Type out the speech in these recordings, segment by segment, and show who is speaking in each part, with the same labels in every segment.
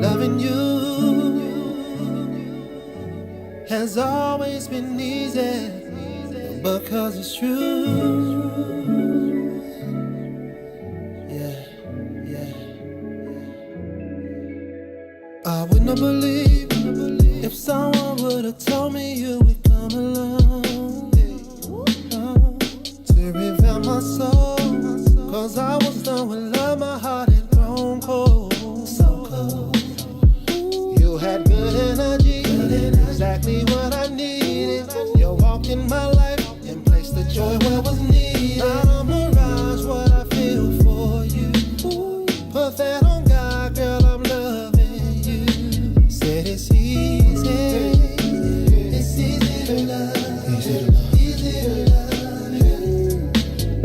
Speaker 1: Loving you has always been easy because it's true. Yeah. I would not believe if someone would have told me you would come along to reveal my soul. Cause I was done with love, my heart had grown cold. So cold. You had good energy, exactly what I needed. You walked in my life and placed the joy where was needed. Not a mirage, what I feel for you. Put that on God, girl, I'm loving you. Said it's easy, it's easy to love. Easy to love.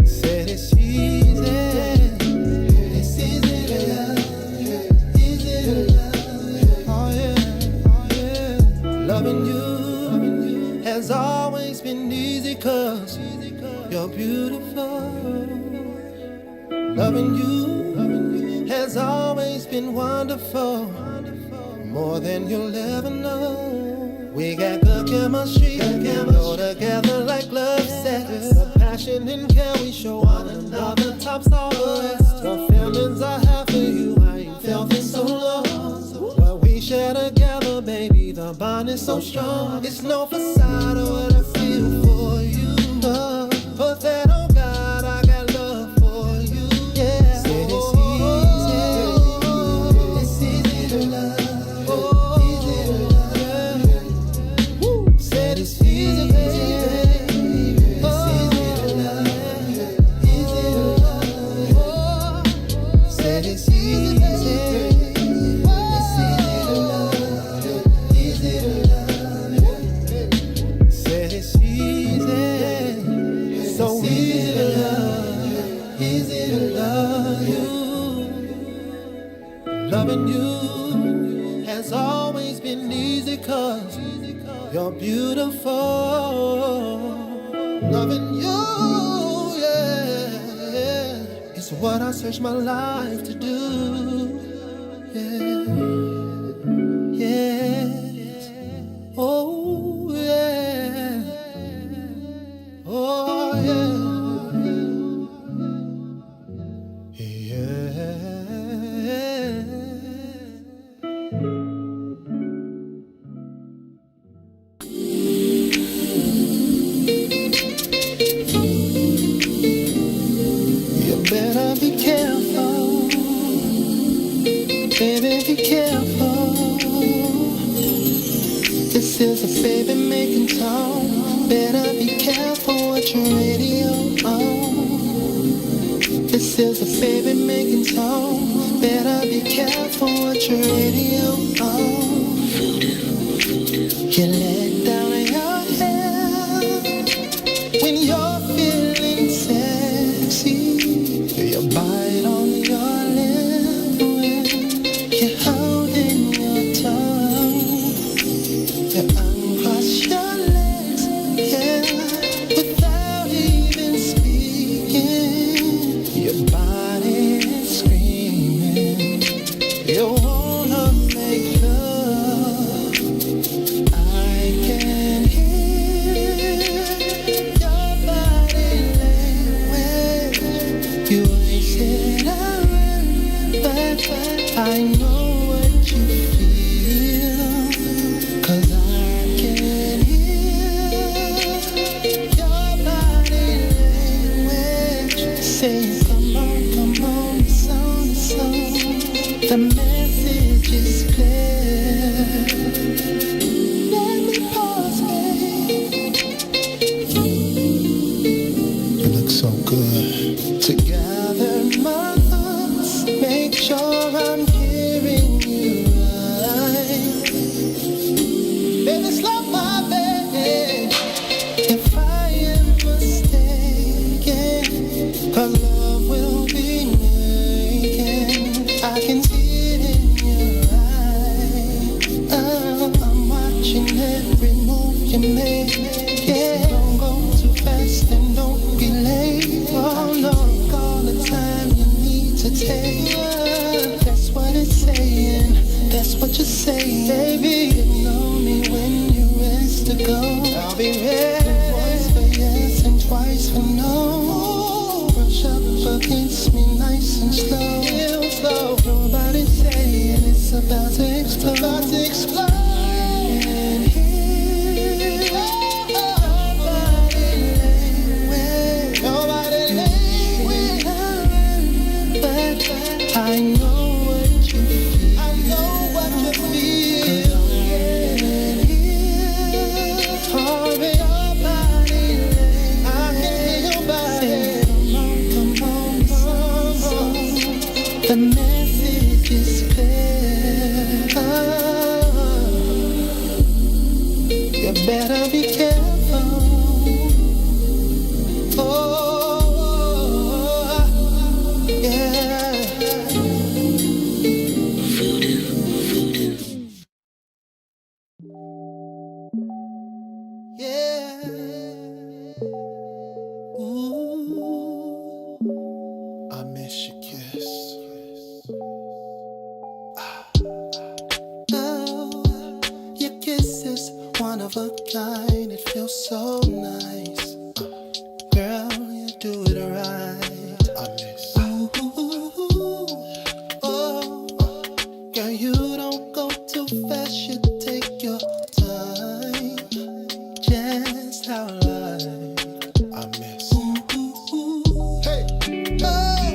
Speaker 1: Said it's easy, it's easy to love. Easy to love. Oh yeah. Loving you has always been easy cause you're beautiful. Loving you has always been wonderful, more than you'll ever know. We got good chemistry, go together like love sex. The passion and care we show one another tops all the rest. The feelings I have for you, I ain't felt in so long. What we share together, baby, the bond is so strong. It's no facade of what I feel for you. Put that on God, I got love for you. Yeah. Said it's easy to love. Easy to love. Said it's easy, baby. It's easy to love. Easy to love. Said it's easy, baby. It's easy to love. Easy to love. Said it's easy. So easy to love you. Loving you has always been easy cause you're beautiful. Loving you, yeah, it's what I search my life to do. Yes. Oh yeah. Oh yeah. You better be careful, baby, be careful. This is a baby making tone. Better be careful what your radio on. This is a baby making tone. Better be careful what your radio on. You let down your hair when you're feeling sexy. You bite on your lip when you're holding your tongue. You uncross your legs, yeah, without even speaking. Your body is screaming. You wanna make love. I can hear your body language. You ain't said a word, but I know what you feel. Cause I can hear your body language. Say, come on, it's on. The message is clear. Let me pause, babe. You look so good. To gather my thoughts, make sure I'm hearing you right. Baby, slow my baby. If I am mistaken, cause love will be making. I can see it in your eyes. I'm watching every move you make. Yeah, don't go too fast and don't be late. Oh no, all the time you need to take. That's what it's saying. That's a kind, it feels so nice. Girl, you do it right. I miss. Oh, girl, you don't go too fast, you take your time. Just how right. I miss. Hey, oh,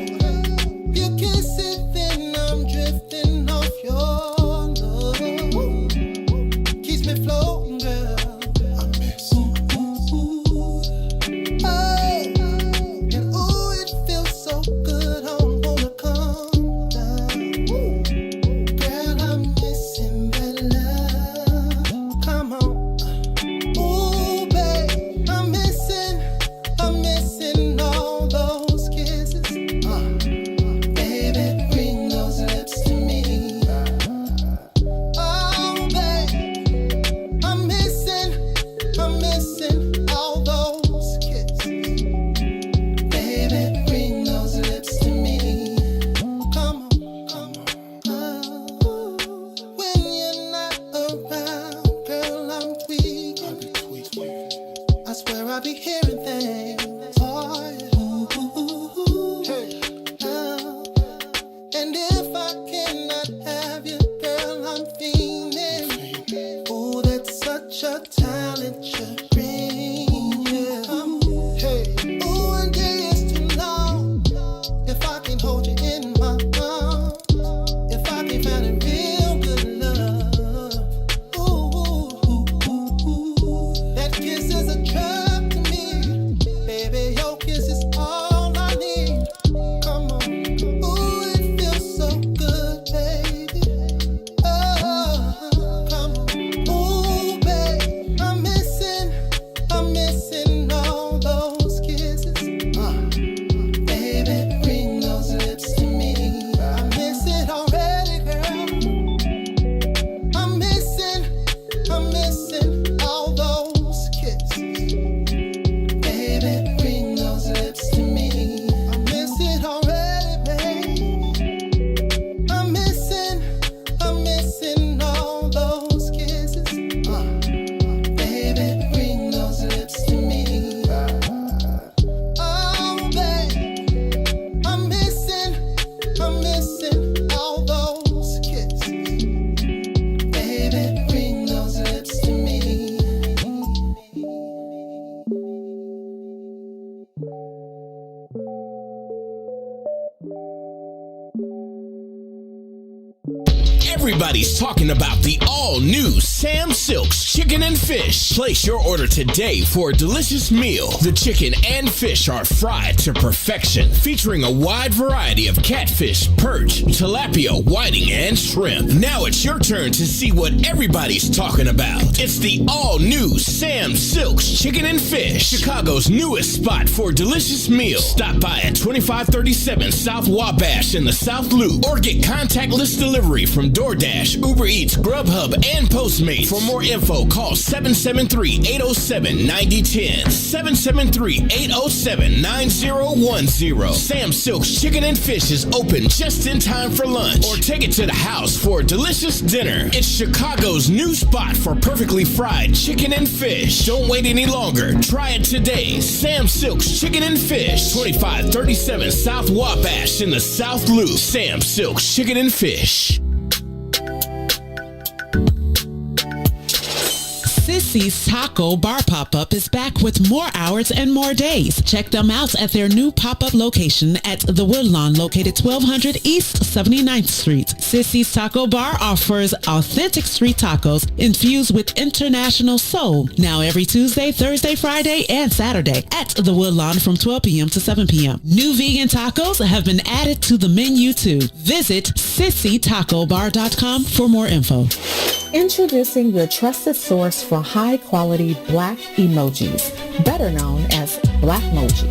Speaker 1: you kiss it, then I'm drifting off your love. Keeps me floating, girl. I miss. Oh, and ooh, it feels so good. I wanna come down. Girl, I'm missing that love. Come on. Ooh, babe, I'm missing all those kisses. Baby, bring those lips to me. Oh, babe, I'm missing all those kisses. Baby, bring those lips to me. Come on. When you're not around, girl, I'm tweaking. I swear I be hearing things. Oh, yeah. And if I cannot have you, girl, I'm fiending. Oh, that's such a talent you bring. Yeah. Oh, and day is too long. If I can hold you in my arms, if I can find a real good love. Ooh, that kiss is a drug to me. Baby, your kiss is all I need. Come on. Ooh, it feels so good, baby. Oh, come on. Ooh, babe, I'm missing all those kisses. Baby, bring those lips to me. I miss it already, girl. I'm missing all those kisses. Baby, bring those lips to me. I miss it already, babe. I'm missing all those kisses. Baby, bring those lips to me. Oh, babe, I'm missing all those kisses. Baby, bring those lips to me.
Speaker 2: Everybody's talking about the all-new Sam Silk's Chicken and Fish. Place your order today for a delicious meal. The chicken and fish are fried to perfection, featuring a wide variety of catfish, perch, tilapia, whiting, and shrimp. Now it's your turn to see what everybody's talking about. It's the all-new Sam Silk's Chicken and Fish, Chicago's newest spot for delicious meals. Stop by at 2537 South Wabash in the South Loop, or get contactless delivery from DoorDash, Uber Eats, Grubhub, and Postmates. For more info, call 773-807-9010, 773-807-9010. Sam Silk's Chicken and Fish is open just in time for lunch, or take it to the house for a delicious dinner. It's Chicago's new spot for perfectly fried chicken and fish. Don't wait any longer. Try it today. Sam Silk's Chicken and Fish, 2537 South Wabash in the South Loop. Sam Silk's Chicken and Fish.
Speaker 3: Sissy's Taco Bar Pop-Up is back with more hours and more days. Check them out at their new pop-up location at The Woodlawn, located 1200 East 79th Street. Sissy's Taco Bar offers authentic street tacos infused with international soul. Now every Tuesday, Thursday, Friday, and Saturday at The Woodlawn from 12 p.m. to 7 p.m. New vegan tacos have been added to the menu too. Visit sissytacobar.com for more info.
Speaker 4: Introducing your trusted source for high-quality Black emojis, better known as Blackmoji.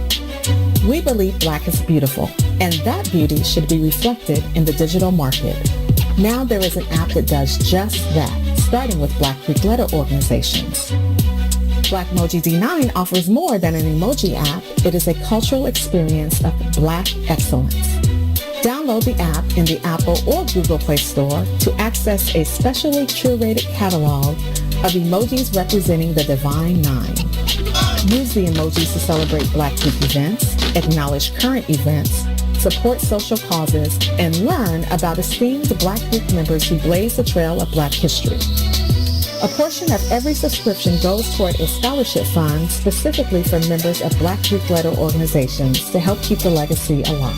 Speaker 4: We believe Black is beautiful, and that beauty should be reflected in the digital market. Now there is an app that does just that, starting with Black Greek letter organizations. Blackmoji D9 offers more than an emoji app. It is a cultural experience of Black excellence. Download the app in the Apple or Google Play Store to access a specially curated catalog of emojis representing the Divine Nine. Use the emojis to celebrate Black Week events, acknowledge current events, support social causes, and learn about esteemed Black Week members who blaze the trail of Black history. A portion of every subscription goes toward a scholarship fund specifically for members of Black Week letter organizations to help keep the legacy alive.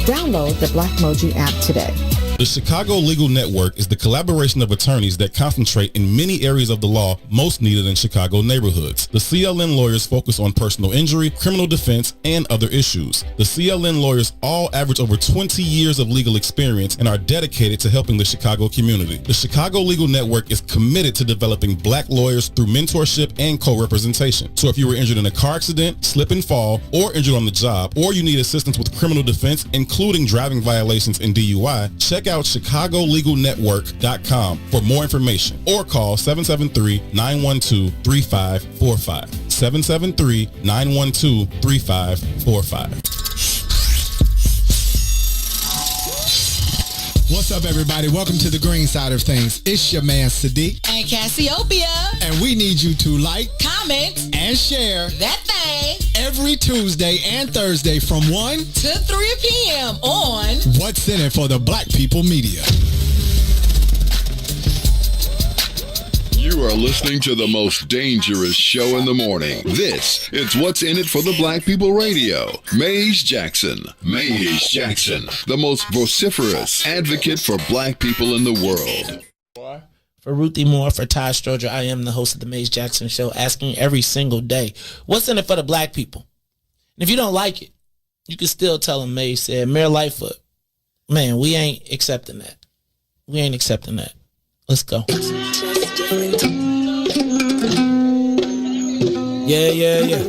Speaker 4: Download the Blackmoji app today.
Speaker 5: The Chicago Legal Network is the collaboration of attorneys that concentrate in many areas of the law most needed in Chicago neighborhoods. The CLN lawyers focus on personal injury, criminal defense, and other issues. The CLN lawyers all average over 20 years of legal experience and are dedicated to helping the Chicago community. The Chicago Legal Network is committed to developing Black lawyers through mentorship and co-representation. So if you were injured in a car accident, slip and fall, or injured on the job, or you need assistance with criminal defense, including driving violations and DUI, check out chicagolegalnetwork.com for more information or call 773-912-3545. 773-912-3545.
Speaker 6: What's up, everybody? Welcome to the green side of things. It's your man, Sadiq.
Speaker 7: And Cassiopeia.
Speaker 6: And we need you to like,
Speaker 7: comment,
Speaker 6: and share
Speaker 7: that thing
Speaker 6: every Tuesday and Thursday from 1
Speaker 7: to 3 p.m. on
Speaker 6: What's in It for the Black People Media.
Speaker 8: You are listening to the most dangerous show in the morning. This is What's in It for the Black People Radio. Maze Jackson. Maze Jackson, the most vociferous advocate for Black people in the world.
Speaker 9: For Ruthie Moore, for Todd Stroger, I am the host of the Maze Jackson Show, asking every single day, what's in it for the Black people? And if you don't like it, you can still tell them Maze said, Mayor Lightfoot, man, we ain't accepting that. We ain't accepting that. Let's go. Yeah.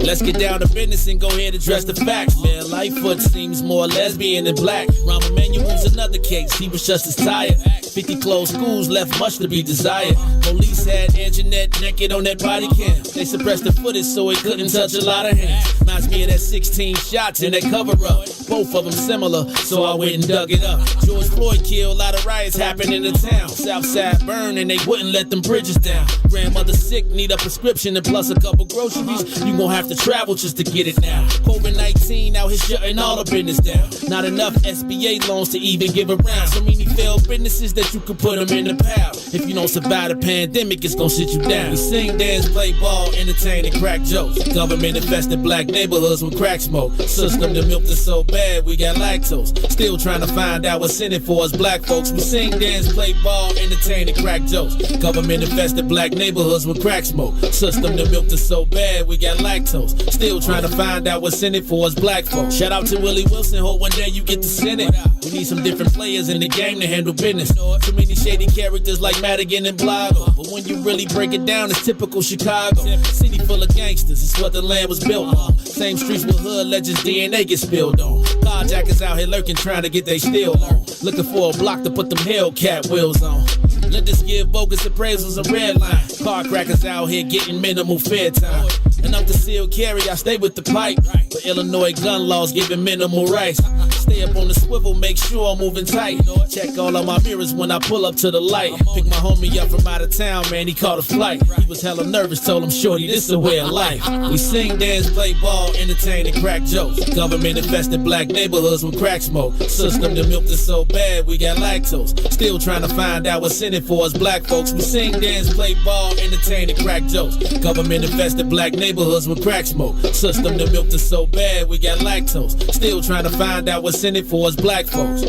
Speaker 9: Let's get down to business and go ahead and address the facts. Mayor Lightfoot seems more lesbian than black. Rahm Emanuel's another case. He was just as tired. 50 closed schools left much to be desired. Police had Anjanette naked on that body cam. They suppressed the footage so it couldn't touch a lot of hands. Reminds me of that 16 shots in that cover-up. Both of them similar, so I went and dug it up. George Floyd killed, a lot of riots happened in the town. Southside burned and they wouldn't let them bridges down. Grandmother sick, need a prescription and plus a couple groceries. You gon' have to travel just to get it now. COVID-19 out here shutting all the business down. Not enough SBA loans to even give around. So many failed businesses that you could put them in the pile. If you don't survive the pandemic, it's gon' sit you down. We sing, dance, play ball, entertain, and crack jokes. Government infested black neighborhoods with crack smoke. System that milked us so bad we got lactose. Still trying to find out what's in it for us black folks. We sing, dance, play ball, entertain, and crack jokes. Government infested black neighborhoods with crack smoke. System that milked us so bad we got lactose. Still trying to find out what's in it for us black folks. Shout out to Willie Wilson, hope one day you get to send it. We need some different players in the game to handle business. Too many shady characters like Madigan and Blago. But when you really break it down, it's typical Chicago. City full of gangsters, it's what the land was built on. Same streets with hood legends DNA get spilled on. Carjackers out here lurking trying to get they steal on. Looking for a block to put them Hellcat wheels on. Let us give bogus appraisals a red line. Car crackers out here getting minimal fair time. And I'm concealed carry, I stay with the pipe. But Illinois gun laws giving minimal rights. Stay up on the swivel, make sure I'm moving tight. Check all of my mirrors when I pull up to the light. Pick my homie up from out of town, man, he caught a flight. He was hella nervous, told him, shorty, this a way of life. We sing, dance, play ball, entertain, and crack jokes. Government infested black neighborhoods with crack smoke. System that milked us so bad we got lactose. Still trying to find out what's in it for us black folks. We sing, dance, play ball, entertain, and crack jokes. Government infested black neighborhoods with crack smoke. System that milked us so bad we got lactose. Still trying to find out what's in it for us black folks.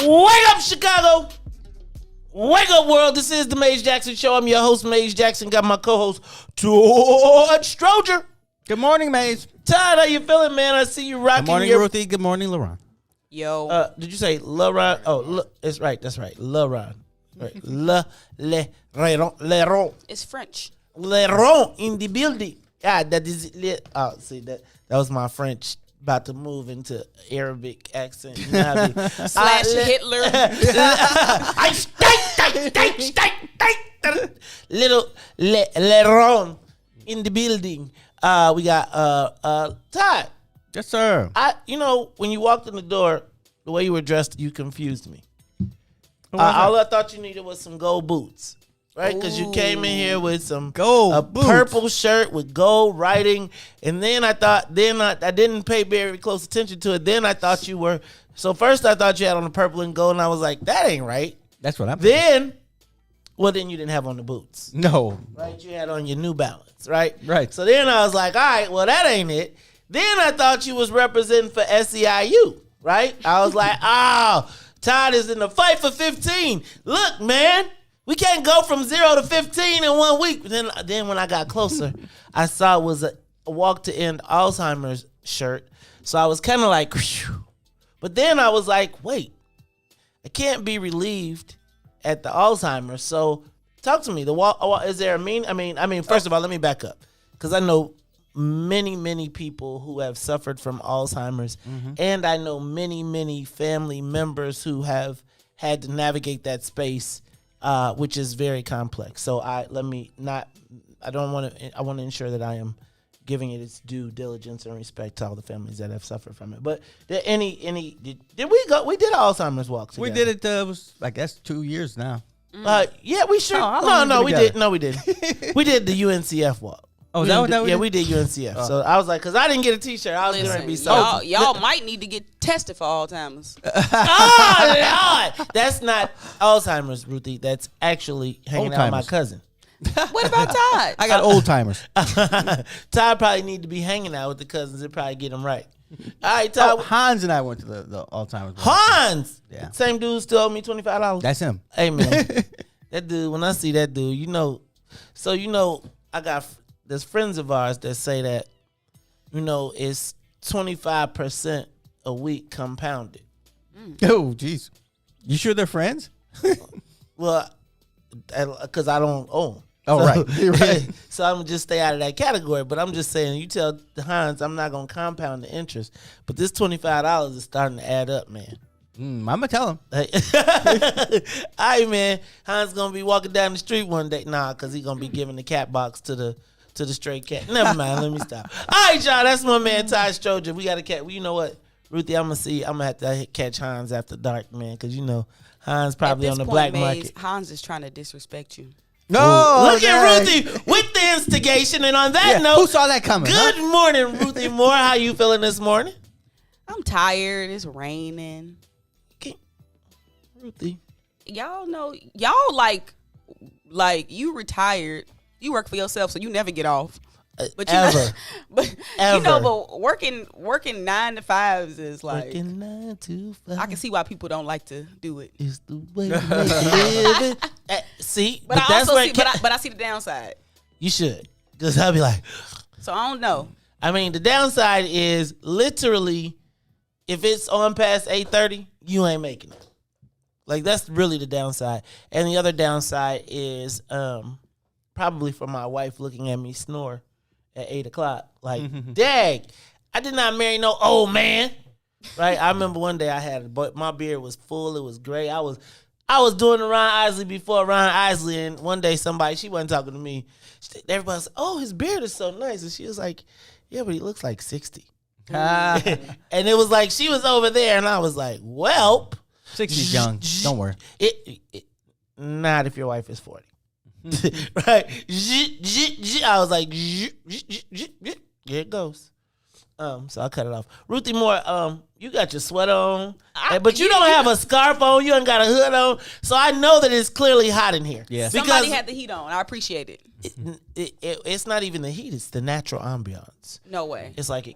Speaker 9: Wake up, Chicago! Wake up, world. This is the Maze Jackson Show. I'm your host, Maze Jackson. Got my co-host, Todd Stroger.
Speaker 10: Good morning, Maze.
Speaker 9: Todd, how you feeling, man? I see you rocking.
Speaker 10: Good morning,
Speaker 9: your...
Speaker 10: Ruthie. Good morning, LaRon.
Speaker 7: Yo.
Speaker 9: Did you say LaRon? Oh, it's right. That's right. LaRon. Right. Leron.
Speaker 7: It's French.
Speaker 9: Leron in the building. Yeah, that is it. Oh, see, that was my French
Speaker 11: about to move into Arabic accent. You know how I be,
Speaker 7: Slash Hitler.
Speaker 11: I steak. Little Leron in the building. We got Todd.
Speaker 10: Yes, sir.
Speaker 11: When you walked in the door, the way you were dressed, you confused me. All I thought you needed was some gold boots, right? Because you came in here with some
Speaker 10: gold boots.
Speaker 11: Purple shirt with gold writing, and then I didn't pay very close attention to it. Then I thought you were. So first I thought you had on the purple and gold, and I was like, that ain't right.
Speaker 10: That's what I'm.
Speaker 11: Then you didn't have on the boots.
Speaker 10: No.
Speaker 11: Right, you had on your New Balance, right?
Speaker 10: Right.
Speaker 11: So then I was like, all right, well, that ain't it. Then I thought you was representing for SEIU, right? I was like, Todd is in the fight for 15. Look, man, we can't go from 0 to 15 in 1 week. Then when I got closer, I saw it was a Walk to End Alzheimer's shirt. So I was kind of like, whew. But then I was like, wait, I can't be relieved at the Alzheimer's. So talk to me. Is there a mean? I mean, first of all, let me back up because I know many people who have suffered from Alzheimer's, and I know many family members who have had to navigate that space, which is very complex. So I want to ensure that I am giving it its due diligence and respect to all the families that have suffered from it. But did we go? We did an Alzheimer's walk together.
Speaker 10: We did it. Was I guess 2 years now.
Speaker 11: Yeah, we sure. No, we did. No, we didn't. We did the UNCF walk.
Speaker 10: Oh, is that what that was?
Speaker 11: Yeah, we did UNCF. So I was like, because I didn't get a T-shirt. I was going to be salty.
Speaker 7: Y'all might need to get tested for Alzheimer's.
Speaker 11: Oh, Lord. That's not Alzheimer's, Ruthie. That's actually hanging out with my cousin.
Speaker 7: What about Todd?
Speaker 10: I got old timers.
Speaker 11: Todd probably need to be hanging out with the cousins and probably get him right. All right, Todd.
Speaker 10: Hans and I went to the Alzheimer's.
Speaker 11: Hans!
Speaker 10: Yeah.
Speaker 11: Same dude still owe me $25.
Speaker 10: That's him.
Speaker 11: Hey, man. That dude, when I see that dude, I got... There's friends of ours that say that, it's 25% a week compounded.
Speaker 10: Oh, jeez. You sure they're friends?
Speaker 11: Well, because I don't owe them.
Speaker 10: Oh, right.
Speaker 11: So I'm going to just stay out of that category. But I'm just saying, you tell Hans I'm not going to compound the interest. But this $25 is starting to add up, man.
Speaker 10: I'm going to tell him.
Speaker 11: Hey. All right, man. Hans going to be walking down the street one day. Nah, because he's going to be giving the cat box to the stray cat. Never mind. Let me stop. All right, y'all. That's my man, Todd Stroger. We got a cat. Well, you know what, Ruthie? I'm going to have to catch Hans after dark, man, because, Hans probably on the black market.
Speaker 7: Hans is trying to disrespect you.
Speaker 11: No. Look at Ruthie with the instigation. And on that note.
Speaker 10: Who saw that coming?
Speaker 11: Good morning, Ruthie Moore. How you feeling this morning?
Speaker 7: I'm tired. It's raining.
Speaker 11: Ruthie.
Speaker 7: Y'all know, like you retired. You work for yourself, so you never get off. But
Speaker 11: ever.
Speaker 7: But working 9 to 5s is like
Speaker 11: working 9 to 5.
Speaker 7: I can see why people don't like to do it.
Speaker 11: It's the way to live it. See,
Speaker 7: but I see the downside.
Speaker 11: You should, because I'll be like.
Speaker 7: So I don't know.
Speaker 11: I mean, the downside is literally, if it's on past 8:30, you ain't making it. Like, that's really the downside. And the other downside is probably for my wife looking at me snore at 8 o'clock. Like, dang, I did not marry no old man. Right? I remember one day my beard was full. It was gray. I was doing the Ron Isley before Ron Isley, and one day she wasn't talking to me. Everybody was like, oh, his beard is so nice. And she was like, yeah, but he looks like 60. And it was like, she was over there, and I was like, welp.
Speaker 10: 60's young. Don't worry.
Speaker 11: Not if your wife is 40. Right? I was like, here it goes. So I cut it off. Ruthie Moore, you got your sweater on, but you don't have a scarf on. You ain't got a hood on. So I know that it's clearly hot in here.
Speaker 7: Yeah. Somebody had the heat on. I appreciate it.
Speaker 11: It's not even the heat. It's the natural ambiance.
Speaker 7: No way.
Speaker 11: It's like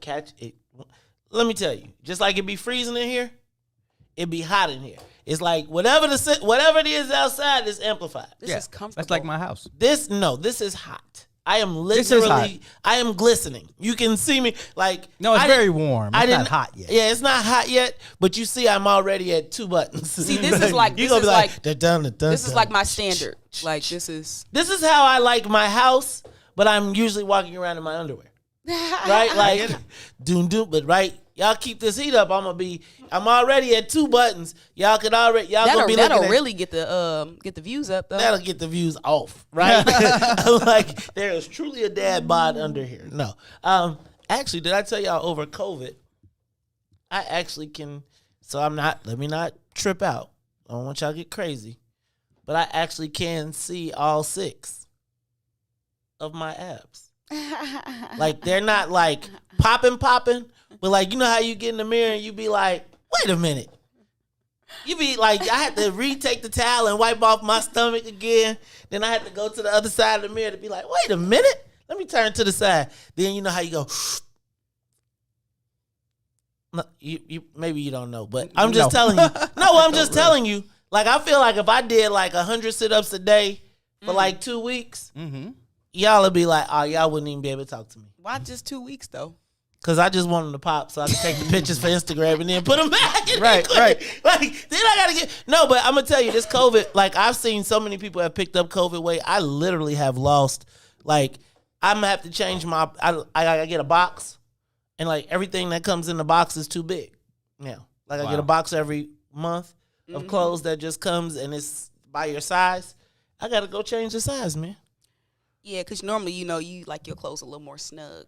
Speaker 11: let me tell you, just like it be freezing in here, it be hot in here. It's like whatever it is outside is amplified.
Speaker 7: This is comfortable.
Speaker 10: That's like my house.
Speaker 11: This is hot. I am literally, I am glistening. You can see me like.
Speaker 10: No, it's very warm. It's not hot yet.
Speaker 11: Yeah, it's not hot yet, but you see I'm already at 2 buttons.
Speaker 7: See, this is like, this is like my standard. Like this is
Speaker 11: how I like my house, but I'm usually walking around in my underwear. Right? Like, doom, but right. Y'all keep this heat up. I'm already at 2 buttons. Y'all could already
Speaker 7: that'll really get the views up though.
Speaker 11: That'll get the views off, right? Like there is truly a dad bod under here. No. Actually, did I tell y'all over COVID? I actually can. So let me not trip out. I don't want y'all to get crazy. But I actually can see all 6 of my abs. Like they're not like popping, but like, you know how you get in the mirror and you be like, wait a minute. You be like, I had to retake the towel and wipe off my stomach again. Then I had to go to the other side of the mirror to be like, wait a minute. Let me turn to the side. Then you know how you go. No, you maybe you don't know, but I'm just telling you. No, I'm just telling you. Like, I feel like if I did like 100 sit-ups a day for like 2 weeks, y'all would be like, oh, y'all wouldn't even be able to talk to me.
Speaker 7: Why just 2 weeks though?
Speaker 11: Because I just want them to pop so I can take the pictures for Instagram and then put them back.
Speaker 10: Right.
Speaker 11: Like, then I got to get... No, but I'm going to tell you, this COVID, like, I've seen so many people have picked up COVID weight. I literally have lost, like, I'm going to have to change my... I get a box, and, like, everything that comes in the box is too big now. Like, I get a box every month of clothes that just comes, and it's by your size. I got to go change the size, man.
Speaker 7: Yeah, because normally, you like your clothes a little more snug.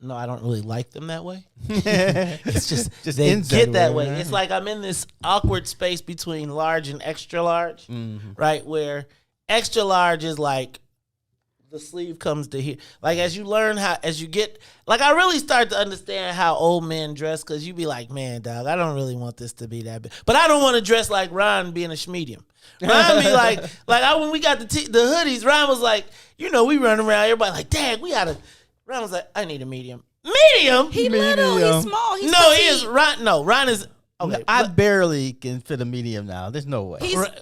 Speaker 11: No, I don't really like them that way. It's just they get that way. Right? It's like I'm in this awkward space between large and extra large, right? Where extra large is like the sleeve comes to here. Like as you get, like I really start to understand how old men dress because you be like, man, dog, I don't really want this to be that big. But I don't want to dress like Ron being a schmedium. Ron be like when we got the hoodies, Ron was like, we run around, everybody like, dang, we got to. Ron was like, I need a medium. Medium?
Speaker 7: He little, he's small. He's
Speaker 11: no, he is. Ron is. Okay,
Speaker 10: I barely can fit a medium now. There's no way.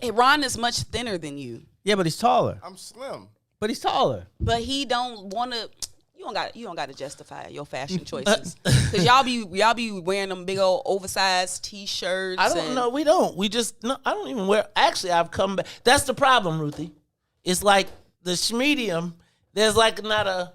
Speaker 7: Ron is much thinner than you.
Speaker 10: Yeah, but he's taller.
Speaker 12: I'm slim.
Speaker 10: But he's taller.
Speaker 7: But he don't want to. You don't got to justify your fashion choices because y'all be wearing them big old oversized t-shirts.
Speaker 11: I don't know. We don't. We just no. I don't even wear. Actually, I've come back. That's the problem, Ruthie. It's like the schmedium. There's like not a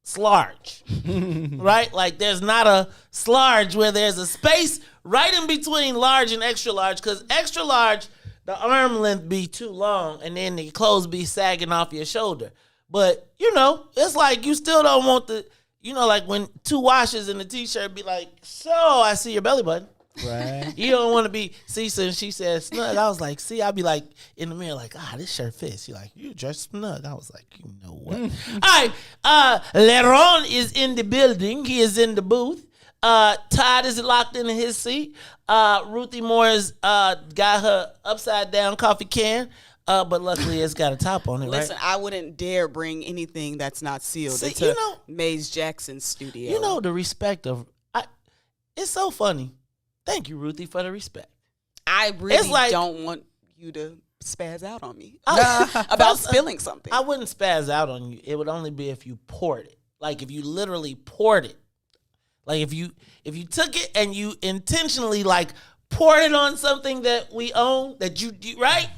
Speaker 11: slarge, right? Like there's not a slarge where there's a space right in between large and extra large because extra large, the arm length be too long and then the clothes be sagging off your shoulder. But, it's like you still don't want the, like when 2 washes in the t-shirt be like, so I see your belly button. Right. You don't want to be, so she said snug. I was like, I'd be like in the mirror like, this shirt fits. You're like, you dress snug. I was like, you know what? All right. Leron is in the building. He is in the booth. Todd is locked into his seat. Ruthie Moore's got her upside down coffee can. But luckily it's got a top on it, right?
Speaker 7: Listen, I wouldn't dare bring anything that's not sealed into Maze Jackson's studio.
Speaker 11: The respect of... it's so funny. Thank you, Ruthie, for the respect.
Speaker 7: I really don't want you to spaz out on me about spilling something.
Speaker 11: I wouldn't spaz out on you. It would only be if you poured it. Like if you literally poured it. Like if you took it and you intentionally like poured it on something that we own, that you right?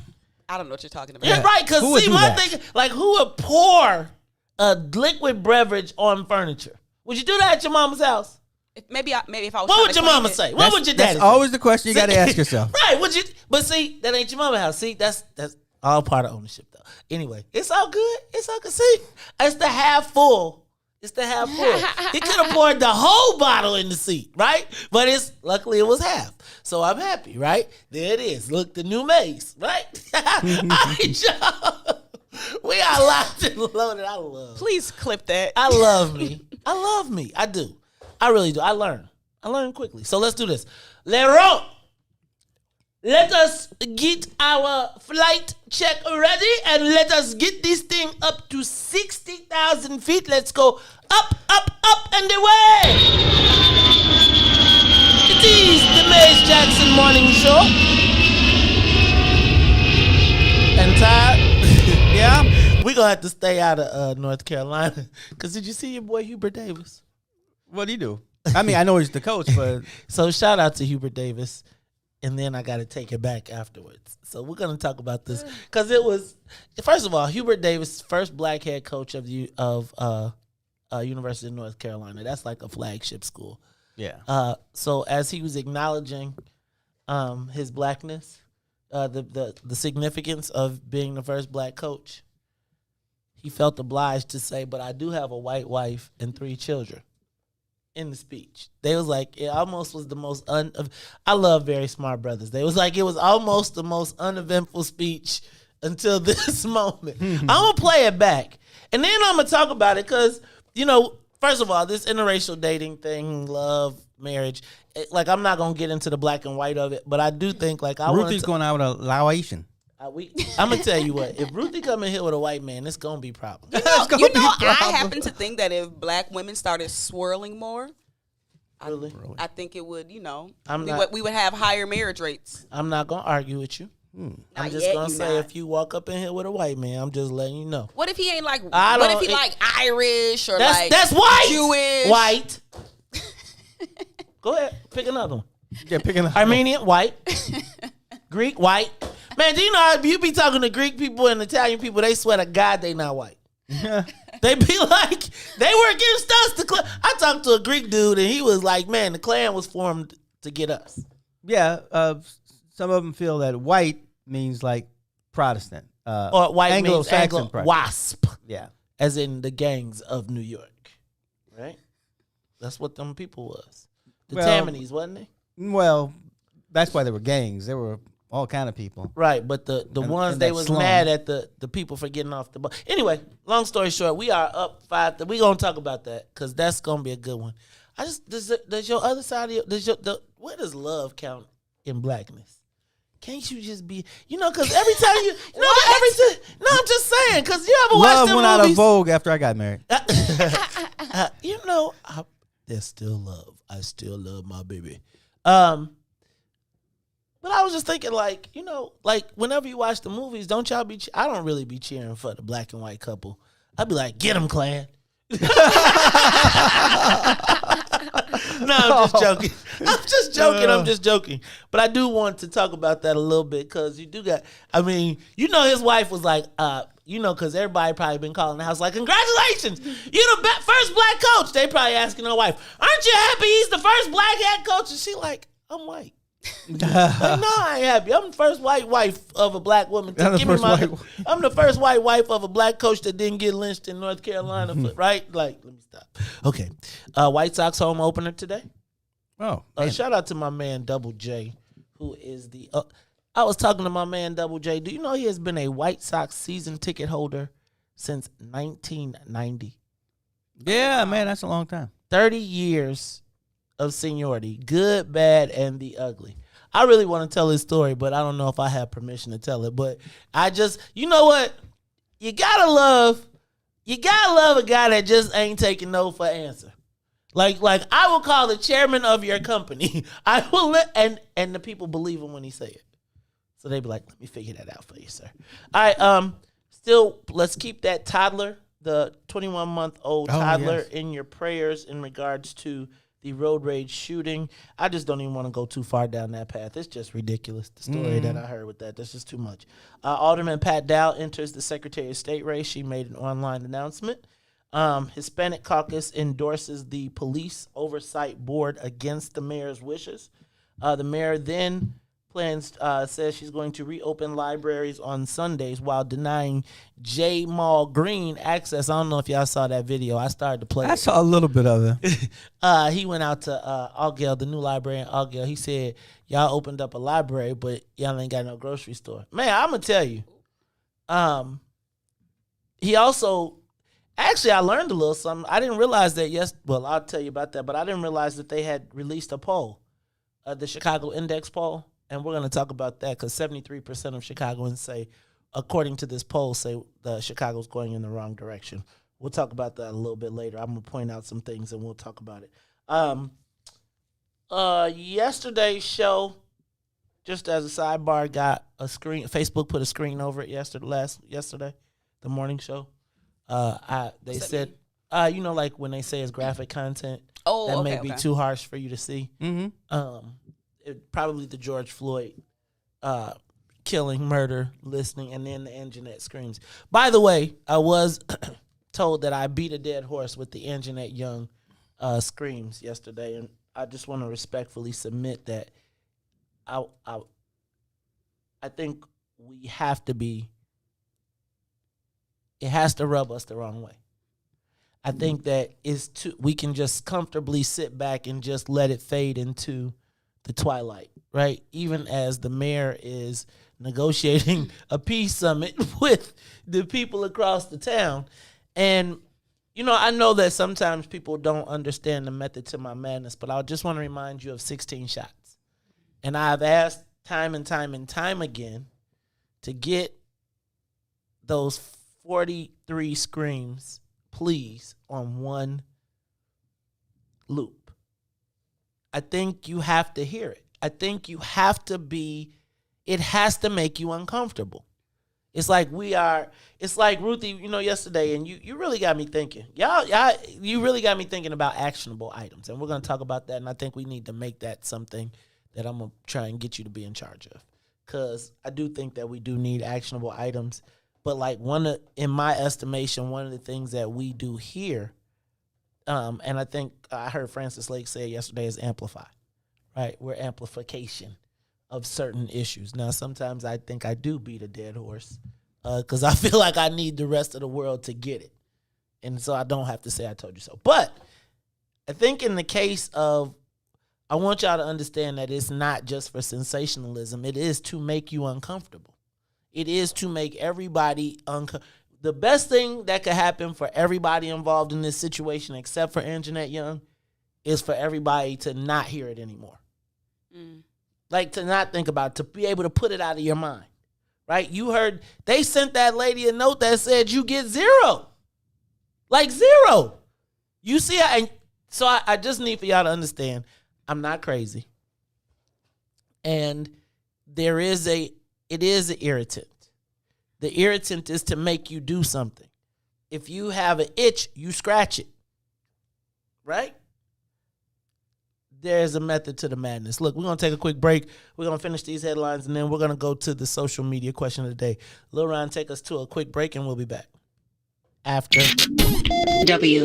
Speaker 7: I don't know what you're talking about.
Speaker 11: You're right, because see, my thing, like who would pour a liquid beverage on furniture? Would you do that at your mama's house?
Speaker 7: Maybe if I was.
Speaker 11: What would your mama say? What would your daddy say?
Speaker 10: That's always the question you got to ask yourself.
Speaker 11: Right? Would you? But see, that ain't your mama's house. See, that's all part of ownership, though. Anyway, it's all good. It's all good. See, it's the half full. It's the half full. He could have poured the whole bottle in the seat, right? But luckily it was half. So I'm happy, right? There it is. Look, the new Maze, right? All right, y'all. We are locked and loaded. I love.
Speaker 7: Please clip that.
Speaker 11: I love me. I do. I really do. I learn quickly. So let's do this. Leron, let us get our flight check ready and let us get this thing up to 60,000 feet. Let's go up, up, up and away. It is the Maze Jackson Morning Show. And Todd,
Speaker 10: yeah,
Speaker 11: we're going to have to stay out of North Carolina. Because did you see your boy Hubert Davis?
Speaker 10: What'd he do? I mean, I know he's the coach, but...
Speaker 11: So shout out to Hubert Davis. And then I got to take it back afterwards. So we're going to talk about this. Because it was, first of all, Hubert Davis, first black head coach of University of North Carolina. That's like a flagship school.
Speaker 10: Yeah.
Speaker 11: So as he was acknowledging his blackness, the significance of being the first black coach, he felt obliged to say, "But I do have a white wife and 3 children." In the speech, they was like, it almost was the most I love very smart brothers. They was like, it was almost the most uneventful speech until this moment. I'm gonna play it back, and then I'm gonna talk about it because first of all, this interracial dating thing, love, marriage, I'm not gonna get into the black and white of it, but I do think
Speaker 10: Ruthie's going out with a Laotian.
Speaker 11: I'm gonna tell you what. If Ruthie come in here with a white man, it's gonna be a problem.
Speaker 7: I happen to think that if black women started swirling more, I think it would. We would have higher marriage rates.
Speaker 11: I'm not gonna argue with you. I'm just gonna say if you walk up in here with a white man, I'm just letting you know.
Speaker 7: What if he ain't like? What if he like Irish or
Speaker 11: that's white?
Speaker 7: Jewish?
Speaker 11: White. Go ahead, pick another one.
Speaker 10: Yeah, pick another.
Speaker 11: Armenian, white. Greek, white. Man, do you know how you be talking to Greek people and Italian people, they swear to God they not white. They be like, they were against us. I talked to a Greek dude and he was like, man, the Klan was formed to get us.
Speaker 10: Yeah, some of them feel that white means like Protestant.
Speaker 11: Or white
Speaker 10: Anglo-Saxon
Speaker 11: means
Speaker 10: Protestant.
Speaker 11: WASP.
Speaker 10: Yeah.
Speaker 11: As in the gangs of New York. Right? That's what them people was. The Tammanies, wasn't they?
Speaker 10: Well, that's why they were gangs. They were all kind of people.
Speaker 11: Right, but the ones they was mad at the people for getting off the bus. Anyway, long story short, we are up 5. We gonna talk about that because that's gonna be a good one. Does your other side of where does love count in blackness? Can't you just be because every time I'm just saying because you ever watch them
Speaker 10: went out of
Speaker 11: movies?
Speaker 10: vogue after I got married.
Speaker 11: There's still love. I still love my baby. But I was just thinking, whenever you watch the movies, don't y'all be? I don't really be cheering for the black and white couple. I'd be like, get them, Klan. No, I'm just joking. But I do want to talk about that a little bit because you do got. I mean, his wife was like, because everybody probably been calling the house like, congratulations, you the first black coach. They probably asking her wife, aren't you happy he's the first black head coach? And she like, I'm white. No, I ain't happy. I'm the first white wife of a black woman. I'm the first white wife of a black coach that didn't get lynched in North Carolina. Right? Let me stop. Okay. White Sox home opener today.
Speaker 10: Oh.
Speaker 11: Shout out to my man Double J, who is the. I was talking to my man Double J. Do you know he has been a White Sox season ticket holder since 1990?
Speaker 10: Yeah, man, that's a long time.
Speaker 11: 30 years of seniority, good, bad, and the ugly. I really want to tell his story, but I don't know if I have permission to tell it. But I just, you know what? You gotta love a guy that just ain't taking no for answer. Like I will call the chairman of your company. I will and the people believe him when he say it. So they be like, let me figure that out for you, sir. All right, still, let's keep that toddler, the 21-month-old toddler, in your prayers in regards to the road rage shooting. I just don't even want to go too far down that path. It's just ridiculous, the story that I heard with that. That's just too much. Alderman Pat Dow enters the Secretary of State race. She made an online announcement. Hispanic caucus endorses the police oversight board against the mayor's wishes. The mayor then says she's going to reopen libraries on Sundays while denying J. Mall Green access. I don't know if y'all saw that video. I started to play
Speaker 10: I saw a little bit of it.
Speaker 11: He went out to Allgale, the new library in Allgale. He said, y'all opened up a library, but y'all ain't got no grocery store. Man, I'm going to tell you. He also, actually, I learned a little something. I didn't realize that, well, I'll tell you about that, but I didn't realize that they had released a poll, the Chicago Index poll. And we're going to talk about that because 73% of Chicagoans say, according to this poll, say Chicago's going in the wrong direction. We'll talk about that a little bit later. I'm going to point out some things and we'll talk about it. Yesterday's show, just as a sidebar, got a screen. Facebook put a screen over it yesterday, the morning show. They said, like when they say it's graphic content, that may be too harsh for you to see.
Speaker 10: Mm-hmm.
Speaker 11: Probably the George Floyd killing, murder, listening, and then the engine that screams. By the way, I was told that I beat a dead horse with the Anjanette Young screams yesterday, and I just want to respectfully submit that I think we have to be. It has to rub us the wrong way. I think that we can just comfortably sit back and just let it fade into the twilight, right? Even as the mayor is negotiating a peace summit with the people across the town. And, I know that sometimes people don't understand the method to my madness, but I just want to remind you of 16 shots. And I've asked time and time and time again to get those 43 screams, please, on one loop. I think you have to hear it. I think you have to it has to make you uncomfortable. It's like Ruthie, yesterday, and you really got me thinking. You really got me thinking about actionable items. And we're going to talk about that, and I think we need to make that something that I'm going to try and get you to be in charge of. Because I do think that we do need actionable items. But in my estimation, one of the things that we do here, and I think I heard Francis Lake say it yesterday, is amplify, right? We're amplification of certain issues. Now, sometimes I think I do beat a dead horse because I feel like I need the rest of the world to get it. And so I don't have to say I told you so. But I think in the case of, I want y'all to understand that it's not just for sensationalism. It is to make you uncomfortable. It is to make everybody uncomfortable. The best thing that could happen for everybody involved in this situation, except for Anjanette Young, is for everybody to not hear it anymore. To not think about it, to be able to put it out of your mind, right? You heard they sent that lady a note that said you get 0. 0. You see, so I just need for y'all to understand, I'm not crazy. And it is an irritant. The irritant is to make you do something. If you have an itch, you scratch it, right? There's a method to the madness. Look, we're going to take a quick break. We're going to finish these headlines, and then we're going to go to the social media question of the day. Lil Ron, take us to a quick break, and we'll be back after
Speaker 12: WIFTBPM.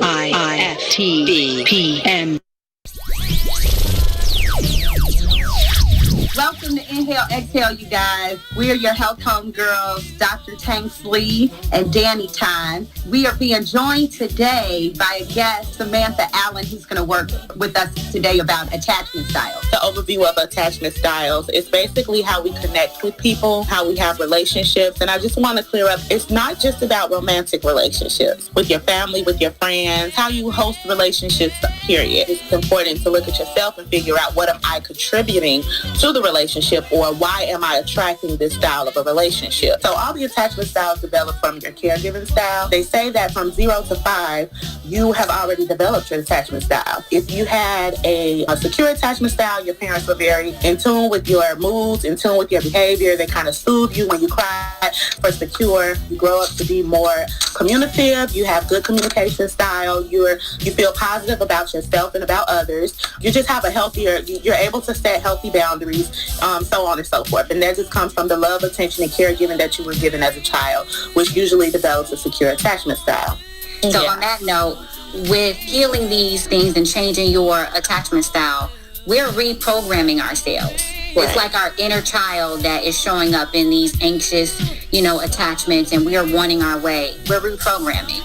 Speaker 13: Welcome to Inhale, Exhale, you guys. We are your health home girls, Dr. Tanksley and Danny Time. We are being joined today by a guest, Samantha Allen, who's going to work with us today about attachment styles.
Speaker 14: The overview of attachment styles is basically how we connect with people, how we have relationships. And I just want to clear up, it's not just about romantic relationships with your family, with your friends, how you host relationships, period. It's important to look at yourself and figure out, what am I contributing to the relationship, or why am I attracting this style of a relationship? So all the attachment styles develop from your caregiving style. They say that from 0 to 5, you have already developed your attachment style. If you had a secure attachment style, your parents were very in tune with your moods, in tune with your behavior. They kind of soothe you when you cry. For secure, you grow up to be more communicative. You have good communication style. You feel positive about yourself and about others. You just have you're able to set healthy boundaries, so on and so forth. And that just comes from the love, attention, and caregiving that you were given as a child, which usually develops a secure attachment style.
Speaker 12: So on that note, with healing these things and changing your attachment style, we're reprogramming ourselves. Right. It's like our inner child that is showing up in these anxious, attachments, and we are wanting our way. We're reprogramming.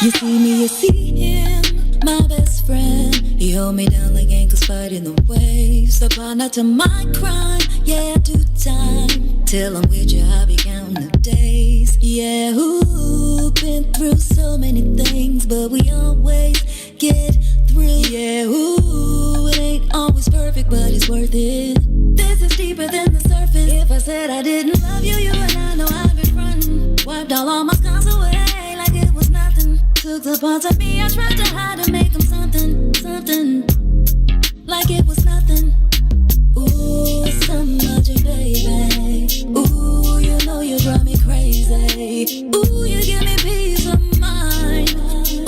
Speaker 15: You see me, you see him, my best friend. He hold me down like ankles fighting the waves. Not to my crime, yeah, I do time. Till I'm with you, I'll be counting the days. Yeah, ooh, been through so many things, but we always get through. Yeah, ooh, it ain't always perfect, but it's worth it. This is deeper than the surface. If I said I didn't love you, you and I know I've been frontin'. Wiped all my scars away like it was nothing. Took the parts of me I tried to hide and make them something, like it was nothing. Ooh, so much, baby. Ooh, you drive me crazy. Ooh, you give me peace of mind.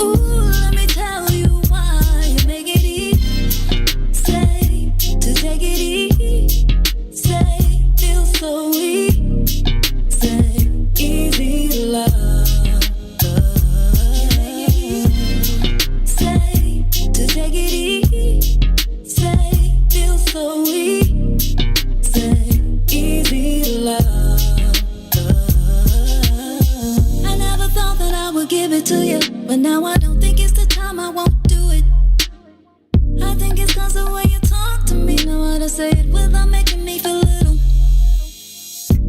Speaker 15: Ooh, But now I don't think it's the time, I won't do it. I think it's cause the way you talk to me. Know how to say it without making me feel little.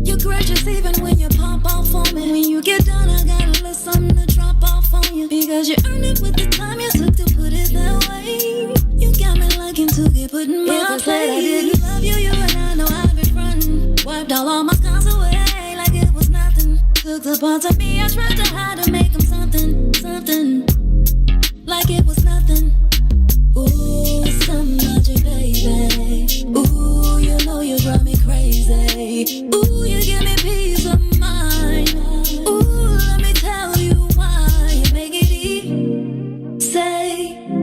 Speaker 15: You're gracious even when you pop off on me. When you get done, I got a little something to drop off on you. Because you earned it with the time you took to put it that way. You got me liking to get put in my place. I didn't love you, and I know I've been frontin'. Wiped all my scars away like it was nothing. Took the parts of me I tried to hide to make them something, something. Like it was nothing. Ooh, some magic, baby. Ooh, you know you drive me crazy. Ooh, you give me peace of mind. Ooh, let me tell you why. You make it easy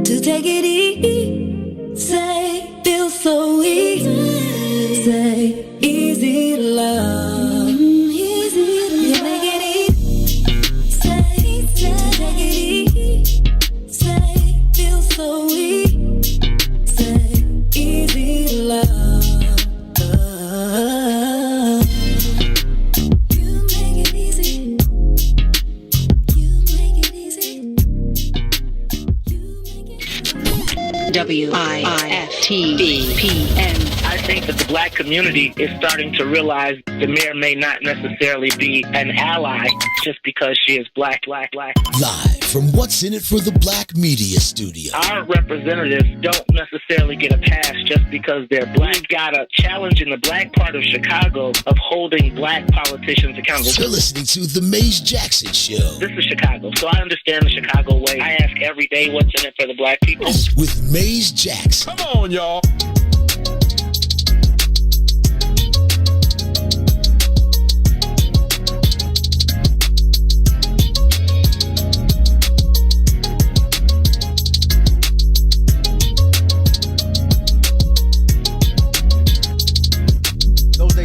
Speaker 15: to take it easy. Say, feel so easy. Say, easy to love. Easy to love. You make it easy. Say, take it easy. Say, feel so easy. Say, easy to love. You make it easy. You make it easy.
Speaker 16: WIFTBPN. I think that the black community is starting to realize the mayor may not necessarily be an ally just because she is black.
Speaker 2: Live from What's in It for the Black Media Studio.
Speaker 16: Our representatives don't necessarily get a pass just because they're black. We've got a challenge in the black part of Chicago of holding black politicians accountable.
Speaker 2: You're listening to The Maze Jackson Show.
Speaker 16: This is Chicago, so I understand the Chicago way. I ask every day what's in it for the black people.
Speaker 2: With Maze Jackson.
Speaker 16: Come on, y'all.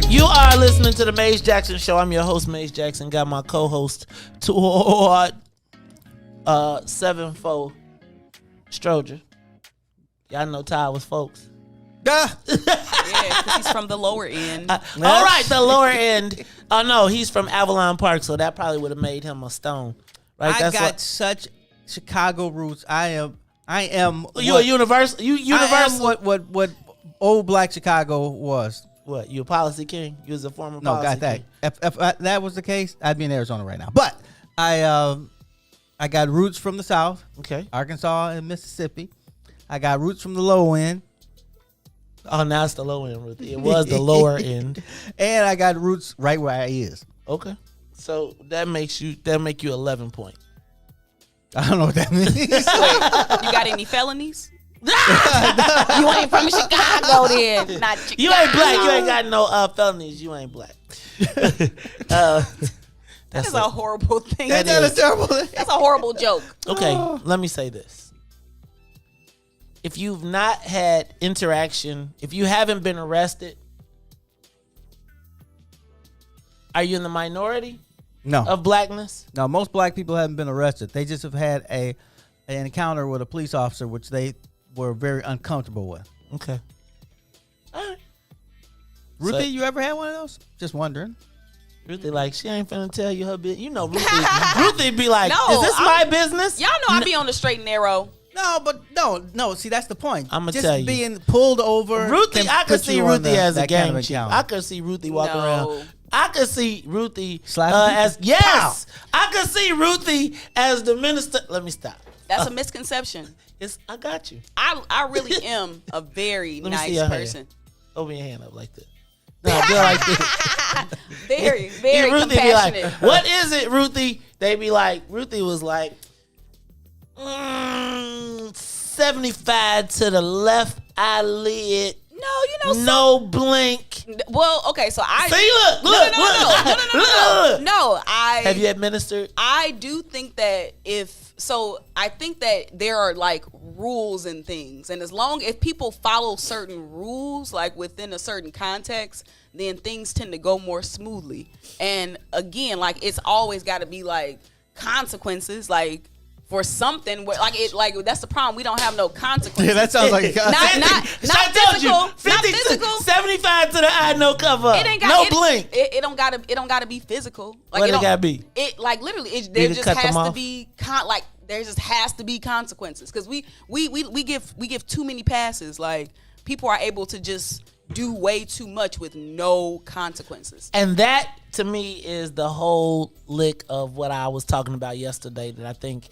Speaker 11: You are listening to the Maze Jackson Show. I'm your host, Maze Jackson. Got my co-host, Todd, 7-4 Stroger. Y'all know Todd was folks.
Speaker 7: Yeah, because he's from the lower end.
Speaker 11: All right, the lower end. Oh, no, he's from Avalon Park, so that probably would have made him a stone. Right?
Speaker 10: I got such Chicago roots. I am.
Speaker 11: You a universal? You universal?
Speaker 10: I am what old black Chicago was.
Speaker 11: What? You a policy king? You was a former policy
Speaker 10: got that.
Speaker 11: king?
Speaker 10: If that was the case, I'd be in Arizona right now. But I got roots from the South.
Speaker 11: Okay.
Speaker 10: Arkansas and Mississippi. I got roots from the low end.
Speaker 11: Oh, now it's the low end, Ruthie. It was the lower end.
Speaker 10: And I got roots right where I is.
Speaker 11: Okay. So that make you 11 points.
Speaker 10: I don't know what that means.
Speaker 7: Wait, you got any felonies? You ain't from Chicago then. Not Chicago.
Speaker 11: You ain't black. You ain't got no felonies. You ain't black.
Speaker 7: That is a horrible thing.
Speaker 10: That is terrible.
Speaker 7: That's a horrible joke.
Speaker 11: Okay, let me say this. If you've not had interaction, if you haven't been arrested, are you in the minority?
Speaker 10: No.
Speaker 11: Of blackness?
Speaker 10: No, most black people haven't been arrested. They just have had an encounter with a police officer, which they were very uncomfortable with.
Speaker 11: Okay. All right.
Speaker 10: Ruthie,
Speaker 11: So-
Speaker 10: you ever had one of those? Just wondering.
Speaker 11: Ruthie like, she ain't finna tell you her business. You know, Ruthie be like,
Speaker 7: No,
Speaker 11: is this my business?
Speaker 7: Y'all know I be on the straight and narrow.
Speaker 10: No, but no. See, that's the point.
Speaker 11: I'm gonna
Speaker 10: just
Speaker 11: tell you.
Speaker 10: being pulled over.
Speaker 11: Ruthie, I could
Speaker 10: put
Speaker 11: see
Speaker 10: you on
Speaker 11: Ruthie as a
Speaker 10: that kind
Speaker 11: gang
Speaker 10: of
Speaker 11: chief.
Speaker 10: encounter.
Speaker 11: I could see Ruthie walking
Speaker 7: No.
Speaker 11: around. I could see Ruthie
Speaker 10: Slapping
Speaker 11: as
Speaker 10: people?
Speaker 11: yes. I could see Ruthie as the minister. Let me stop.
Speaker 7: That's a misconception.
Speaker 11: I got you.
Speaker 7: I really am a very
Speaker 11: Let me see
Speaker 7: nice
Speaker 11: your
Speaker 7: person.
Speaker 11: hand. Open your hand up like this. No, do it like this.
Speaker 7: Very, very
Speaker 11: Ruthie
Speaker 7: compassionate.
Speaker 11: be like, what is it, Ruthie? They be like, Ruthie was like, 75 to the left eyelid.
Speaker 7: No, you know,
Speaker 11: no blink.
Speaker 7: Well, okay, so I
Speaker 11: see. Look.
Speaker 7: No, I
Speaker 11: have you administered.
Speaker 7: I do think that I think that there are like rules and things, and if people follow certain rules, like within a certain context, then things tend to go more smoothly. And again, like it's always got to be like consequences, like. For something where, like that's the problem. We don't have no consequences.
Speaker 10: Yeah, that sounds like
Speaker 7: not physical.
Speaker 11: 50,
Speaker 7: not physical.
Speaker 11: 75 to the eye, no cover.
Speaker 7: It ain't blink. It don't gotta be physical. Like
Speaker 11: what it gotta be?
Speaker 7: It like literally.
Speaker 11: You
Speaker 7: There
Speaker 11: can
Speaker 7: just
Speaker 11: cut
Speaker 7: has
Speaker 11: them
Speaker 7: to
Speaker 11: off?
Speaker 7: be there just has to be consequences because we give too many passes. Like people are able to just do way too much with no consequences.
Speaker 11: And that to me is the whole lick of what I was talking about yesterday. That I think,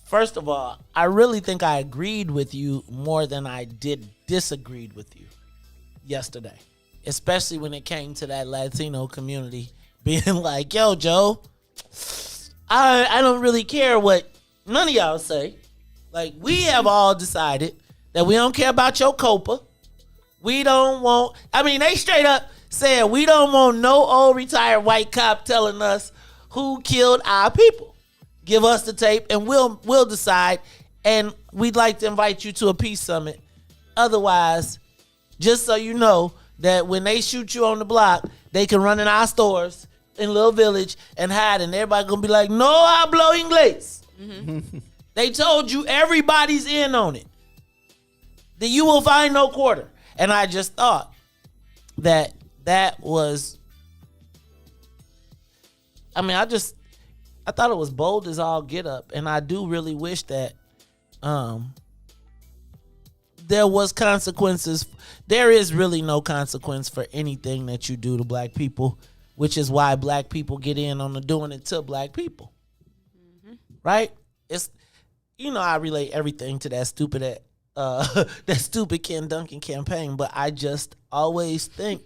Speaker 11: first of all, I really think I agreed with you more than I disagreed with you yesterday, especially when it came to that Latino community being like, "Yo, Joe, I don't really care what none of y'all say. Like, we have all decided that we don't care about your COPA. We don't want," I mean, they straight up said, "We don't want no old retired white cop telling us who killed our people. Give us the tape and we'll decide. And we'd like to invite you to a peace summit. Otherwise, just so you know that when they shoot you on the block, they can run in our stores in Little Village and hide, and everybody gonna be like, no hablo inglés." Mm-hmm. They told you everybody's in on it. That you will find no quarter. And I just thought that was, I mean, I thought it was bold as all get up. And I do really wish that there was consequences. There is really no consequence for anything that you do to black people, which is why black people get in on the doing it to black people. Mm-hmm. Right? It's, I relate everything to that stupid Ken Duncan campaign, but I just always think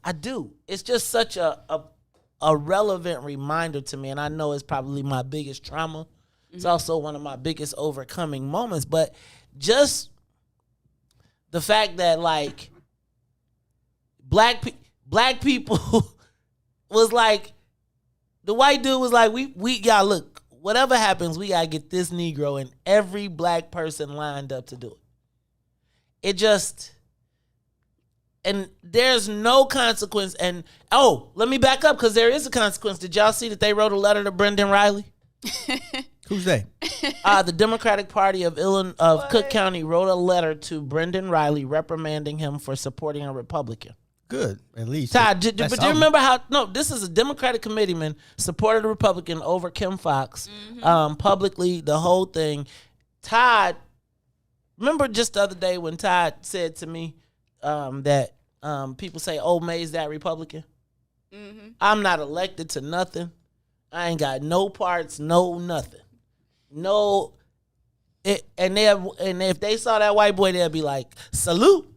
Speaker 11: I do. It's just such a relevant reminder to me, and I know it's probably my biggest trauma. Mm-hmm. It's also one of my biggest overcoming moments, but just the fact that like black people was like, the white dude was like, we gotta look, whatever happens, we gotta get this Negro, and every black person lined up to do it. It just, and there's no consequence. And let me back up because there is a consequence. Did y'all see that they wrote a letter to Brendan Riley?
Speaker 10: Who's they?
Speaker 11: The Democratic Party of Cook County wrote a letter to Brendan Riley reprimanding him for supporting a Republican.
Speaker 10: Good, at least.
Speaker 11: Todd, do you remember how? No, this is a Democratic committeeman supported a Republican over Kim Foxx, publicly, the whole thing. Todd, remember just the other day when Todd said to me that people say, "Oh, May's that Republican." Mm-hmm. I'm not elected to nothing. I ain't got no parts, no nothing, no. And if they saw that white boy, they'd be like, "Salute."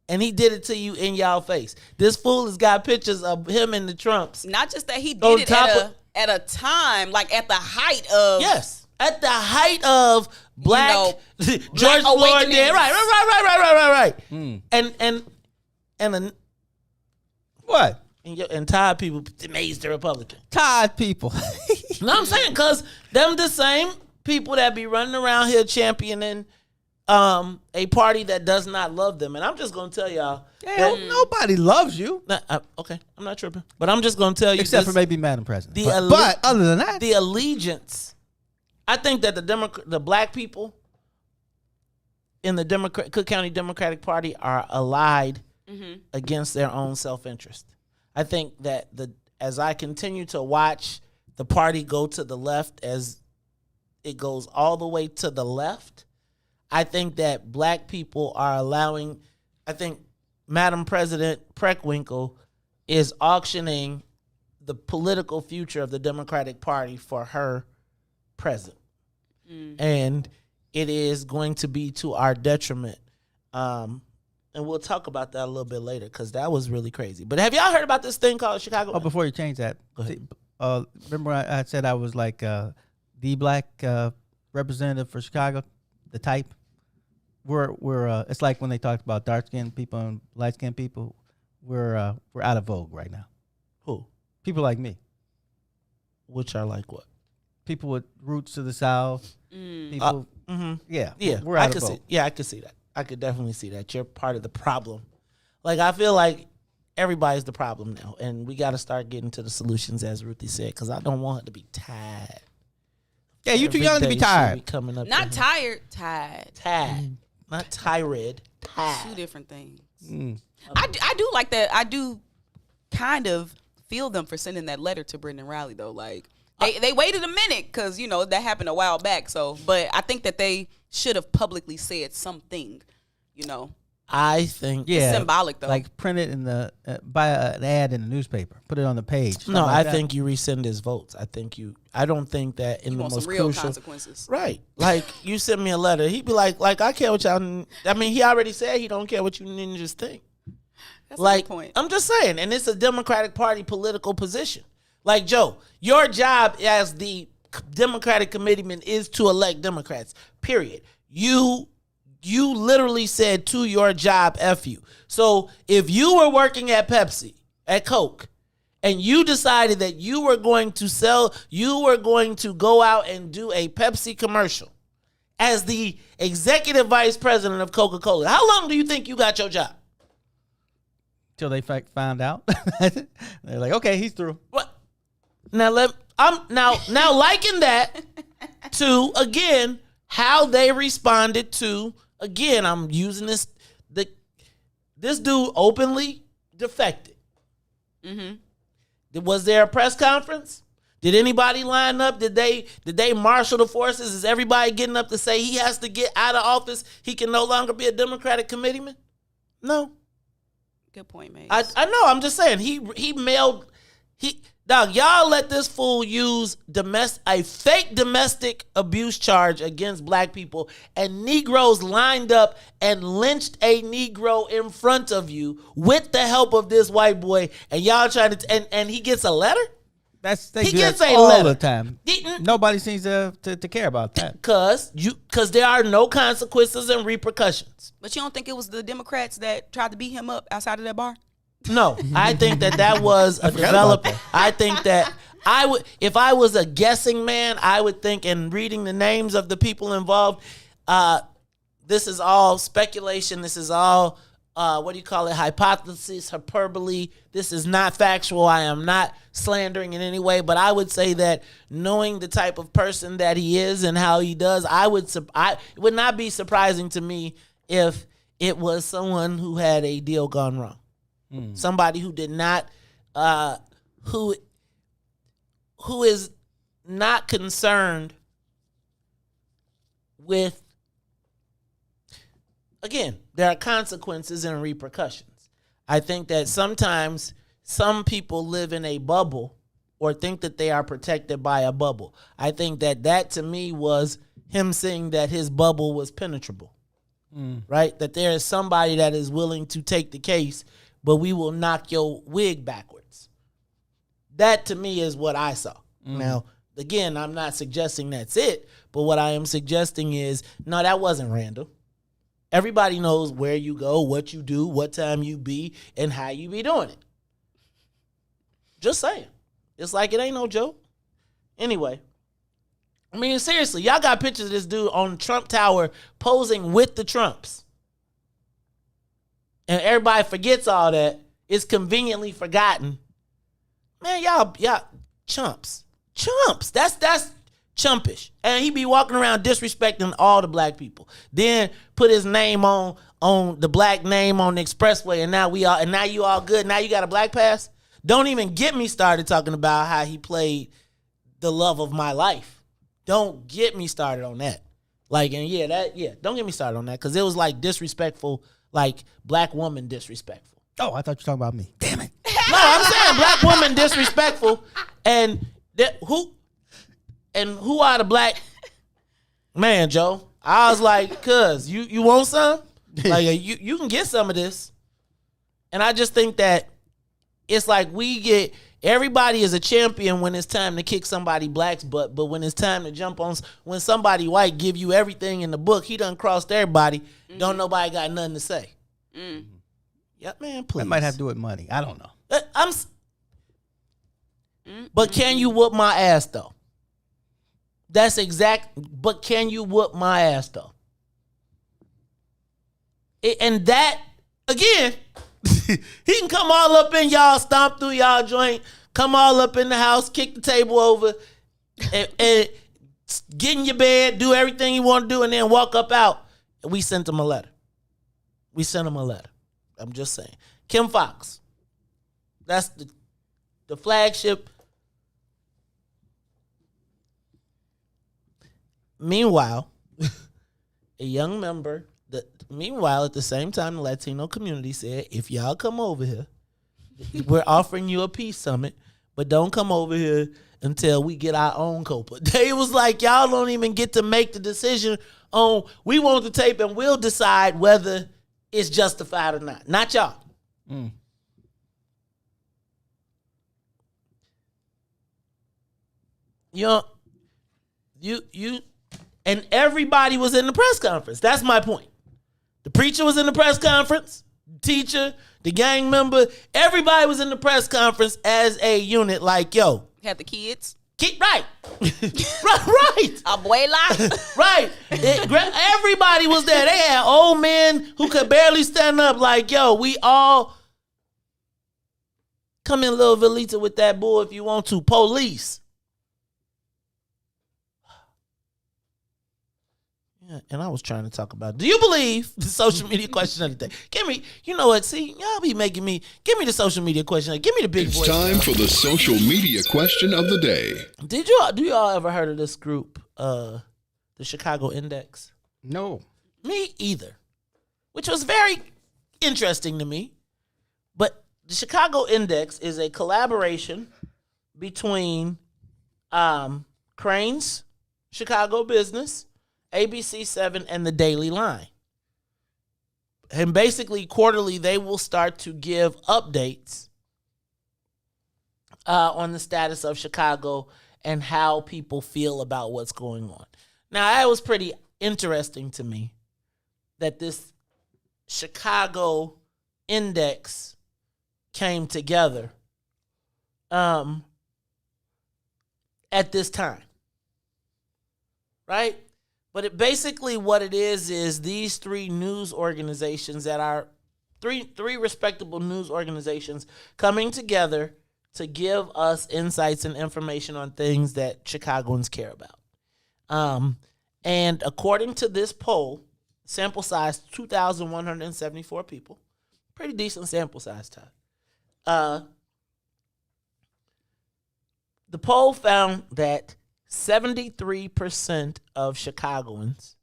Speaker 11: And he did it to you in y'all face. This fool has got pictures of him in the Trumps.
Speaker 7: Not just that he did it at a time, like at the height of.
Speaker 11: Yes, at the height of black, George Floyd did. Right. And
Speaker 10: what?
Speaker 11: And Todd people amazed the Republican.
Speaker 10: Todd people.
Speaker 11: No, I'm saying because them the same people that be running around here championing a party that does not love them. And I'm just going to tell y'all.
Speaker 10: Nobody loves you.
Speaker 11: Okay, I'm not tripping. But I'm just going to tell you.
Speaker 10: Except for maybe Madam President.
Speaker 11: But
Speaker 10: other than that.
Speaker 11: The allegiance. I think that the black people in the Cook County Democratic Party are allied against their own self-interest. I think that as I continue to watch the party go to the left, as it goes all the way to the left, I think that black people are allowing, I think Madam President Preckwinkle is auctioning the political future of the Democratic Party for her president. And it is going to be to our detriment. And we'll talk about that a little bit later because that was really crazy. But have y'all heard about this thing called Chicago?
Speaker 10: Oh, before you change that, go ahead. Remember I said I was like the black representative for Chicago, the type? We're it's like when they talked about dark-skinned people and light-skinned people, we're out of vogue right now.
Speaker 11: Who?
Speaker 10: People like me.
Speaker 11: Which are like what?
Speaker 10: People with roots to the South. People, yeah, we're out of vogue.
Speaker 11: I could see that. I could definitely see that. You're part of the problem. Like, I feel like everybody's the problem now, and we got to start getting to the solutions, as Ruthie said, because I don't want her to be tired.
Speaker 10: Yeah, you too young to be tired.
Speaker 11: Coming up
Speaker 7: not tired, tired.
Speaker 11: Tired. Not tired. Tired.
Speaker 7: Two different things. I do like that. I do kind of feel them for sending that letter to Brendan Riley, though. Like, They waited a minute because that happened a while back. So, but I think that they should have publicly said something.
Speaker 11: I think
Speaker 7: it's symbolic though.
Speaker 10: Like print it in the buy an ad in the newspaper, put it on the page.
Speaker 11: No,
Speaker 10: like
Speaker 11: I think you rescind his votes. I don't think that in the most
Speaker 7: some real
Speaker 11: crucial
Speaker 7: consequences.
Speaker 11: Right. Like you send me a letter, he'd be like I care what y'all. I mean, he already said he don't care what you ninjas think.
Speaker 7: That's a good point.
Speaker 11: I'm just saying, and it's a Democratic Party political position. Like Joe, your job as the Democratic committeeman is to elect Democrats. Period. You literally said to your job, F you. So if you were working at Pepsi, at Coke, and you decided that you were going to go out and do a Pepsi commercial as the executive vice president of Coca-Cola, how long do you think you got your job?
Speaker 10: Till they found out. They're like, okay, he's through.
Speaker 11: What? Now now liken that to, again, how they responded to, again, I'm using this dude openly defected. Mm-hmm. Was there a press conference? Did anybody line up? Did they marshal the forces? Is everybody getting up to say he has to get out of office? He can no longer be a Democratic committeeman? No.
Speaker 7: Good point, man.
Speaker 11: I know. I'm just saying Dog, y'all let this fool use a fake domestic abuse charge against black people, and Negroes lined up and lynched a Negro in front of you with the help of this white boy, and y'all trying to and he gets a letter?
Speaker 10: He gets all the time. Nobody seems to care about that.
Speaker 11: Because there are no consequences and repercussions.
Speaker 7: But you don't think it was the Democrats that tried to beat him up outside of that bar?
Speaker 11: No, I think that was a development. I think that if I was a guessing man, I would think, and reading the names of the people involved, this is all speculation. This is all, hypothesis, hyperbole. This is not factual. I am not slandering in any way, but I would say that knowing the type of person that he is and how he does, it would not be surprising to me if it was someone who had a deal gone wrong. Somebody who did not, who is not concerned with, again, there are consequences and repercussions. I think that sometimes some people live in a bubble or think that they are protected by a bubble. I think that to me was him saying that his bubble was penetrable, right? That there is somebody that is willing to take the case, but we will knock your wig backwards. That to me is what I saw. Now, again, I'm not suggesting that's it, but what I am suggesting is, no, that wasn't random. Everybody knows where you go, what you do, what time you be, and how you be doing it. Just saying. It's like it ain't no joke. Anyway, I mean, seriously, y'all got pictures of this dude on Trump Tower posing with the Trumps. And everybody forgets all that. It's conveniently forgotten. Man, y'all chumps. Chumps. That's chumpish. And he be walking around disrespecting all the black people. Then put his name on the black name on the expressway, and now you all good. Now you got a black pass. Don't even get me started talking about how he played the love of my life. Don't get me started on that. Don't get me started on that, because it was like disrespectful. Like black woman disrespectful.
Speaker 10: Oh, I thought you were talking about me. Damn it.
Speaker 11: No, I'm saying black woman disrespectful. And who are the black man, Joe? I was like, cuz, you want some? Like you can get some of this. And I just think that it's like everybody is a champion when it's time to kick somebody black's butt, but when it's time to jump on, when somebody white give you everything in the book, he done crossed everybody. Don't nobody got nothing to say. Yep, man, please.
Speaker 10: That might have to do with money. I don't know.
Speaker 11: But can you whoop my ass though? But can you whoop my ass though? And that, again, he can come all up in y'all, stomp through y'all joint, come all up in the house, kick the table over, and get in your bed, do everything you want to do, and then walk up out. And we sent him a letter. I'm just saying. Kim Fox. That's the flagship Meanwhile, a young member, at the same time, the Latino community said, if y'all come over here, we're offering you a peace summit, but don't come over here until we get our own COPA. They was like, y'all don't even get to make the decision on, we want the tape and we'll decide whether it's justified or not. Not y'all. You and everybody was in the press conference. That's my point. The preacher was in the press conference, the teacher, the gang member, everybody was in the press conference as a unit, like, yo.
Speaker 7: Had the kids.
Speaker 11: Right. right.
Speaker 7: Abuela.
Speaker 11: Right. Everybody was there. They had old men who could barely stand up, like, yo, we all come in, little Velita, with that bull if you want to. Police. And I was trying to talk about, do you believe the social media question of the day? Give me, you know what, see, y'all be making me, give me the social media question. Give me the big voice.
Speaker 8: It's time for the social media question of the day.
Speaker 11: Do y'all ever heard of this group, the Chicago Index?
Speaker 6: No.
Speaker 11: Me either, which was very interesting to me. But the Chicago Index is a collaboration between Crane's Chicago Business, ABC7, and the Daily Line. And basically, quarterly, they will start to give updates on the status of Chicago and how people feel about what's going on. Now, that was pretty interesting to me that this Chicago Index came together at this time. Right? But basically what it is these three news organizations that are three respectable news organizations coming together to give us insights and information on things that Chicagoans care about. And according to this poll, sample size 2,174 people, pretty decent sample size, Todd. The poll found that 73% of Chicagoans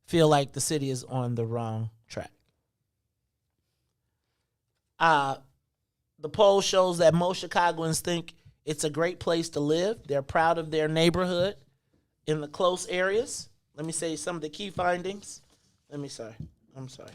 Speaker 11: feel like the city is on the wrong track. The poll shows that most Chicagoans think it's a great place to live. They're proud of their neighborhood in the close areas. Let me say some of the key findings. I'm sorry.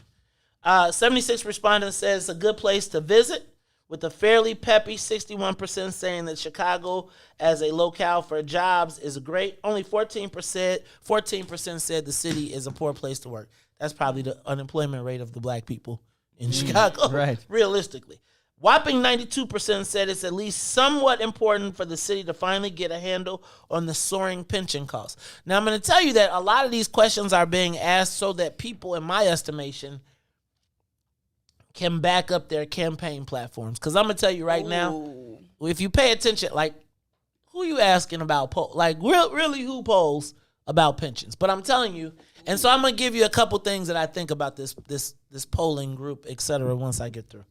Speaker 11: 76 respondents says it's a good place to visit, with a fairly peppy 61% saying that Chicago as a locale for jobs is great. Only 14% said the city is a poor place to work. That's probably the unemployment rate of the black people in Chicago,
Speaker 10: right?
Speaker 11: Realistically. Whopping 92% said it's at least somewhat important for the city to finally get a handle on the soaring pension costs. Now, I'm going to tell you that a lot of these questions are being asked so that people, in my estimation, can back up their campaign platforms. Because I'm going to tell you right now, if you pay attention, like, who you asking about? Like, really, who polls about pensions? But I'm telling you, and so I'm going to give you a couple things that I think about this polling group, et cetera, once I get through.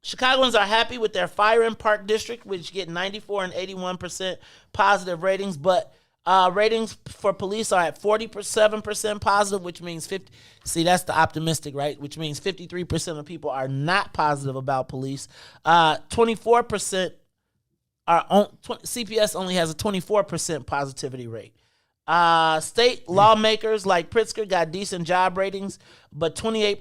Speaker 11: Chicagoans are happy with their Fire and Park District, which get 94 and 81% positive ratings, but ratings for police are at 47% positive, which means 50. See, that's the optimistic, right? Which means 53% of people are not positive about police. 24% are on. CPS only has a 24% positivity rate. State lawmakers like Pritzker got decent job ratings, but only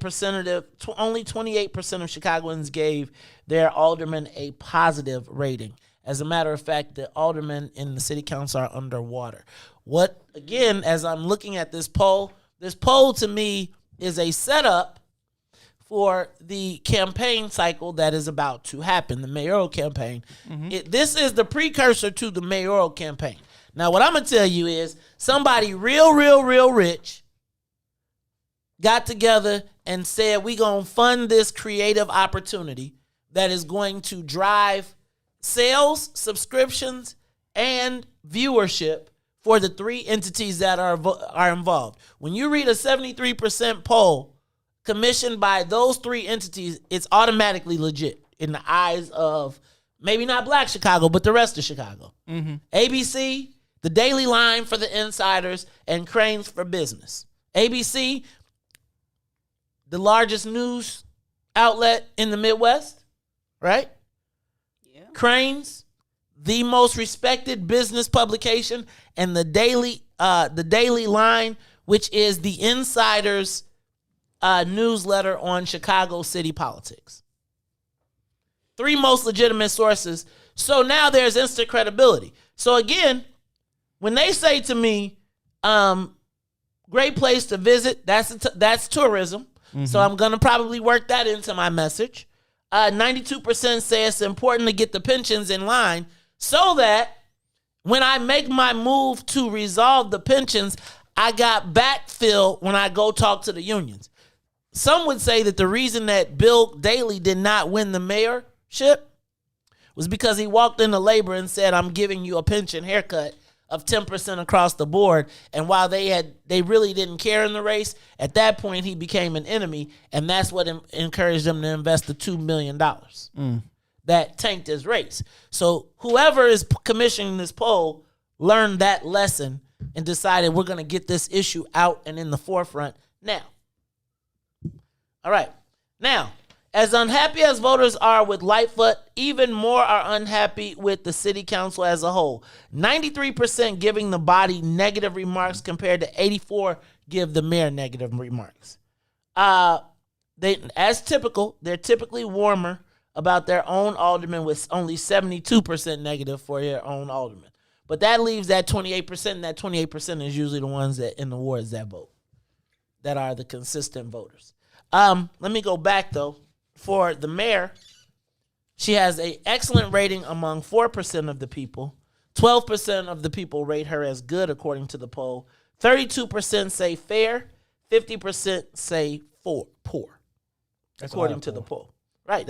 Speaker 11: 28% of Chicagoans gave their alderman a positive rating. As a matter of fact, the aldermen in the city council are underwater. What, again, as I'm looking at this poll to me is a setup for the campaign cycle that is about to happen, the mayoral campaign. Mm-hmm. This is the precursor to the mayoral campaign. Now, what I'm going to tell you is somebody real rich got together and said, we going to fund this creative opportunity that is going to drive sales, subscriptions, and viewership for the three entities that are involved. When you read a 73% poll commissioned by those three entities, it's automatically legit in the eyes of Maybe not Black Chicago, but the rest of Chicago.
Speaker 10: Mm-hmm.
Speaker 11: ABC, the Daily Line for the insiders, and Cranes for business. ABC, the largest news outlet in the Midwest, right?
Speaker 7: Yeah.
Speaker 11: Cranes, the most respected business publication, and the Daily Line, which is the insiders' newsletter on Chicago city politics. 3 most legitimate sources. So now there's instant credibility. So again, when they say to me, great place to visit, that's tourism. Mm-hmm. So I'm going to probably work that into my message. 92% say it's important to get the pensions in line so that when I make my move to resolve the pensions, I got backfill when I go talk to the unions. Some would say that the reason that Bill Daley did not win the mayorship was because he walked into labor and said, I'm giving you a pension haircut of 10% across the board. And while they really didn't care in the race, at that point he became an enemy, and that's what encouraged them to invest the $2 million that tanked his race. So whoever is commissioning this poll learned that lesson and decided we're going to get this issue out and in the forefront now. All right. Now, as unhappy as voters are with Lightfoot, even more are unhappy with the city council as a whole. 93% giving the body negative remarks compared to 84% give the mayor negative remarks. As typical, they're typically warmer about their own alderman, with only 72% negative for their own alderman. But that leaves that 28%, and that 28% is usually the ones that in the wards that vote, that are the consistent voters. Let me go back, though. For the mayor, she has an excellent rating among 4% of the people. 12% of the people rate her as good, according to the poll. 32% say fair. 50% say poor, according to the poll. Right.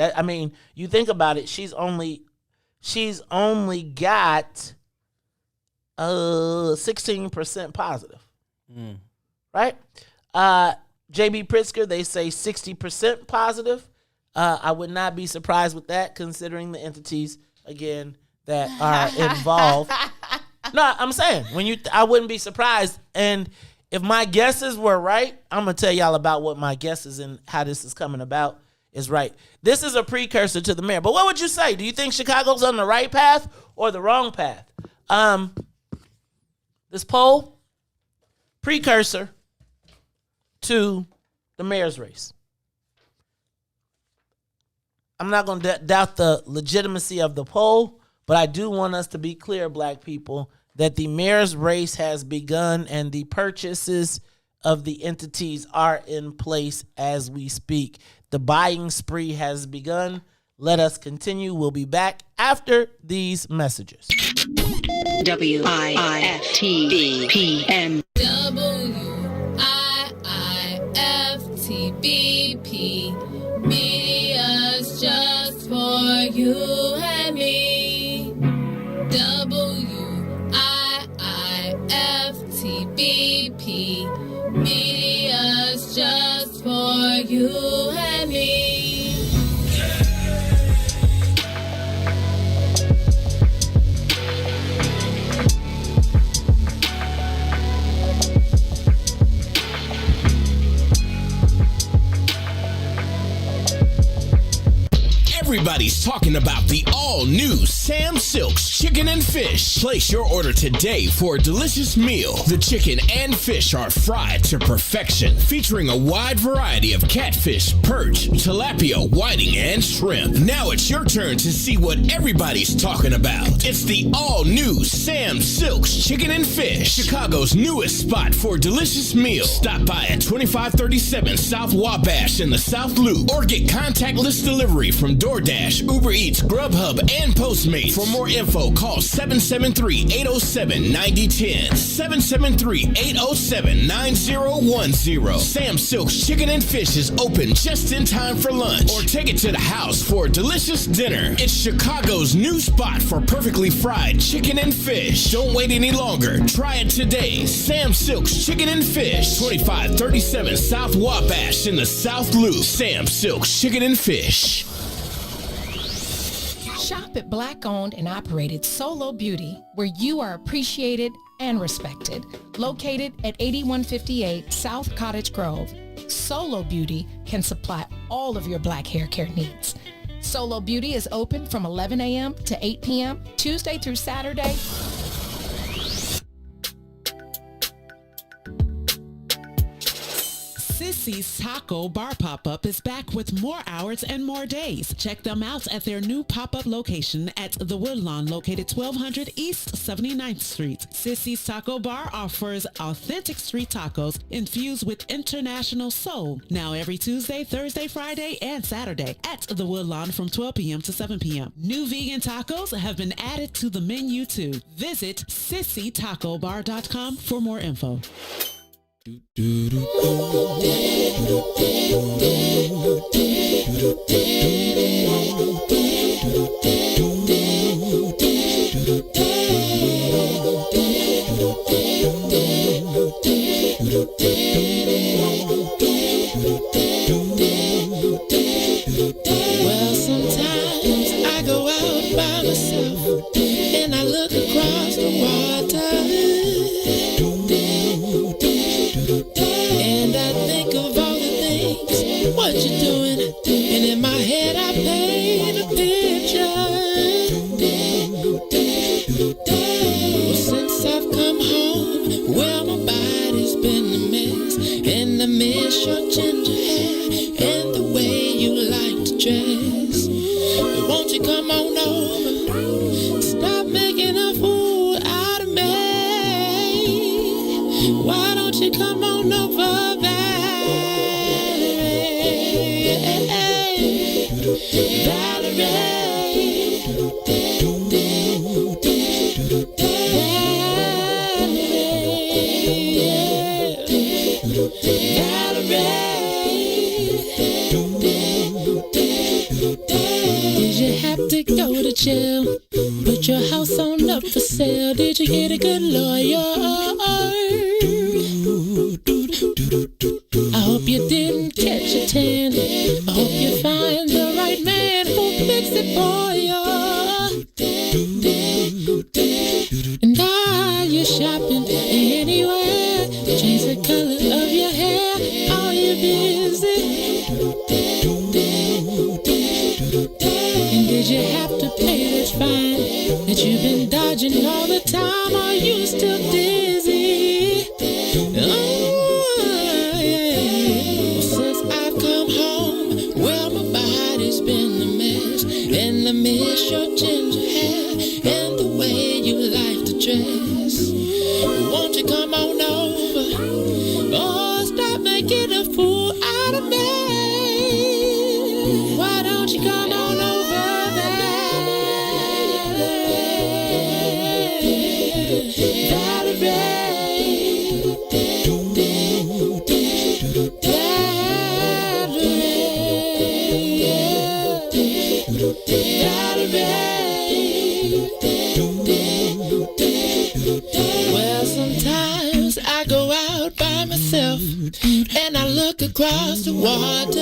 Speaker 11: You think about it. She's only got 16% positive. Right. J.B. Pritzker, they say 60% positive. I would not be surprised with that, considering the entities, again, that are involved. No, I'm saying, I wouldn't be surprised. And if my guesses were right, I'm going to tell y'all about what my guesses and how this is coming about is right. This is a precursor to the mayor. But what would you say? Do you think Chicago's on the right path or the wrong path? This poll, precursor to the mayor's race. I'm not going to doubt the legitimacy of the poll, but I do want us to be clear, black people, that the mayor's race has begun and the purchases of the entities are in place as we speak. The buying spree has begun. Let us continue. We'll be back after these messages.
Speaker 15: WIIFTBPM.
Speaker 17: WIIFTBP. Media's just for you and me. WIIFTBP. Media's just for you and me.
Speaker 2: Everybody's talking about the all-new Sam Silk's Chicken and Fish. Place your order today for a delicious meal. The chicken and fish are fried to perfection, featuring a wide variety of catfish, perch, tilapia, whiting, and shrimp. Now it's your turn to see what everybody's talking about. It's the all-new Sam Silk's Chicken and Fish, Chicago's newest spot for delicious meals. Stop by at 2537 South Wabash in the South Loop, or get contactless delivery from DoorDash, Uber Eats, Grubhub, and Postmates. For more info, call 773-807-9010, 773-807-9010. Sam Silk's Chicken and Fish is open just in time for lunch, or take it to the house for a delicious dinner. It's Chicago's new spot for perfectly fried chicken and fish. Don't wait any longer. Try it today. Sam Silk's Chicken and Fish, 2537 South Wabash in the South Loop. Sam Silk's Chicken and Fish.
Speaker 18: Shop at Black-owned and operated Solo Beauty, where you are appreciated and respected. Located at 8158 South Cottage Grove, Solo Beauty can supply all of your black hair care needs. Solo Beauty is open from 11 a.m. to 8 p.m., Tuesday through Saturday.
Speaker 3: Sissy's Taco Bar Pop-Up is back with more hours and more days. Check them out at their new pop-up location at the Woodlawn, located 1200 East 79th Street. Sissy's Taco Bar offers authentic street tacos infused with international soul. Now every Tuesday, Thursday, Friday, and Saturday at the Woodlawn from 12 p.m. to 7 p.m. New vegan tacos have been added to the menu too. Visit sissytacobar.com for more info.
Speaker 15: Well, sometimes I go out by myself and I look across the water. And I think of all the things, what you're doing, and in my head I paint a picture. Well, since I've come home, well, my body's been a mess, and I miss your ginger hair and the way you like to dress. But won't you come on over, stop making a fool out of me. Why don't you come on over, Valerie? Did you have to go to jail? Put your house on up for sale? Did you get a good lawyer? I hope you didn't catch a tan. I hope you find the right man who'll fix it for you. And are you shopping anywhere? Change the color of your hair. Are you busy? And did you have to pay that fine that you've been dodging all the time? Are you still dizzy? Since I've come home, well, my body's been a mess, and I miss your ginger hair and the way you like to dress. Won't you come on over? Oh, stop making a fool out of me. Why don't you come on over there? Well, sometimes I go out by myself and I look across the water,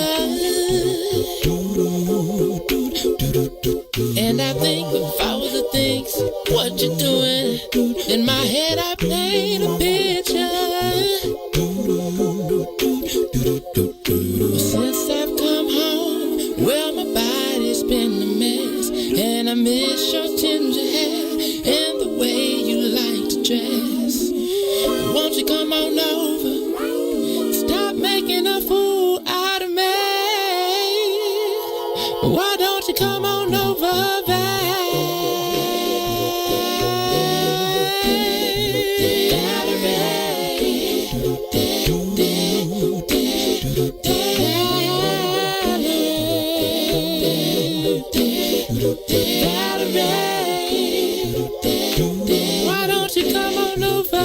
Speaker 15: and I think of all the things, what you're doing. In my head I paint a picture. Since I've come home, well, my body's been a mess, and I miss your ginger hair and the way you like to dress. Won't you come on over? Stop making a fool out of me. Why don't you come on over, why don't you come on over,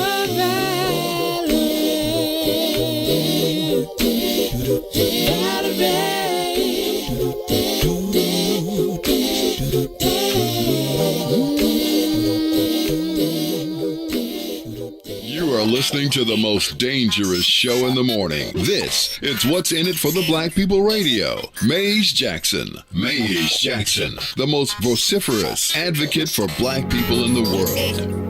Speaker 8: You are listening to the most dangerous show in the morning. This is What's in It for the Black People Radio. Maze Jackson. Maze Jackson, the most vociferous advocate for black people in the world.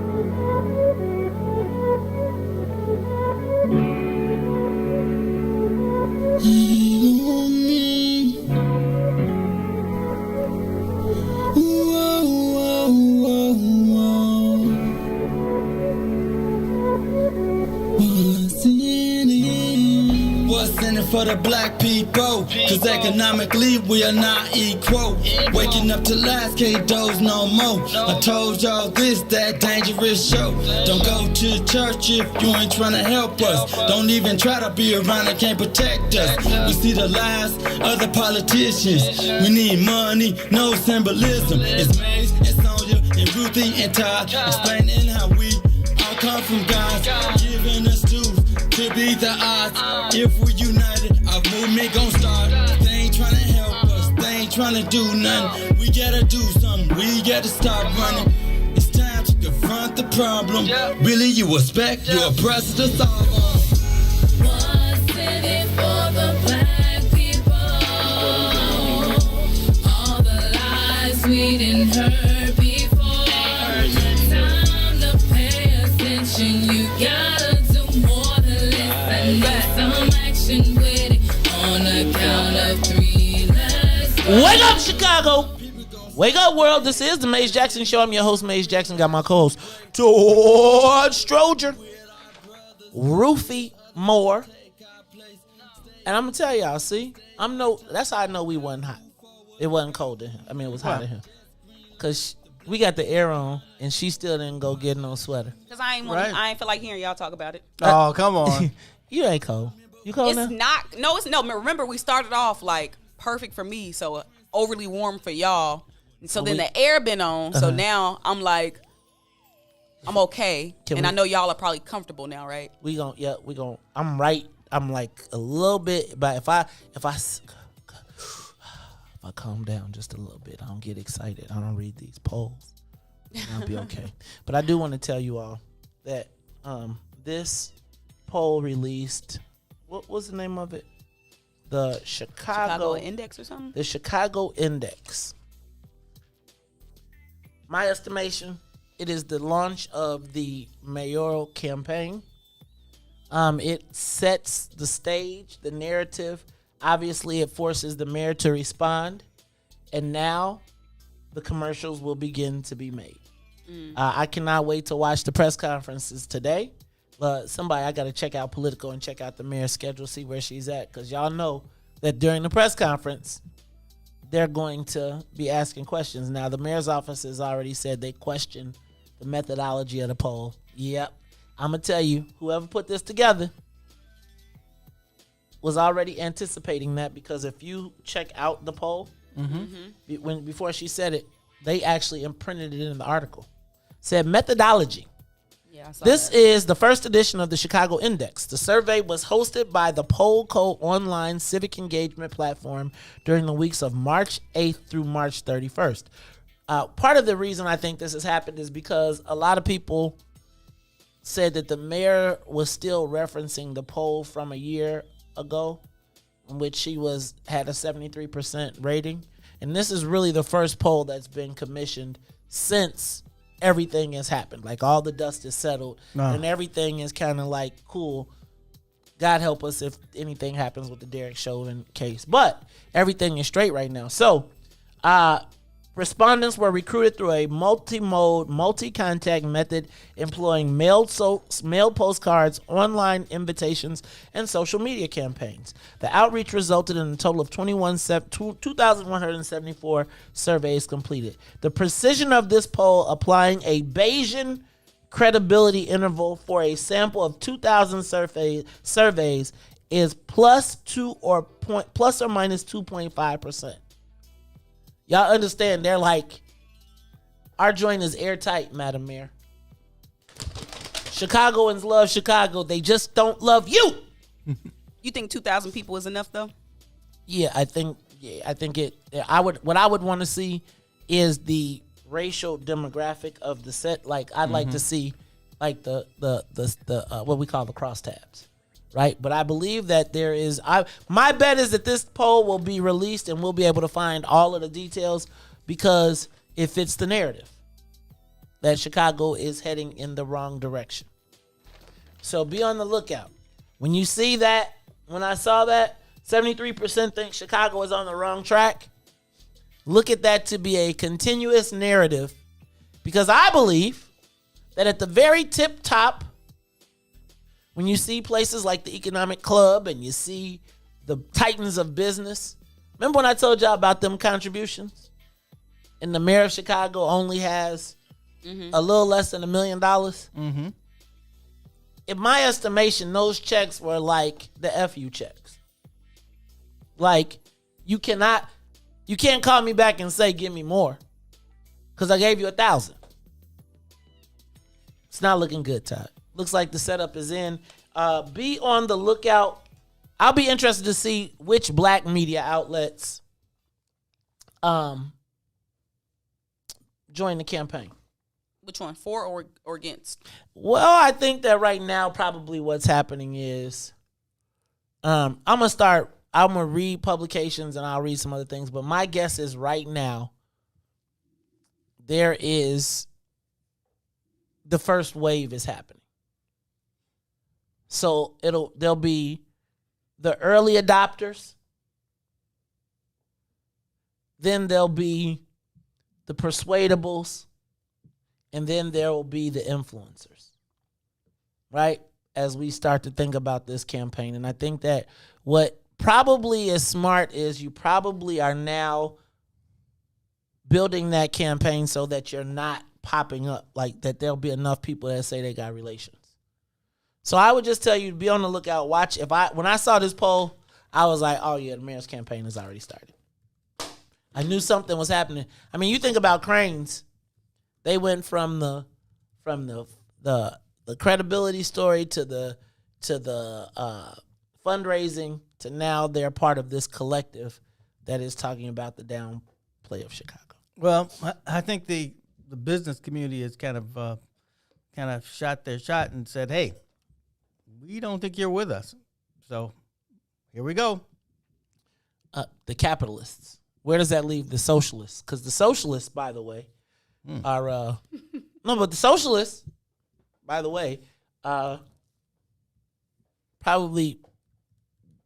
Speaker 19: For the black people, cause economically we are not equal. Waking up to last, can't doze no more. I told y'all this, that dangerous show. Don't go to church if you ain't trying to help us. Don't even try to be around and can't protect us. We see the lies of the politicians. We need money, no symbolism. It's Maze and Sonia and Ruthie and Todd explaining how we all come from God, giving us tools to beat the odds. If we united, our movement gon' start. They ain't tryna help us, they ain't tryna do nothing. We gotta do something, we gotta stop running. It's time to confront the problem. Really, you expect your oppressor to solve them.
Speaker 17: What's in it for the black people? All the lies we didn't heard before. Time to pay attention, you gotta some action with it on the count of 3.
Speaker 11: Wake up, Chicago! Wake up, world! This is the Maze Jackson Show. I'm your host, Maze Jackson. Got my co-host, Todd Stroger, Ruthie Moore, and I'm gonna tell y'all. See, that's how I know we wasn't hot. It wasn't cold in here. I mean, it was hot in here because we got the air on, and she still didn't go get no sweater.
Speaker 7: Cause I ain't feel like hearing y'all talk about it.
Speaker 10: Oh, come on.
Speaker 11: You ain't cold. You cold now?
Speaker 7: It's not. No, it's no. Remember, we started off like perfect for me, so overly warm for y'all. And so then the air been on. So now I'm like, I'm okay. I know y'all are probably comfortable now, right?
Speaker 11: We gon'. I'm right. I'm like a little bit, but if I calm down just a little bit, I don't get excited. I don't read these polls. I'll be okay. But I do want to tell you all that this poll released, what was the name of it? The Chicago
Speaker 7: Index or something?
Speaker 11: The Chicago Index. My estimation, it is the launch of the mayoral campaign. It sets the stage, the narrative. Obviously, it forces the mayor to respond. And now the commercials will begin to be made. I cannot wait to watch the press conferences today. I got to check out Politico and check out the mayor's schedule, see where she's at. Because y'all know that during the press conference, they're going to be asking questions. Now, the mayor's office has already said they question the methodology of the poll. Yep. I'm going to tell you, whoever put this together was already anticipating that, because if you check out the poll, before she said it, they actually imprinted it in the article. Said methodology. This is the first edition of the Chicago Index. The survey was hosted by the PollCo online civic engagement platform during the weeks of March 8th through March 31st. Part of the reason I think this has happened is because a lot of people said that the mayor was still referencing the poll from a year ago, in which she had a 73% rating. And this is really the first poll that's been commissioned since everything has happened. Like, all the dust is settled and everything is kind of like, cool. God help us if anything happens with the Derek Chauvin case. But everything is straight right now. So, respondents were recruited through a multi-mode, multi-contact method employing mail postcards, online invitations, and social media campaigns. The outreach resulted in a total of 2,174 surveys completed. The precision of this poll, applying a Bayesian credibility interval for a sample of 2,000 surveys, is plus or minus 2.5%. Y'all understand, they're like, our joint is airtight, Madam Mayor. Chicagoans love Chicago. They just don't love you.
Speaker 7: You think 2,000 people is enough, though?
Speaker 11: I think it. What I would want to see is the racial demographic of the set. Like, I'd like to see like the what we call the crosstabs, right? But I believe that there is. My bet is that this poll will be released and we'll be able to find all of the details because it fits the narrative that Chicago is heading in the wrong direction. So be on the lookout. When you see that, when I saw that, 73% think Chicago is on the wrong track. Look at that to be a continuous narrative because I believe that at the very tip top, when you see places like the Economic Club and you see the titans of business, remember when I told y'all about them contributions? And the mayor of Chicago only has a little less than $1 million?
Speaker 10: Mm-hmm.
Speaker 11: In my estimation, those checks were like the FU checks. Like, you can't call me back and say, give me more. Because I gave you 1,000. It's not looking good, Todd. Looks like the setup is in. Be on the lookout. I'll be interested to see which black media outlets join the campaign.
Speaker 7: Which one, for or against?
Speaker 11: Well, I think that right now probably what's happening is I'm going to read publications and I'll read some other things. But my guess is right now the first wave is happening. So there'll be the early adopters. Then there'll be the persuadables. And then there will be the influencers, right? As we start to think about this campaign. And I think that what probably is smart is you probably are now building that campaign so that you're not popping up, like that there'll be enough people that say they got relations. So I would just tell you to be on the lookout. Watch. When I saw this poll, I was like, oh yeah, the mayor's campaign has already started. I knew something was happening. I mean, you think about Cranes. They went from the credibility story to the fundraising to now they're part of this collective that is talking about the downplay of Chicago.
Speaker 10: Well, I think the business community has kind of shot their shot and said, hey, we don't think you're with us. So here we go.
Speaker 11: The capitalists. Where does that leave the socialists? Because the socialists, by the way, are no, but the socialists, by the way, probably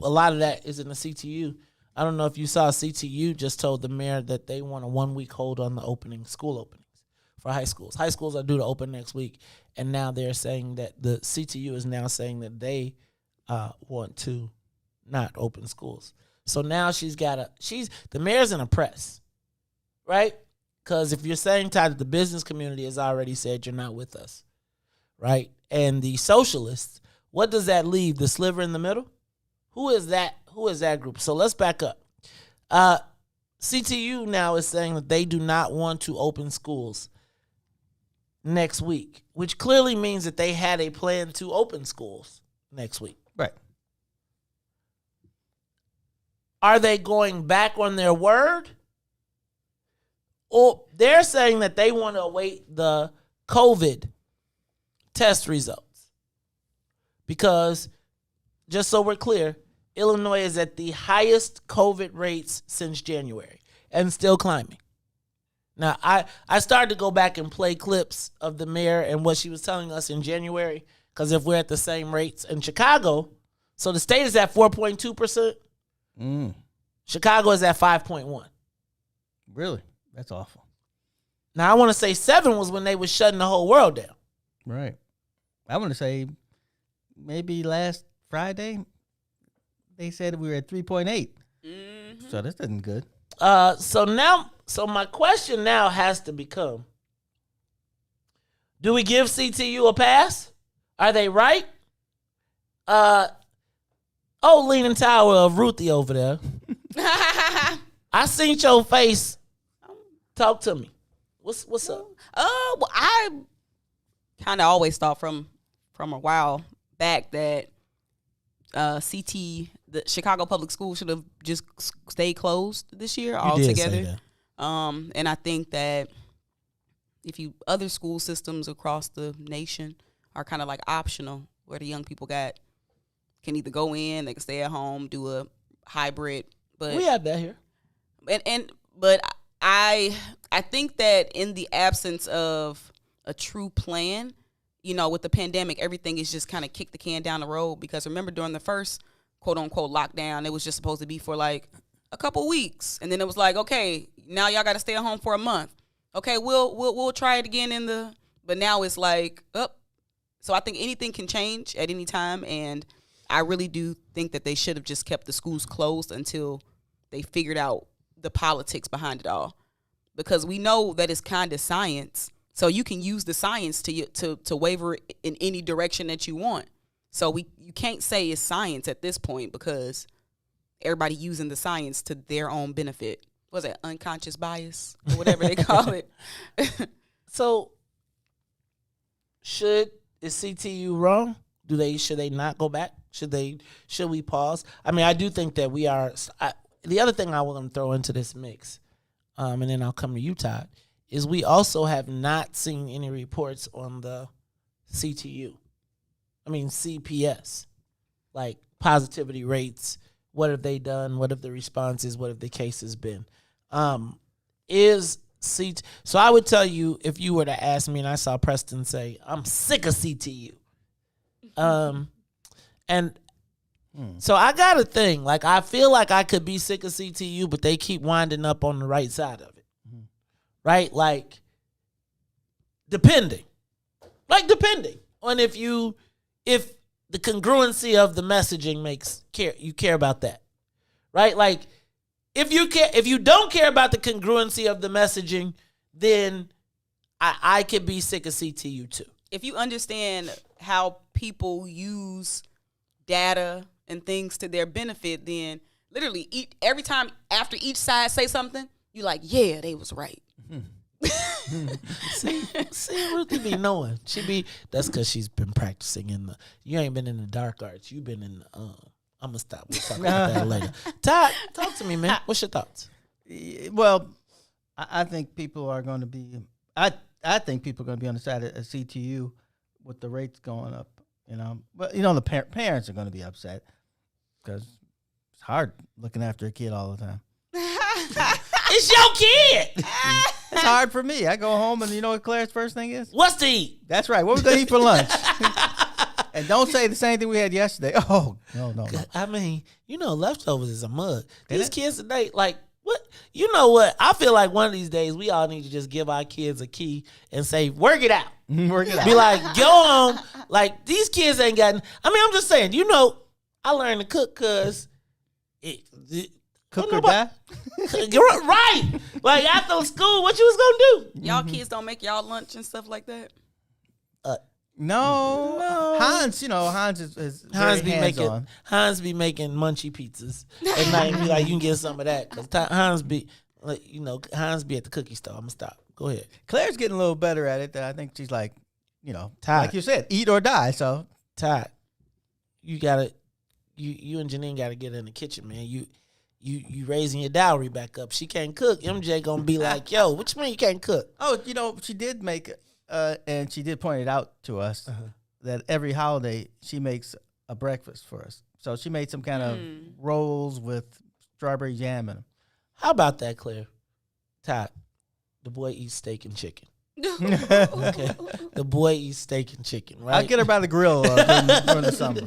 Speaker 11: a lot of that is in the CTU. I don't know if you saw CTU just told the mayor that they want a 1-week hold on the school openings for high schools. High schools are due to open next week, and now they're saying that the CTU is now saying that they want to not open schools. So now the mayor's in a press, right? Because if you're saying, Todd, that the business community has already said you're not with us, right? And the socialists, what does that leave? The sliver in the middle? Who is that group? So let's back up. CTU now is saying that they do not want to open schools next week, which clearly means that they had a plan to open schools next week.
Speaker 10: Right.
Speaker 11: Are they going back on their word? Or they're saying that they want to await the COVID test results. Because, just so we're clear, Illinois is at the highest COVID rates since January and still climbing. Now, I started to go back and play clips of the mayor and what she was telling us in January, because if we're at the same rates in Chicago, so the state is at 4.2%. Chicago is at 5.1.
Speaker 10: Really? That's awful.
Speaker 11: Now, I want to say 7 was when they were shutting the whole world down.
Speaker 10: Right. I want to say maybe last Friday, they said we were at 3.8. So this isn't good.
Speaker 11: So my question now has to become, do we give CTU a pass? Are they right? Leaning tower of Ruthie over there. I seen your face. Talk to me. What's up?
Speaker 7: Well, I kind of always thought from a while back that the Chicago Public Schools should have just stayed closed this year altogether. And I think that other school systems across the nation are kind of like optional, where the young people can either go in, they can stay at home, do a hybrid. But
Speaker 11: we have that here.
Speaker 7: But I think that in the absence of a true plan, with the pandemic, everything is just kind of kick the can down the road. Because remember, during the first quote unquote lockdown, it was just supposed to be for like a couple weeks, and then it was like, okay, now y'all got to stay at home for a month. Okay, we'll try it again but now it's like up. So I think anything can change at any time, and I really do think that they should have just kept the schools closed until they figured out the politics behind it all. Because we know that it's kind of science, so you can use the science to waver in any direction that you want. So you can't say it's science at this point, because everybody using the science to their own benefit. What's that, unconscious bias or whatever they call it?
Speaker 11: So is CTU wrong? Should they not go back? Should we pause? I mean, I do think that we are. The other thing I want to throw into this mix, and then I'll come to you, Todd, is we also have not seen any reports on the CPS, like positivity rates. What have they done? What have the responses? What have the cases been? So I would tell you, if you were to ask me, and I saw Preston say, I'm sick of CTU. So I got a thing. Like, I feel like I could be sick of CTU, but they keep winding up on the right side of it. Mm-hmm. Right? Like, depending on if the congruency of the messaging you care about that. Right? Like, if you don't care about the congruency of the messaging, then I could be sick of CTU too.
Speaker 7: If you understand how people use data and things to their benefit, then literally every time after each side say something, you like, yeah, they was right.
Speaker 11: See, Ruthie be knowing. That's because she's been practicing you ain't been in the dark arts. You've been in the, I'm going to stop. We'll talk about that later. Todd, talk to me, man. What's your thoughts?
Speaker 10: Well, I think people are going to be, I think people are going to be on the side of CTU with the rates going up, But, the parents are going to be upset because it's hard looking after a kid all the time.
Speaker 11: It's your kid.
Speaker 10: It's hard for me. I go home and you know what Claire's first thing is?
Speaker 11: What's to eat?
Speaker 10: That's right. What we going to eat for lunch? And don't say the same thing we had yesterday. Oh, no.
Speaker 11: I mean, leftovers is a mug. These kids today, like, what? You know what? I feel like one of these days we all need to just give our kids a key and say, work it out.
Speaker 10: Work it out.
Speaker 11: Be like, go home. Like, these kids ain't gotten. I mean, I'm just saying, I learned to cook because
Speaker 10: cook or die?
Speaker 11: Right. Like, after school, what you was going to do?
Speaker 7: Y'all kids don't make y'all lunch and stuff like that?
Speaker 10: No. Hans, Hans is
Speaker 11: Hans
Speaker 10: very hands-on.
Speaker 11: Hans be making munchy pizzas at night and be like, you can get some of that. Because Hans be at the cookie store. I'm going to stop. Go ahead.
Speaker 10: Claire's getting a little better at it. I think she's like,
Speaker 11: Todd,
Speaker 10: like you said, eat or die. So,
Speaker 11: Todd, you and Janine got to get in the kitchen, man. You raising your dowry back up. She can't cook. MJ going to be like, yo, what you mean you can't cook?
Speaker 10: Oh, she did make and she did point it out to us that every holiday she makes a breakfast for us. So she made some kind of rolls with strawberry jam in them.
Speaker 11: How about that, Claire? Todd, the boy eats steak and chicken. Okay. The boy eats steak and chicken, right?
Speaker 10: I'll get her by the grill during the summer.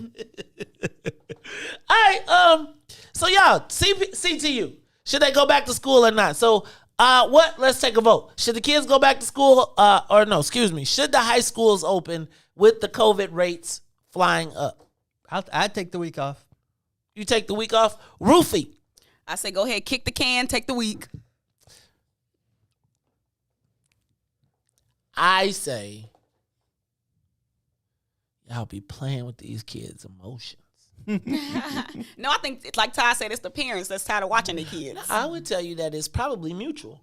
Speaker 11: All right. So y'all, CTU, should they go back to school or not? So let's take a vote. Should the kids go back to school should the high schools open with the COVID rates flying up?
Speaker 10: I'd take the week off.
Speaker 11: You take the week off? Ruthie.
Speaker 7: I say go ahead, kick the can, take the week.
Speaker 11: I say y'all be playing with these kids' emotions.
Speaker 7: No, I think, like Todd said, it's the parents that's tired of watching the kids.
Speaker 11: I would tell you that it's probably mutual.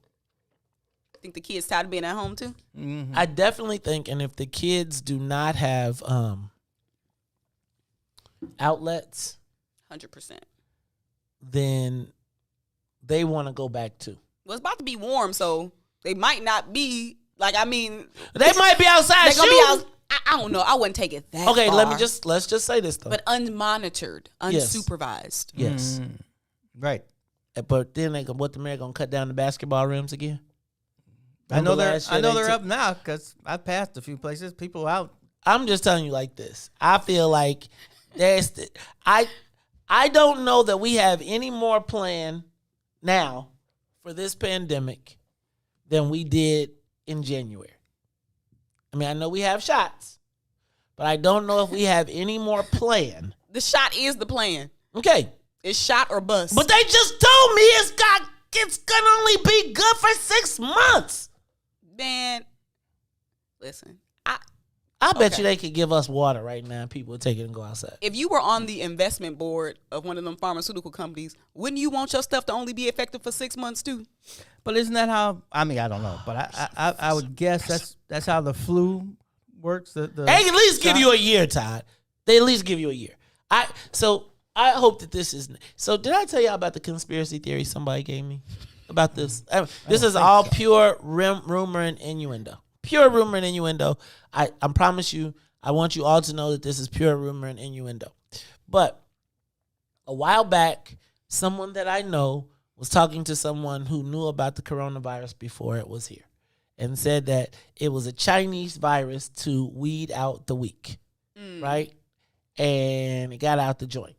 Speaker 7: I think the kids tired of being at home too.
Speaker 10: Mm-hmm.
Speaker 11: I definitely think, and if the kids do not have outlets,
Speaker 7: 100%,
Speaker 11: then they want to go back too.
Speaker 7: Well, it's about to be warm, so they might not be. Like, I mean,
Speaker 11: they might be outside shooting.
Speaker 7: I don't know. I wouldn't take it that
Speaker 11: Okay,
Speaker 7: far.
Speaker 11: let's just say this though.
Speaker 7: But unmonitored,
Speaker 11: Yes.
Speaker 7: unsupervised.
Speaker 11: Yes.
Speaker 10: Right.
Speaker 11: But then they're gonna cut down the basketball rims again.
Speaker 10: I know
Speaker 11: Remember
Speaker 10: they're
Speaker 11: last year
Speaker 10: up now because I passed a few places. People out.
Speaker 11: I'm just telling you like this. I feel like I don't know that we have any more plan now for this pandemic than we did in January. I mean, I know we have shots, but I don't know if we have any more plan.
Speaker 7: The shot is the plan.
Speaker 11: Okay.
Speaker 7: It's shot or bust.
Speaker 11: But they just told me it's gonna only be good for 6 months.
Speaker 7: Man, listen.
Speaker 11: I bet you they could give us water right now and people would take it and go outside.
Speaker 7: If you were on the investment board of one of them pharmaceutical companies, wouldn't you want your stuff to only be effective for 6 months too?
Speaker 10: But isn't that how? I mean, I don't know, but I would guess that's how the flu works.
Speaker 11: They at least give you a year, Todd. They at least give you a year. So I hope that this is. So did I tell y'all about the conspiracy theory somebody gave me about this? This is all pure rumor and innuendo. Pure rumor and innuendo. I promise you, I want you all to know that this is pure rumor and innuendo. But a while back, someone that I know was talking to someone who knew about the coronavirus before it was here and said that it was a Chinese virus to weed out the weak, right? And it got out the joint.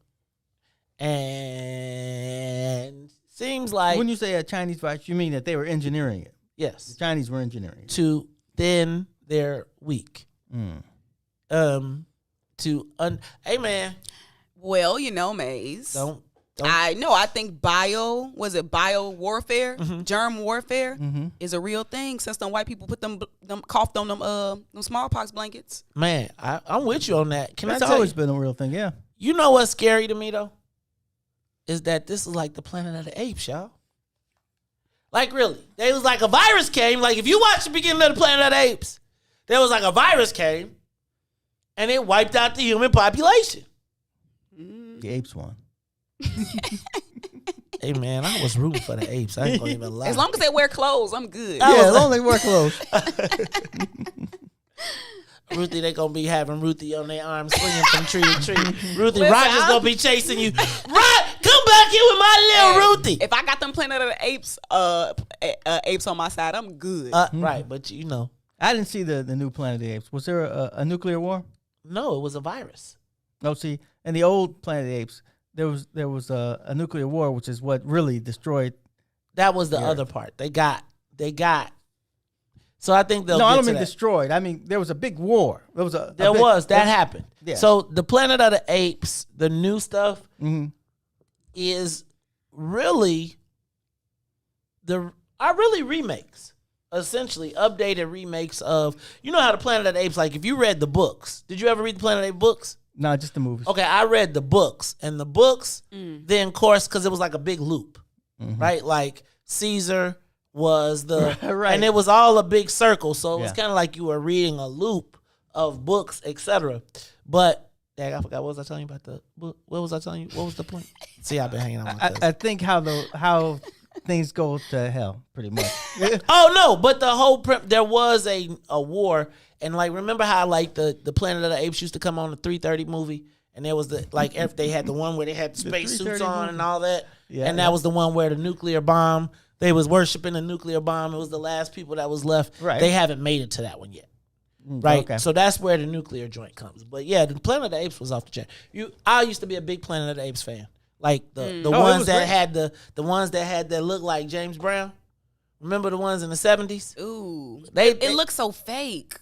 Speaker 11: And seems like...
Speaker 10: When you say a Chinese virus, you mean that they were engineering it?
Speaker 11: Yes.
Speaker 10: The Chinese were engineering it.
Speaker 11: To thin their weak. Hey, man.
Speaker 7: Well, you know, Maze.
Speaker 11: Don't.
Speaker 7: I know. I think bio warfare, germ warfare is a real thing since them white people put them coughed on them smallpox blankets.
Speaker 11: Man, I'm with you on that.
Speaker 10: It's always been a real thing, yeah.
Speaker 11: You know what's scary to me though? Is that this is like the Planet of the Apes, y'all. Like really. They was like a virus came. Like if you watch the beginning of the Planet of the Apes, there was like a virus came and it wiped out the human population.
Speaker 10: The apes won.
Speaker 11: Hey man, I was rooting for the apes. I ain't gonna even lie.
Speaker 7: As long as they wear clothes, I'm good.
Speaker 10: As long as they wear clothes.
Speaker 11: Ruthie, they gonna be having Ruthie on their arms swinging from tree to tree. Ruthie Rogers gonna be chasing you. Right, come back here with my little Ruthie.
Speaker 7: If I got them Planet of the Apes apes on my side, I'm good.
Speaker 11: Right, but you know.
Speaker 10: I didn't see the new Planet of the Apes. Was there a nuclear war?
Speaker 11: No, it was a virus.
Speaker 10: No, see, in the old Planet of the Apes, there was a nuclear war, which is what really destroyed.
Speaker 11: That was the other part. They got. So I think they'll.
Speaker 10: No,
Speaker 11: get
Speaker 10: I don't
Speaker 11: to
Speaker 10: mean
Speaker 11: that.
Speaker 10: destroyed. I mean there was a big war.
Speaker 11: That happened.
Speaker 10: Yeah.
Speaker 11: So the Planet of the Apes, the new stuff, is really remakes. Essentially, updated remakes of, you know how the Planet of the Apes, like if you read the books, did you ever read the Planet of the Apes books?
Speaker 10: No, just the movies.
Speaker 11: Okay, I read the books, and the books, then of course, because it was like a big loop, right? Like Caesar was the,
Speaker 10: right.
Speaker 11: And it was all a big circle, so it was kind of like you were reading a loop of books, etc. But dang, I forgot, what was I telling you about the book? What was I telling you? What was the point? See, I've been hanging out with this.
Speaker 10: I think how things go to hell, pretty much.
Speaker 11: Oh no, but the whole there was a war, and like remember how like the Planet of the Apes used to come on the 3:30 movie, and there was the like if they had the one where they had the space suits on
Speaker 10: movie.
Speaker 11: and all that,
Speaker 10: Yeah,
Speaker 11: that was the one where the nuclear bomb, they was worshiping the nuclear bomb. It was the last people that was left.
Speaker 10: Right.
Speaker 11: They haven't made it to that one yet. Right,
Speaker 10: okay.
Speaker 11: so that's where the nuclear joint comes. But yeah, the Planet of the Apes was off the chain. I used to be a big Planet of the Apes fan. Like the ones that
Speaker 10: great.
Speaker 11: had the ones that had that look like James Brown. Remember the ones in the 70s?
Speaker 7: Ooh,
Speaker 11: They
Speaker 7: it looks so fake.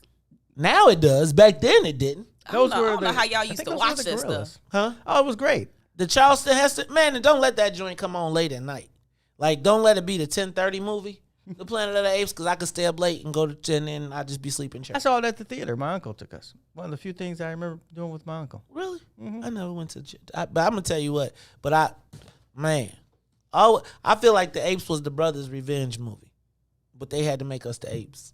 Speaker 11: Now it does. Back then it didn't.
Speaker 7: I don't know how y'all used to watch that stuff.
Speaker 11: Huh?
Speaker 10: Oh, it was great.
Speaker 11: The Charleston Heston, man, and don't let that joint come on late at night. Like, don't let it be the 10:30 movie, the Planet of the Apes, because I could stay up late and go to 10 and I'd just be sleeping.
Speaker 10: I saw it at the theater. My uncle took us. One of the few things I remember doing with my uncle.
Speaker 11: Really? I never went to but I'm going to tell you what. But I feel like the Apes was the Brothers' revenge movie. But they had to make us the Apes.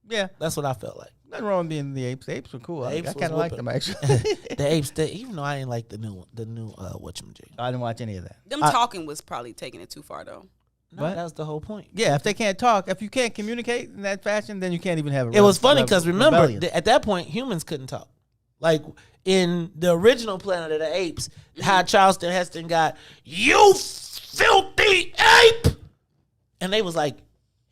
Speaker 10: Yeah.
Speaker 11: That's what I felt like.
Speaker 10: Nothing wrong with being the apes. The apes were cool. I
Speaker 11: Apes
Speaker 10: kind of
Speaker 11: was
Speaker 10: liked them,
Speaker 11: whooping.
Speaker 10: actually.
Speaker 11: The Apes, even though I didn't like the new whatchamajig.
Speaker 10: I didn't watch any of that.
Speaker 7: Them talking was probably taking it too far, though.
Speaker 11: No, that was the whole point.
Speaker 10: Yeah, if they can't talk, if you can't communicate in that fashion, then you can't even have a
Speaker 11: It was funny because remember,
Speaker 10: rebellion.
Speaker 11: at that point, humans couldn't talk. Like in the original Planet of the Apes, how Charleston Heston got, "You filthy ape!" And they was like,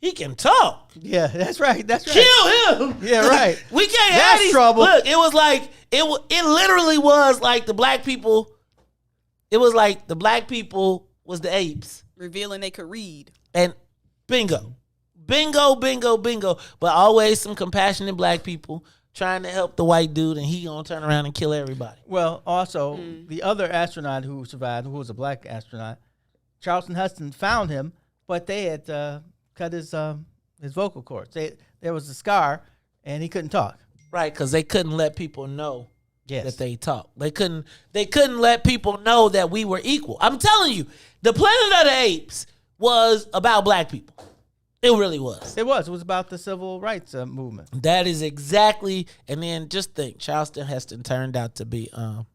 Speaker 11: he can talk.
Speaker 10: Yeah, that's right. That's right.
Speaker 11: Kill him.
Speaker 10: Yeah, right.
Speaker 11: We can't
Speaker 10: That's
Speaker 11: have these.
Speaker 10: trouble.
Speaker 11: Look, it was like, it literally was like the black people. It was like the black people was the apes.
Speaker 7: Revealing they could read.
Speaker 11: And bingo. Bingo, bingo, bingo. But always some compassionate black people trying to help the white dude, and he gonna turn around and kill everybody.
Speaker 10: Well, also, the other astronaut who survived, who was a black astronaut, Charleston Heston found him, but they had cut his vocal cords. There was a scar, and he couldn't talk.
Speaker 11: Right, because they couldn't let people know
Speaker 10: Yes.
Speaker 11: that they talk. They couldn't let people know that we were equal. I'm telling you, the Planet of the Apes was about black people. It really was.
Speaker 10: It was. It was about the civil rights movement.
Speaker 11: That is exactly. And then just think, Charleston Heston turned out to be a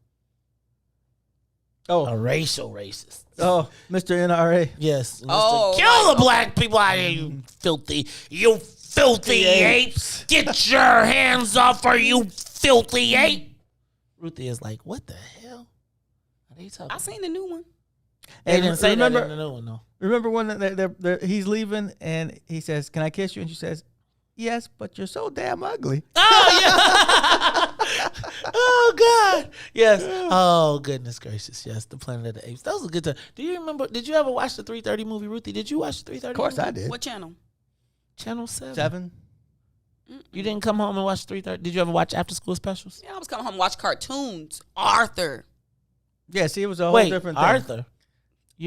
Speaker 11: racial racist.
Speaker 10: Oh, Mr. NRA.
Speaker 11: Yes.
Speaker 7: Oh,
Speaker 11: kill the black people out of here, you filthy apes. Get your hands off her, you filthy ape. Ruthie is like, what the hell are they talking?
Speaker 7: I seen the new one.
Speaker 11: They didn't say that in the new one, though.
Speaker 10: Remember when he's leaving and he says, "Can I kiss you?" And she says, "Yes, but you're so damn ugly."
Speaker 11: Oh, yeah. Oh, God. Yes. Oh, goodness gracious. Yes, the Planet of the Apes. That was a good time. Do you remember, did you ever watch the 3:30 movie, Ruthie? Did you watch the 3:30 movie?
Speaker 10: Of course I did.
Speaker 7: What channel?
Speaker 11: Channel 7.
Speaker 10: 7.
Speaker 11: You didn't come home and watch 3:30? Did you ever watch after school specials?
Speaker 7: Yeah, I was coming home and watch cartoons. Arthur.
Speaker 10: Yeah, see, it was a whole different thing.
Speaker 11: Arthur.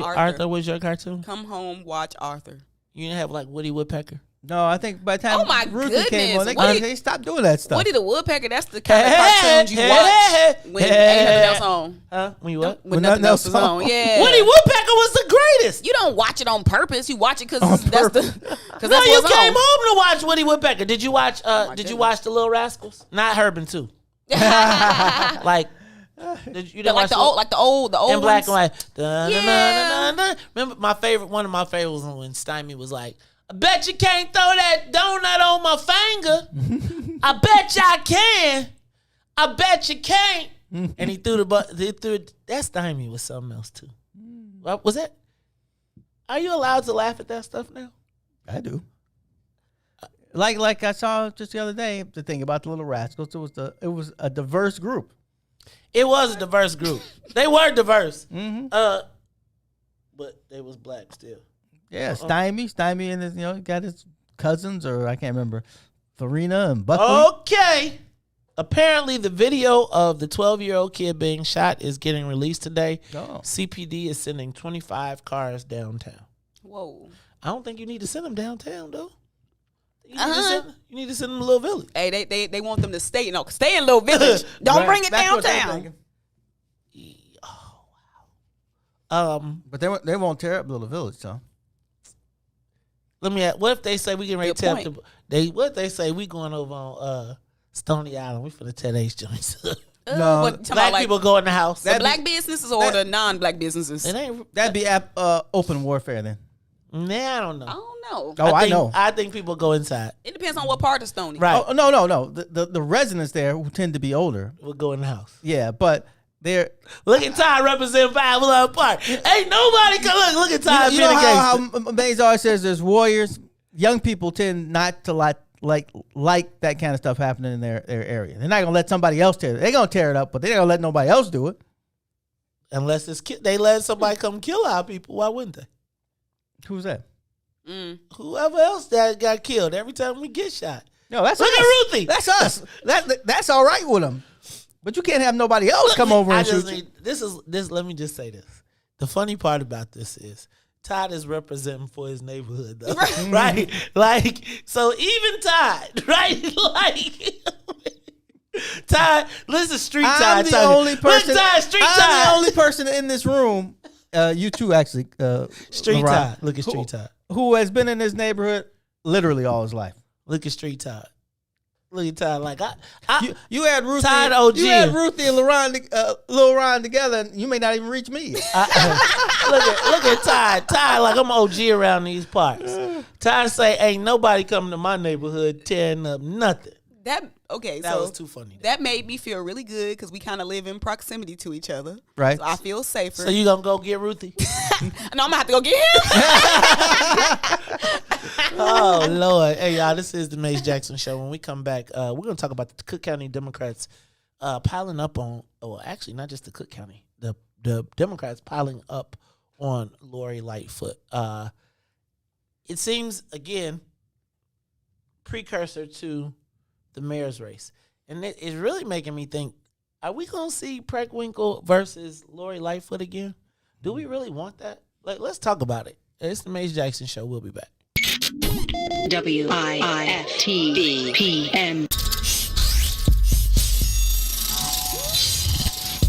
Speaker 11: Arthur was your cartoon?
Speaker 7: Come home, watch Arthur.
Speaker 11: You didn't have like Woody Woodpecker?
Speaker 10: No, I think by the time Ruthie came on, they stopped doing that stuff.
Speaker 7: Woody the Woodpecker, that's the kind of cartoons you watch when ain't nothing else on.
Speaker 11: Huh? When you what?
Speaker 7: When nothing else is on. Yeah.
Speaker 11: Woody Woodpecker was the greatest.
Speaker 7: You don't watch it on purpose. You watch it because that's
Speaker 11: No, you came home to watch Woody Woodpecker. Did you watch you watch The Little Rascals? Not Herbin too. Like you didn't
Speaker 7: like
Speaker 11: watch
Speaker 7: the old
Speaker 11: in black and white.
Speaker 7: Yeah.
Speaker 11: Remember one of my favorites was when Stymie was like, "I bet you can't throw that donut on my finger. I bet you I can. I bet you can't." And he threw that Stymie was something else too. What was that? Are you allowed to laugh at that stuff now?
Speaker 10: I do. Like I saw just the other day, the thing about the Little Rascals, it was a diverse group.
Speaker 11: It was a diverse group. They were diverse.
Speaker 10: Mm-hmm.
Speaker 11: But they was black still.
Speaker 10: Yeah, Stymie and his, got his cousins, or I can't remember, Farina and Buckley.
Speaker 11: Okay. Apparently, the video of the 12-year-old kid being shot is getting released today.
Speaker 10: Oh.
Speaker 11: CPD is sending 25 cars downtown.
Speaker 7: Whoa.
Speaker 11: I don't think you need to send them downtown, though. You need to send them to Little Village.
Speaker 7: Hey, they want them to stay in Little Village. Don't
Speaker 10: Right.
Speaker 7: bring it
Speaker 10: That's what they're
Speaker 7: downtown.
Speaker 10: thinking.
Speaker 11: Oh, wow.
Speaker 10: But they won't tear up Little Village, so.
Speaker 11: Let me ask, what if they say we can ready to tear up
Speaker 7: point.
Speaker 11: what if they say we going over on Stony Island? We finna tear these joints up.
Speaker 10: No,
Speaker 7: What, talking
Speaker 11: Black
Speaker 7: about,
Speaker 11: people go in the house.
Speaker 7: the black businesses or the non-black businesses?
Speaker 11: It ain't.
Speaker 10: That'd be open warfare then.
Speaker 11: Nah, I don't know.
Speaker 7: I don't know.
Speaker 10: Oh, I know.
Speaker 11: I think people go inside.
Speaker 7: It depends on what part of Stony.
Speaker 11: Right.
Speaker 10: Oh, no. The residents there who tend to be older.
Speaker 11: We'll go in the house.
Speaker 10: Yeah, but they're.
Speaker 11: Look at Todd representing 511 Park. Ain't nobody come look at Todd
Speaker 10: You
Speaker 11: being
Speaker 10: know
Speaker 11: a gangster.
Speaker 10: how Mays always says there's warriors. Young people tend not to like that kind of stuff happening in their area. They're not gonna let somebody else tear it. They're gonna tear it up, but they're not gonna let nobody else do it.
Speaker 11: Unless they let somebody come kill our people, why wouldn't they?
Speaker 10: Who's that?
Speaker 11: Whoever else that got killed every time we get shot.
Speaker 10: No, that's
Speaker 11: Look
Speaker 10: us.
Speaker 11: at Ruthie.
Speaker 10: That's us. That's all right with them. But you can't have nobody else come over and shoot you.
Speaker 11: This. Let me just say this. The funny part about this is Todd is representing for his neighborhood, though, right? Like, so even Todd, right? Like, Todd, listen, street Todd.
Speaker 10: I'm the only person.
Speaker 11: Street
Speaker 10: I'm
Speaker 11: Todd.
Speaker 10: the only person in this room. You two actually.
Speaker 11: Street
Speaker 10: LeRon,
Speaker 11: Todd. Look at Street Todd.
Speaker 10: Who has been in this neighborhood literally all his life.
Speaker 11: Look at Street Todd. Look at Todd. Like
Speaker 10: you had Ruthie.
Speaker 11: Todd OG.
Speaker 10: You had Ruthie and Lil Ron together, and you may not even reach me.
Speaker 11: Look at Todd. Todd, like I'm OG around these parts. Todd say, ain't nobody coming to my neighborhood tearing up nothing.
Speaker 7: That
Speaker 11: was too funny.
Speaker 7: That made me feel really good because we kind of live in proximity to each other.
Speaker 10: Right.
Speaker 7: So I feel safer.
Speaker 11: So you gonna go get Ruthie?
Speaker 7: No, I'm gonna have to go get him.
Speaker 11: Oh Lord. Hey y'all, this is the Mace Jackson Show. When we come back, we're gonna talk about the Cook County Democrats piling up on, well, actually not just the Cook County, the Democrats piling up on Lori Lightfoot. It seems, again, precursor to the mayor's race. And it is really making me think, are we going to see Preckwinkle versus Lori Lightfoot again? Do we really want that? Like, let's talk about it. It's the Mace Jackson Show. We'll be back.
Speaker 15: WIFTVPM.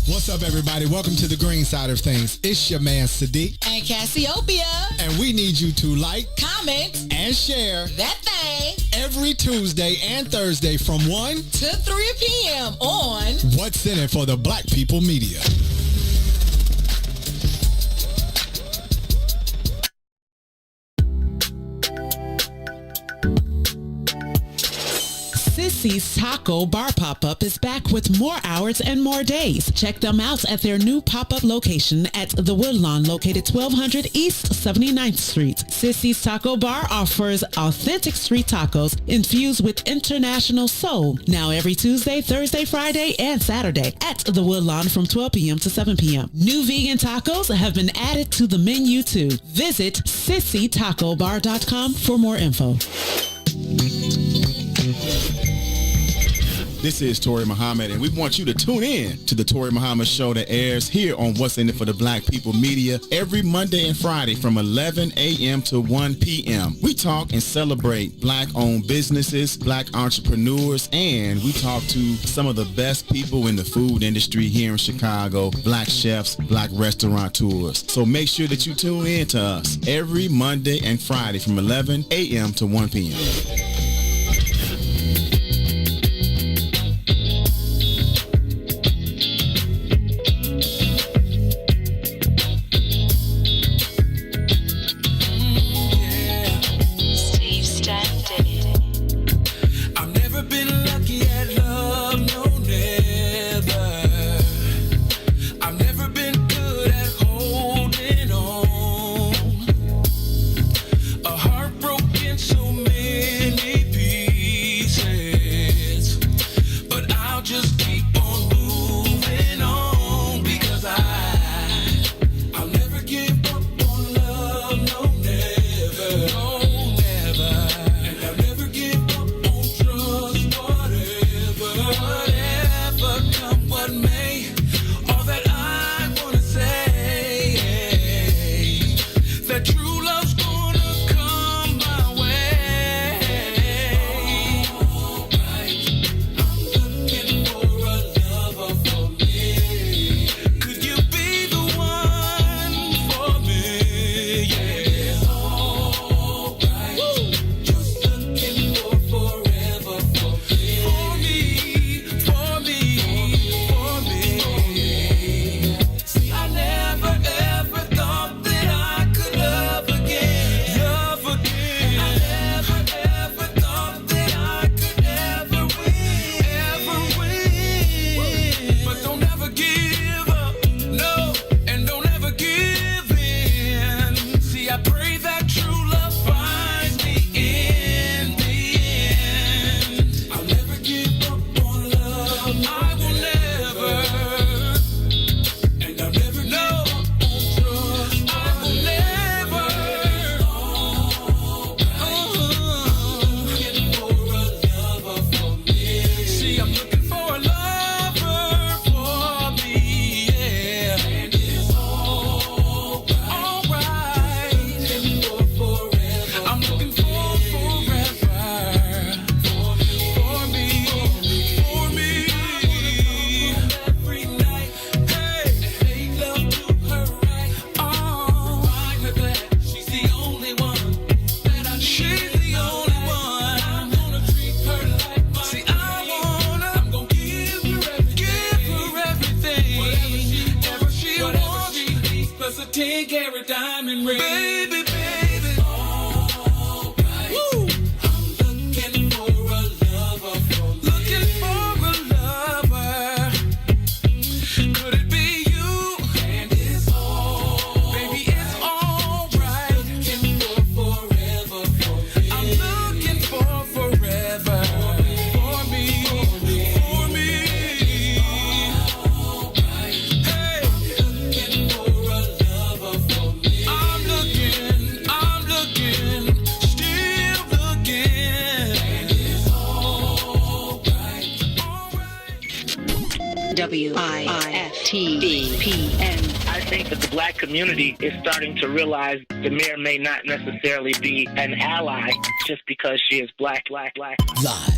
Speaker 6: What's up, everybody? Welcome to the green side of things. It's your man, Sadiq.
Speaker 3: And Cassiopeia.
Speaker 6: And we need you to like,
Speaker 3: comment,
Speaker 6: and share
Speaker 3: that thing
Speaker 6: every Tuesday and Thursday from 1
Speaker 3: to 3 p.m. on
Speaker 6: What's in It for the Black People Media.
Speaker 3: Sissy's Taco Bar Pop-Up is back with more hours and more days. Check them out at their new pop-up location at the Woodlawn, located 1200 East 79th Street. Sissy's Taco Bar offers authentic street tacos infused with international soul. Now every Tuesday, Thursday, Friday, and Saturday at the Woodlawn from 12 p.m. to 7 p.m. New vegan tacos have been added to the menu too. Visit sissytacobar.com for more info.
Speaker 5: This is Tori Muhammad, and we want you to tune in to the Tori Muhammad Show that airs here on What's in It for the Black People Media every Monday and Friday from 11 a.m. to 1 p.m. We talk and celebrate Black-owned businesses, Black entrepreneurs, and we talk to some of the best people in the food industry here in Chicago, Black chefs, Black restaurateurs. So make sure that you tune in to us every Monday and Friday from 11 a.m. to 1 p.m.
Speaker 1: Heartbroken so many
Speaker 19: 10-carat diamond ring. Baby, baby. All right. Woo. I'm looking for a lover. Looking for a lover. Could it be you? And it's all. Baby, it's all right. Looking for forever. I'm looking for forever. For me. For me. All right. Hey. Looking for a lover for me. I'm looking, still looking. And it's all right. All right.
Speaker 16: WIFTVPN. I think that the black community is starting to realize the mayor may not necessarily be an ally just because she is black.
Speaker 2: Live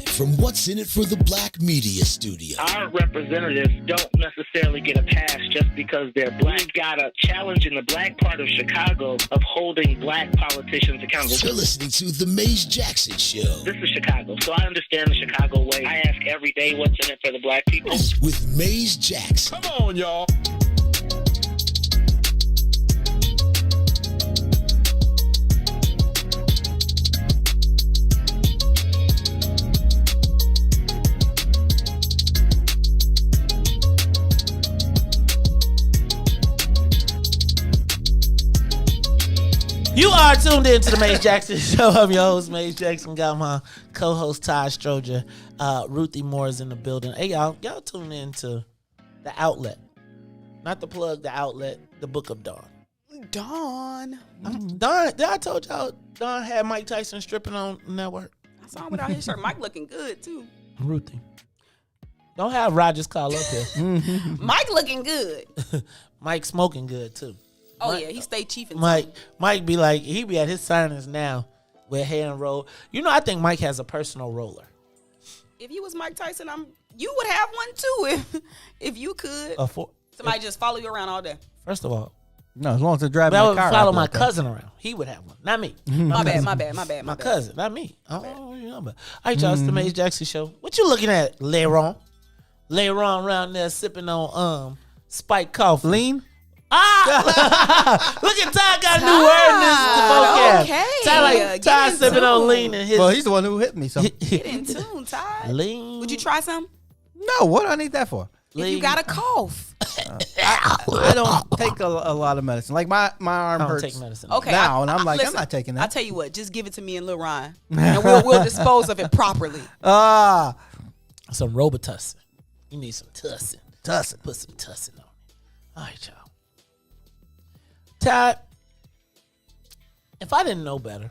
Speaker 2: from What's in It for the Black Media Studio.
Speaker 16: Our representatives don't necessarily get a pass just because they're black. We've got a challenge in the black part of Chicago of holding black politicians accountable.
Speaker 2: You're listening to The Maze Jackson Show
Speaker 16: This is Chicago, so I understand the Chicago way. I ask every day what's in it for the black people.
Speaker 2: with Maze Jackson.
Speaker 16: Come on, y'all.
Speaker 11: You are tuned in to the Maze Jackson Show. I'm your host, Maze Jackson. Got my co-host, Todd Stroger. Ruthie Moore is in the building. Hey, y'all tune in to The Outlet. Not the plug, The Outlet, the Book of Dawn.
Speaker 7: Dawn.
Speaker 11: Dawn, I told y'all, Dawn had Mike Tyson stripping on the network.
Speaker 7: I saw him without his shirt. Mike looking good, too.
Speaker 11: Ruthie. Don't have Rogers call up here.
Speaker 7: Mike looking good.
Speaker 11: Mike smoking good, too.
Speaker 7: Oh,
Speaker 11: Mike,
Speaker 7: yeah, he stay chiefing.
Speaker 11: Mike be like, he be at his signings now with hair and roll. You know, I think Mike has a personal roller.
Speaker 7: If you was Mike Tyson, you would have one too if you could. Somebody just follow you around all day.
Speaker 11: First of all,
Speaker 10: no, as long as they're driving
Speaker 11: I
Speaker 10: the
Speaker 11: would
Speaker 10: car.
Speaker 11: follow my cousin around. He would have one, not me.
Speaker 7: My bad.
Speaker 11: My cousin, not me. Oh, you know, but all right, y'all, it's the Maze Jackson Show. What you looking at, Leron? Leron around there sipping on spiked coffee.
Speaker 10: Lean?
Speaker 11: Look at Todd got a new word in this vocab.
Speaker 7: Okay.
Speaker 11: Todd sipping on lean in his.
Speaker 10: Well, he's the one who hit me. So
Speaker 7: Get in tune, Todd.
Speaker 11: Lean.
Speaker 7: Would you try some?
Speaker 10: No, what do I need that for?
Speaker 7: If you got a cough.
Speaker 10: I don't take a lot of medicine. Like my arm hurts.
Speaker 11: Take medicine.
Speaker 7: Okay.
Speaker 10: Now, and I'm like,
Speaker 7: listen,
Speaker 10: I'm not taking that.
Speaker 7: I tell you what, just give it to me and Lil Ryan, and we'll dispose of it properly.
Speaker 11: Some Robitussin. You need some tussin.
Speaker 10: Tussin.
Speaker 11: Put some tussin on it. All right, y'all. Todd, if I didn't know better,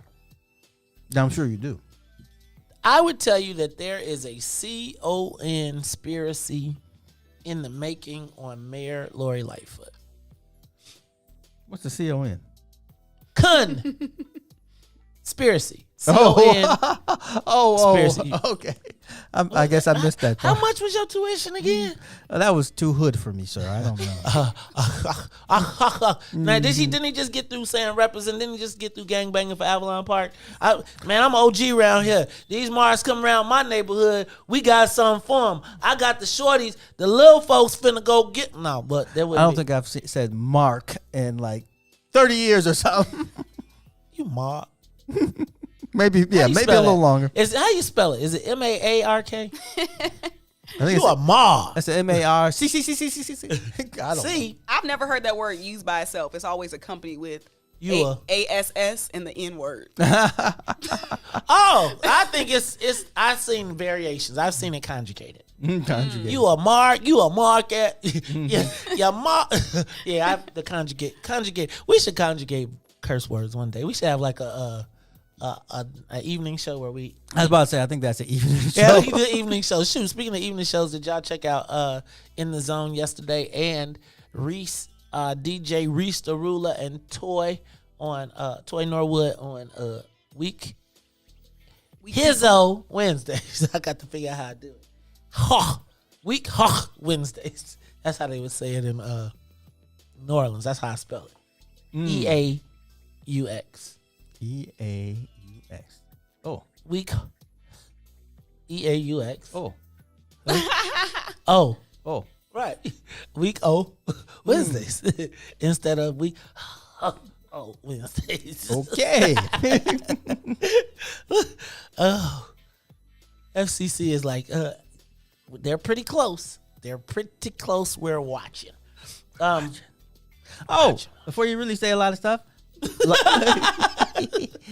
Speaker 10: I'm sure you do.
Speaker 11: I would tell you that there is a conspiracy in the making on Mayor Lori Lightfoot.
Speaker 10: What's the CON?
Speaker 11: Conspiracy.
Speaker 10: Conspiracy. Okay. I guess I missed that part.
Speaker 11: How much was your tuition again?
Speaker 10: That was too hood for me, sir. I don't know.
Speaker 11: Now, didn't he just get through saying represent? Didn't he just get through gangbanging for Avalon Park? I'm OG around here. These Mars come around my neighborhood. We got something for them. I got the shorties. The little folks finna go get. No, but there would.
Speaker 10: I don't think I've said Mark in like 30 years or something.
Speaker 11: You Mark.
Speaker 10: Maybe a little longer.
Speaker 11: How you spell it? Is it MAARK?
Speaker 10: I think
Speaker 11: You are Mar.
Speaker 10: That's an MAR. See.
Speaker 7: See, I've never heard that word used by itself. It's always accompanied with ASS and the N word.
Speaker 11: Oh, I think it's. I've seen variations. I've seen it conjugated.
Speaker 10: Conjugate.
Speaker 11: You a Mark. You a Mark at. Yeah, Mark. Yeah, the conjugate. We should conjugate curse words one day. We should have like a evening show where we.
Speaker 10: I was about to say, I think that's an evening show.
Speaker 11: Yeah, we do evening shows. Shoot, speaking of evening shows, did y'all check out In the Zone yesterday and Reese, DJ Reese Darula and Toy Norwood on Hizzo Wednesdays. I got to figure out how to do it. Wednesdays. That's how they would say it in New Orleans. That's how I spell it. EAUX.
Speaker 10: EAUX. Oh.
Speaker 11: Week. EAUX.
Speaker 10: Oh.
Speaker 11: Oh. Right. Week O. Wednesdays. Instead of week Wednesdays.
Speaker 10: Okay.
Speaker 11: Oh. FCC is like, they're pretty close. They're pretty close. We're watching.
Speaker 10: Before you really say a lot of stuff,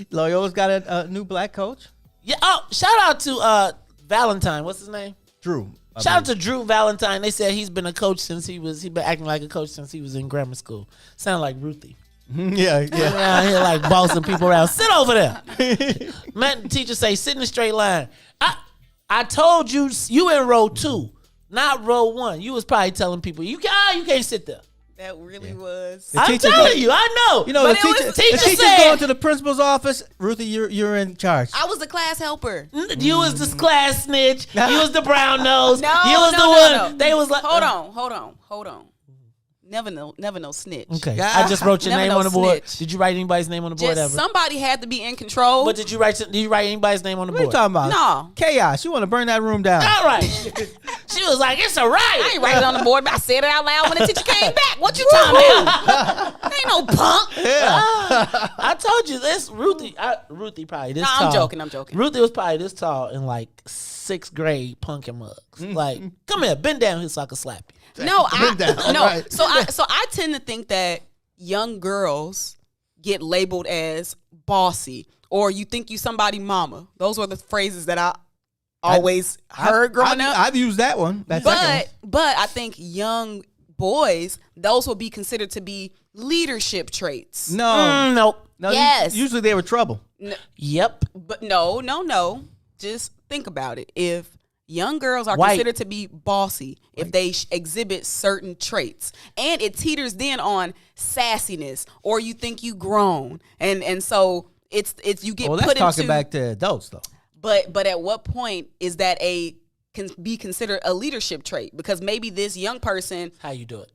Speaker 10: Loyola's got a new black coach.
Speaker 11: Yeah. Oh, shout out to Valentine. What's his name?
Speaker 10: Drew.
Speaker 11: Shout out to Drew Valentine. They said he's been a coach since he been acting like a coach since he was in grammar school. Sound like Ruthie.
Speaker 10: Yeah.
Speaker 11: Around here like bossing people around. Sit over there. Man, the teacher say, sit in a straight line. I told you in row 2, not row 1. You was probably telling people, you can't sit there.
Speaker 7: That really was.
Speaker 11: I'm telling you, I know.
Speaker 10: You know,
Speaker 11: But
Speaker 10: the teacher's
Speaker 11: said,
Speaker 10: going to the principal's office. Ruthie, you're in charge.
Speaker 7: I was the class helper.
Speaker 11: You was the class snitch. You was the brown nose.
Speaker 7: No,
Speaker 11: you was
Speaker 7: no,
Speaker 11: the
Speaker 7: no,
Speaker 11: one.
Speaker 7: no.
Speaker 11: They was like,
Speaker 7: Hold on. Never know snitch.
Speaker 11: Okay, I just wrote your
Speaker 7: Never
Speaker 11: name
Speaker 7: no
Speaker 11: on the board.
Speaker 7: snitch.
Speaker 11: Did you write anybody's name on the board
Speaker 7: Just
Speaker 11: ever?
Speaker 7: somebody had to be in control.
Speaker 11: But did you write anybody's name on the
Speaker 10: What are you
Speaker 11: board?
Speaker 10: talking about?
Speaker 7: No.
Speaker 10: Chaos. You want to burn that room down.
Speaker 11: All right. She was like, it's a riot.
Speaker 7: I ain't write it on the board, but I said it out loud when the teacher came back. What you talking about? Ain't no punk.
Speaker 11: I told you this. Ruthie probably this tall.
Speaker 7: I'm joking.
Speaker 11: Ruthie was probably this tall in like 6th grade punkin' mugs. Like, come here, bend down here so I can slap you.
Speaker 7: No,
Speaker 10: Right.
Speaker 7: So I tend to think that young girls get labeled as bossy, or you think you somebody mama. Those were the phrases that I always heard growing up.
Speaker 10: I've used that one. That second one.
Speaker 7: But I think young boys, those will be considered to be leadership traits.
Speaker 11: Nope.
Speaker 10: No,
Speaker 7: Yes.
Speaker 10: Usually they were trouble.
Speaker 11: Yep.
Speaker 7: But no. Just think about it. If young girls are
Speaker 11: White.
Speaker 7: considered to be bossy if they exhibit certain traits, and it teeters then on sassiness, or you think you grown, and so it's you get
Speaker 10: Well,
Speaker 7: put
Speaker 10: that's talking
Speaker 7: into.
Speaker 10: back to adults though.
Speaker 7: But at what point is that can be considered a leadership trait? Because maybe this young person,
Speaker 11: How you do it.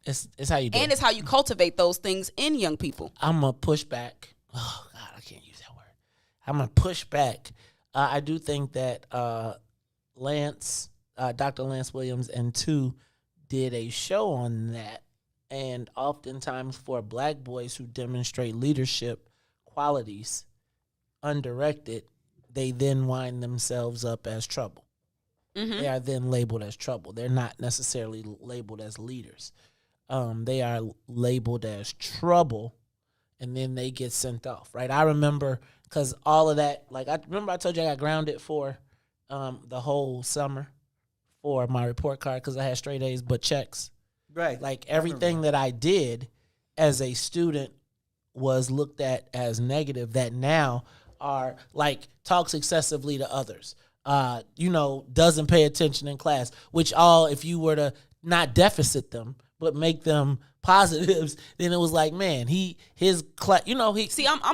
Speaker 11: It's how you do
Speaker 7: and
Speaker 11: it.
Speaker 7: it's how you cultivate those things in young people.
Speaker 11: I'm going to push back. Oh, God, I can't use that word. I'm going to push back. I do think that Dr. Lance Williams and 2 did a show on that. And oftentimes for black boys who demonstrate leadership qualities undirected, they then wind themselves up as trouble.
Speaker 7: Mm-hmm.
Speaker 11: They are then labeled as trouble. They're not necessarily labeled as leaders. They are labeled as trouble, and then they get sent off, right? I remember, because all of that, like, I told you I got grounded for the whole summer for my report card because I had straight A's but checks.
Speaker 10: Right.
Speaker 11: Like, everything that I did as a student was looked at as negative that now are, like, talks excessively to others. Doesn't pay attention in class, which all, if you were to not deficit them, but make them positives, then it was like, man,
Speaker 7: I'm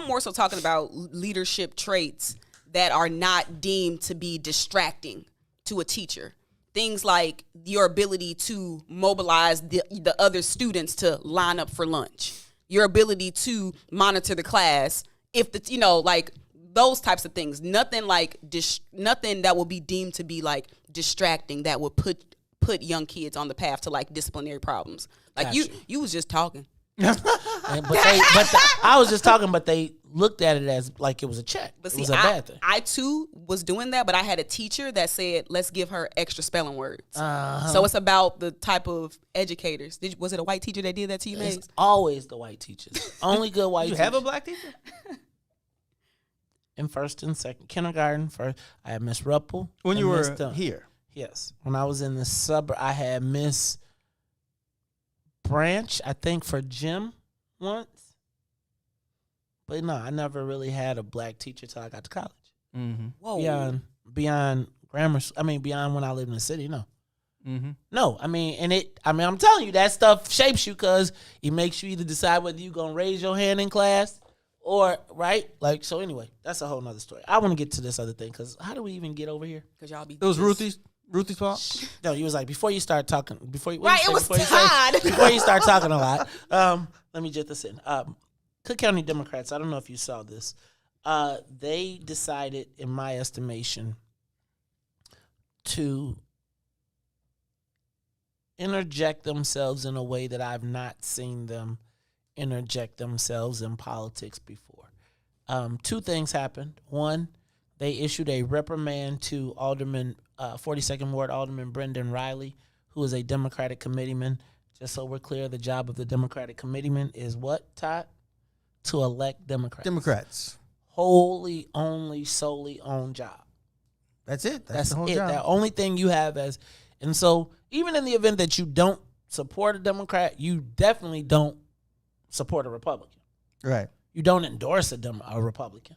Speaker 7: more so talking about leadership traits that are not deemed to be distracting to a teacher. Things like your ability to mobilize the other students to line up for lunch, your ability to monitor the class, like those types of things. Nothing like nothing that will be deemed to be like distracting that would put young kids on the path to like disciplinary problems. Like
Speaker 11: Gotcha.
Speaker 7: you was just talking.
Speaker 11: I was just talking, but they looked at it as like it was a check.
Speaker 7: But
Speaker 11: it
Speaker 7: see,
Speaker 11: was a bad thing.
Speaker 7: I too was doing that, but I had a teacher that said, let's give her extra spelling words.
Speaker 11: Uh-huh.
Speaker 7: So it's about the type of educators. Was it a white teacher that did that to you,
Speaker 11: It's
Speaker 7: Maze?
Speaker 11: always the white teachers. Only good white
Speaker 10: Did
Speaker 11: teachers.
Speaker 10: you have a black teacher?
Speaker 11: In first and second kindergarten, I had Miss Ruppel.
Speaker 10: When you
Speaker 11: and
Speaker 10: were
Speaker 11: Miss Dunn.
Speaker 10: here?
Speaker 11: Yes. When I was in the suburb, I had Miss Branch, I think, for gym once. But no, I never really had a black teacher till I got to college.
Speaker 10: Mm-hmm.
Speaker 7: Whoa.
Speaker 11: Beyond grammar, beyond when I lived in the city, no.
Speaker 10: Mm-hmm.
Speaker 11: No, I'm telling you, that stuff shapes you because it makes you either decide whether you're going to raise your hand in class or, right? Like, so anyway, that's a whole nother story. I want to get to this other thing because how do we even get over here?
Speaker 7: Because y'all be.
Speaker 10: It was Ruthie's fault?
Speaker 11: No, you was like, before you start talking, before you
Speaker 7: Todd.
Speaker 11: before you start talking a lot, let me get this in. Cook County Democrats, I don't know if you saw this. They decided, in my estimation, to interject themselves in a way that I've not seen them interject themselves in politics before. Two things happened. One, they issued a reprimand to Alderman, 42nd Ward Alderman Brendan Riley, who is a Democratic committeeman. Just so we're clear, the job of the Democratic committeeman is what, Todd? To elect Democrats.
Speaker 10: Democrats.
Speaker 11: Wholly, only, solely own job.
Speaker 10: That's it. That's the whole
Speaker 11: it.
Speaker 10: job.
Speaker 11: The only thing you have as, and so even in the event that you don't support a Democrat, you definitely don't support a Republican.
Speaker 10: Right.
Speaker 11: You don't endorse a Republican.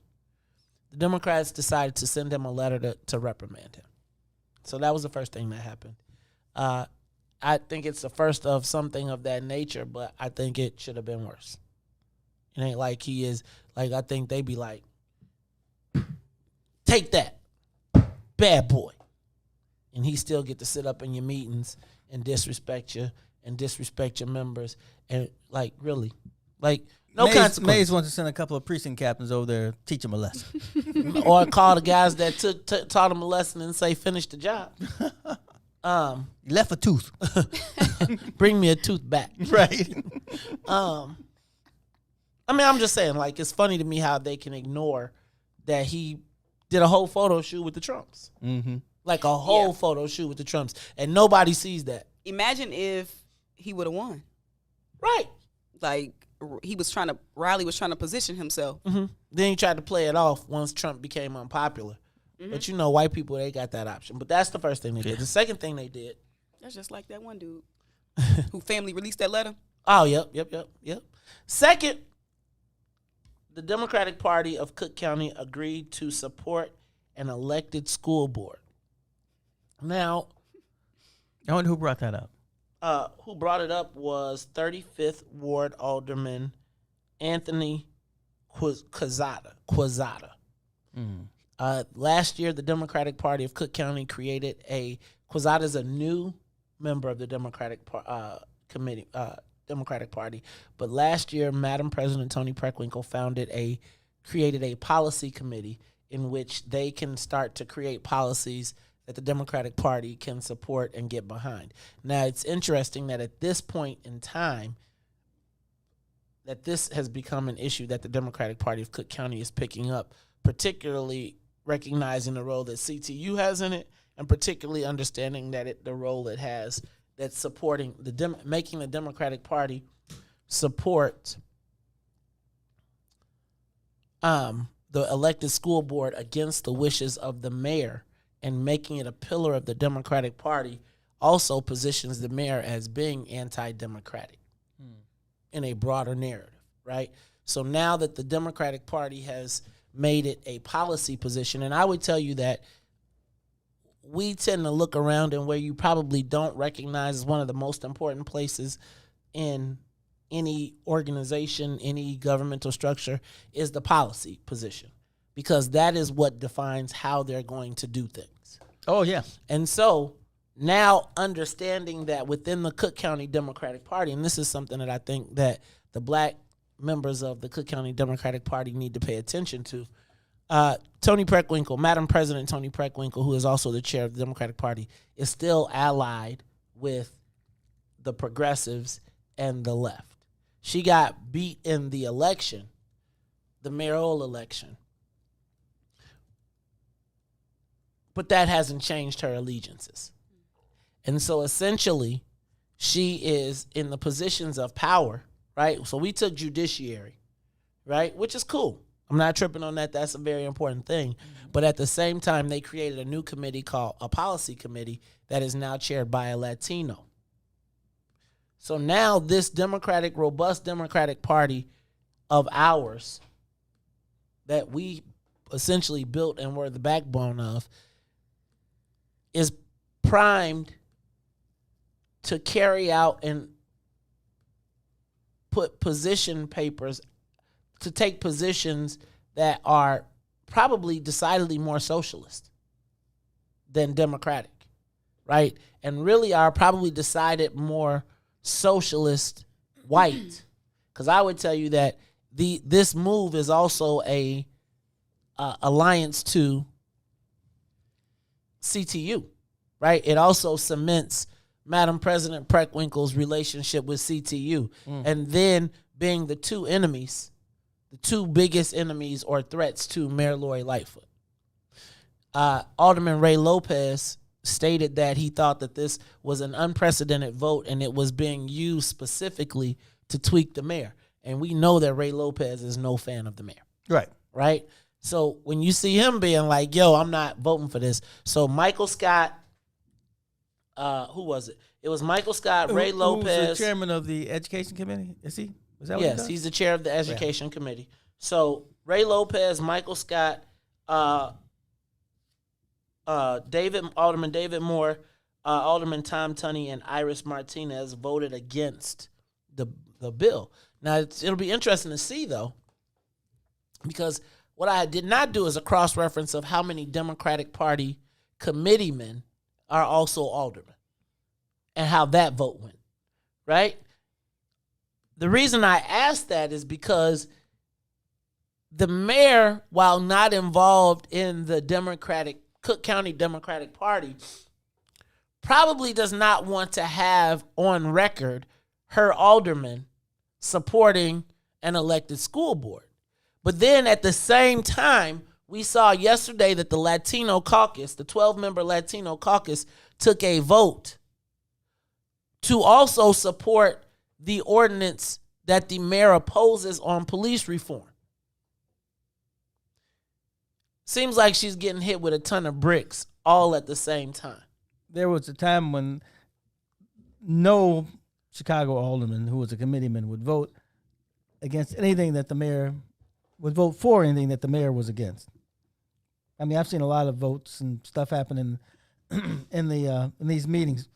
Speaker 11: The Democrats decided to send him a letter to reprimand him. So that was the first thing that happened. I think it's the first of something of that nature, but I think it should have been worse. It ain't like he is, like, I think they be like, take that, bad boy. And he still get to sit up in your meetings and disrespect you and disrespect your members. And, like, really, like, no consequence.
Speaker 10: Mays wants to send a couple of precinct captains over there to teach him a lesson.
Speaker 11: Or call the guys that taught him a lesson and say, finish the job.
Speaker 10: You left a tooth.
Speaker 11: Bring me a tooth back.
Speaker 10: Right.
Speaker 11: I mean, I'm just saying, like, it's funny to me how they can ignore that he did a whole photo shoot with the Trumps.
Speaker 10: Mm-hmm.
Speaker 11: Like a whole photo shoot with the Trumps. And nobody sees that.
Speaker 7: Imagine if he would have won.
Speaker 11: Right.
Speaker 7: Like, Riley was trying to position himself.
Speaker 11: Mm-hmm. Then he tried to play it off once Trump became unpopular. Mm-hmm. But you know, white people, they got that option. But that's the first thing they did. The second thing they did.
Speaker 7: That's just like that one dude who family released that letter.
Speaker 11: Oh, yep. Second, the Democratic Party of Cook County agreed to support an elected school board. Now,
Speaker 10: I wonder who brought that up.
Speaker 11: Who brought it up was 35th Ward Alderman Anthony Quezada. Last year, the Democratic Party of Cook County created Quezada is a new member of the Democratic Party. But last year, Madam President Toni Preckwinkle created a policy committee in which they can start to create policies that the Democratic Party can support and get behind. Now, it's interesting that at this point in time, that this has become an issue that the Democratic Party of Cook County is picking up, particularly recognizing the role that CTU has in it, and particularly understanding that the role it has that's supporting making the Democratic Party support the elected school board against the wishes of the mayor, and making it a pillar of the Democratic Party also positions the mayor as being anti-democratic in a broader narrative, right? So now that the Democratic Party has made it a policy position, and I would tell you that we tend to look around and where you probably don't recognize as one of the most important places in any organization, any governmental structure, is the policy position. Because that is what defines how they're going to do things.
Speaker 10: Oh, yeah.
Speaker 11: And so now understanding that within the Cook County Democratic Party, and this is something that I think that the black members of the Cook County Democratic Party need to pay attention to, Toni Preckwinkle, Madam President Toni Preckwinkle, who is also the chair of the Democratic Party, is still allied with the progressives and the left. She got beat in the election, the mayoral election. But that hasn't changed her allegiances. And so essentially, she is in the positions of power, right? So we took judiciary, right? Which is cool. I'm not tripping on that. That's a very important thing. Mm-hmm. But at the same time, they created a new committee called a policy committee that is now chaired by a Latino. So now this robust Democratic Party of ours that we essentially built and were the backbone of is primed to carry out and put position papers, to take positions that are probably decidedly more socialist than democratic, right? And really are probably decided more socialist white. Because I would tell you that this move is also a alliance to CTU, right? It also cements Madam President Preckwinkle's relationship with CTU, and then being the two biggest enemies or threats to Mayor Lori Lightfoot. Alderman Ray Lopez stated that he thought that this was an unprecedented vote and it was being used specifically to tweak the mayor. And we know that Ray Lopez is no fan of the mayor. Right? So when you see him being like, yo, I'm not voting for this. So Michael Scott, who was it? It was Michael Scott, Ray Lopez.
Speaker 10: Who's the chairman of the education committee? Is he? Is that what
Speaker 11: Yes, he's the chair of the education committee. So Ray Lopez, Michael Scott, Alderman David Moore, Alderman Tom Tunney, and Iris Martinez voted against the bill. Now, it'll be interesting to see, though, because what I did not do is a cross-reference of how many Democratic Party committeemen are also aldermen and how that vote went, right? The reason I asked that is because the mayor, while not involved in the Cook County Democratic Party, probably does not want to have on record her aldermen supporting an elected school board. But then at the same time, we saw yesterday that the Latino caucus, the 12-member Latino caucus, took a vote to also support the ordinance that the mayor opposes on police reform. Seems like she's getting hit with a ton of bricks all at the same time.
Speaker 10: There was a time when no Chicago alderman who was a committeeman would vote against anything that the mayor would vote for, anything that the mayor was against. I mean, I've seen a lot of votes and stuff happening in these meetings.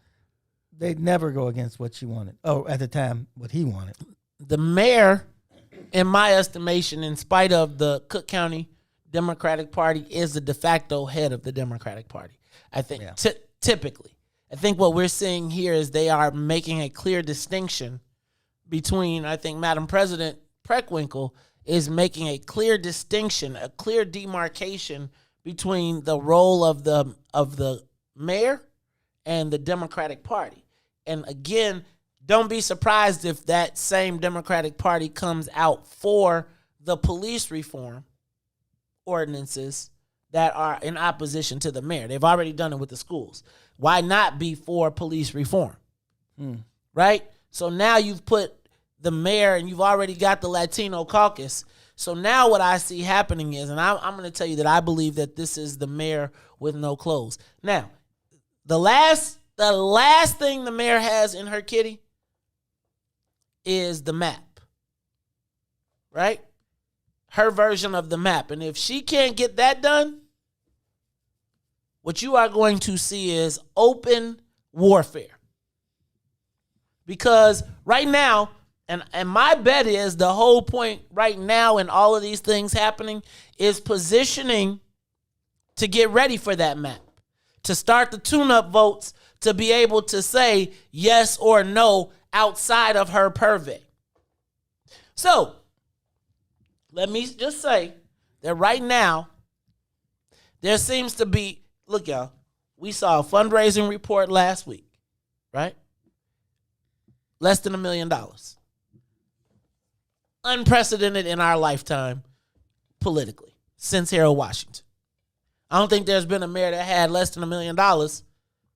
Speaker 10: They'd never go against what she wanted. Oh, at the time, what he wanted.
Speaker 11: The mayor, in my estimation, in spite of the Cook County Democratic Party, is the de facto head of the Democratic Party. I think typically. I think what we're seeing here is they are making a clear distinction between, I think Madam President Preckwinkle is making a clear distinction, a clear demarcation between the role of the mayor and the Democratic Party. And again, don't be surprised if that same Democratic Party comes out for the police reform ordinances that are in opposition to the mayor. They've already done it with the schools. Why not be for police reform? Right? So now you've put the mayor and you've already got the Latino caucus. So now what I see happening is, and I'm going to tell you that I believe that this is the mayor with no clothes. Now, the last thing the mayor has in her kitty is the map. Right? Her version of the map. And if she can't get that done, what you are going to see is open warfare. Because right now, and my bet is the whole point right now in all of these things happening is positioning to get ready for that map. To start the tune-up votes to be able to say yes or no outside of her purvey. So, let me just say that right now, there seems to be, look y'all, we saw a fundraising report last week, right? Less than $1 million. Unprecedented in our lifetime politically since Harold Washington. I don't think there's been a mayor that had less than $1 million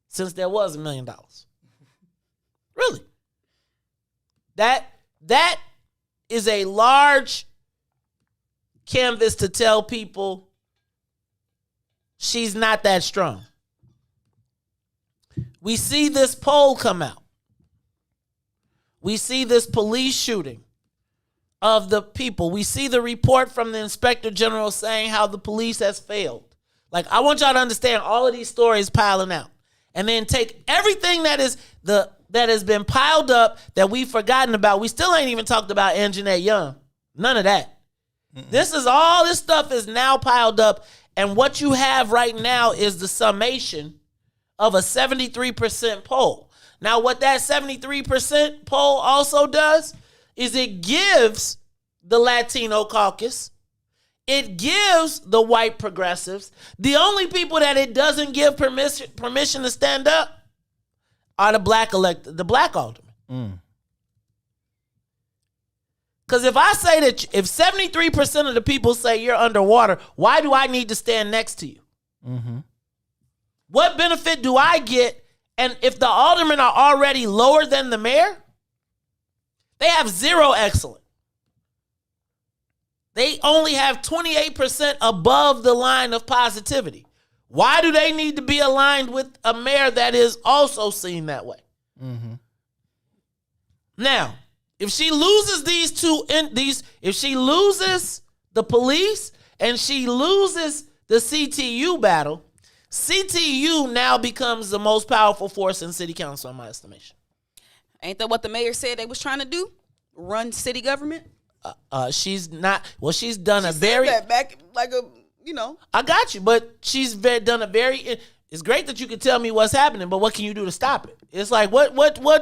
Speaker 11: since there was $1 million. Really. That is a large canvas to tell people she's not that strong. We see this poll come out. We see this police shooting of the people. We see the report from the inspector general saying how the police has failed. Like, I want y'all to understand all of these stories piling out. And then take everything that has been piled up that we've forgotten about. We still ain't even talked about Anjanette Young. None of that. This stuff is now piled up. And what you have right now is the summation of a 73% poll. Now, what that 73% poll also does is it gives the Latino caucus, it gives the white progressives, the only people that it doesn't give permission to stand up are the black aldermen. Because if I say that if 73% of the people say you're underwater, why do I need to stand next to you? What benefit do I get? And if the aldermen are already lower than the mayor, they have zero excellence. They only have 28% above the line of positivity. Why do they need to be aligned with a mayor that is also seen that way? Now, if she loses if she loses the police and she loses the CTU battle, CTU now becomes the most powerful force in city council, in my estimation.
Speaker 7: Ain't that what the mayor said they was trying to do? Run city government?
Speaker 11: She's not. Well, she's done
Speaker 7: She
Speaker 11: a
Speaker 7: said
Speaker 11: very.
Speaker 7: that back like a,
Speaker 11: I got you, but she's done a very. It's great that you can tell me what's happening, but what can you do to stop it? It's like what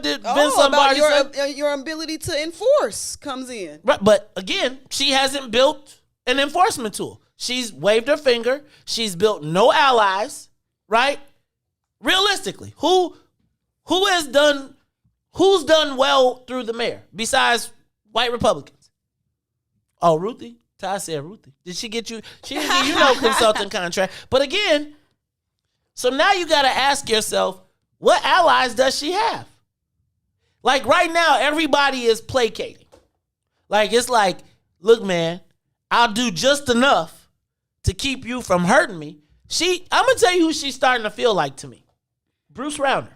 Speaker 11: did Vince Lombardi say?
Speaker 7: Your ability to enforce comes in.
Speaker 11: Right, but again, she hasn't built an enforcement tool. She's waved her finger. She's built no allies. Right? Realistically, who's done well through the mayor besides white Republicans? Oh, Ruthie. Todd said Ruthie. Did she get you? She didn't give you no consulting contract. But again, so now you got to ask yourself, what allies does she have? Like right now, everybody is placating. Like it's like, look, man, I'll do just enough to keep you from hurting me. I'm going to tell you who she's starting to feel like to me. Bruce Rauner.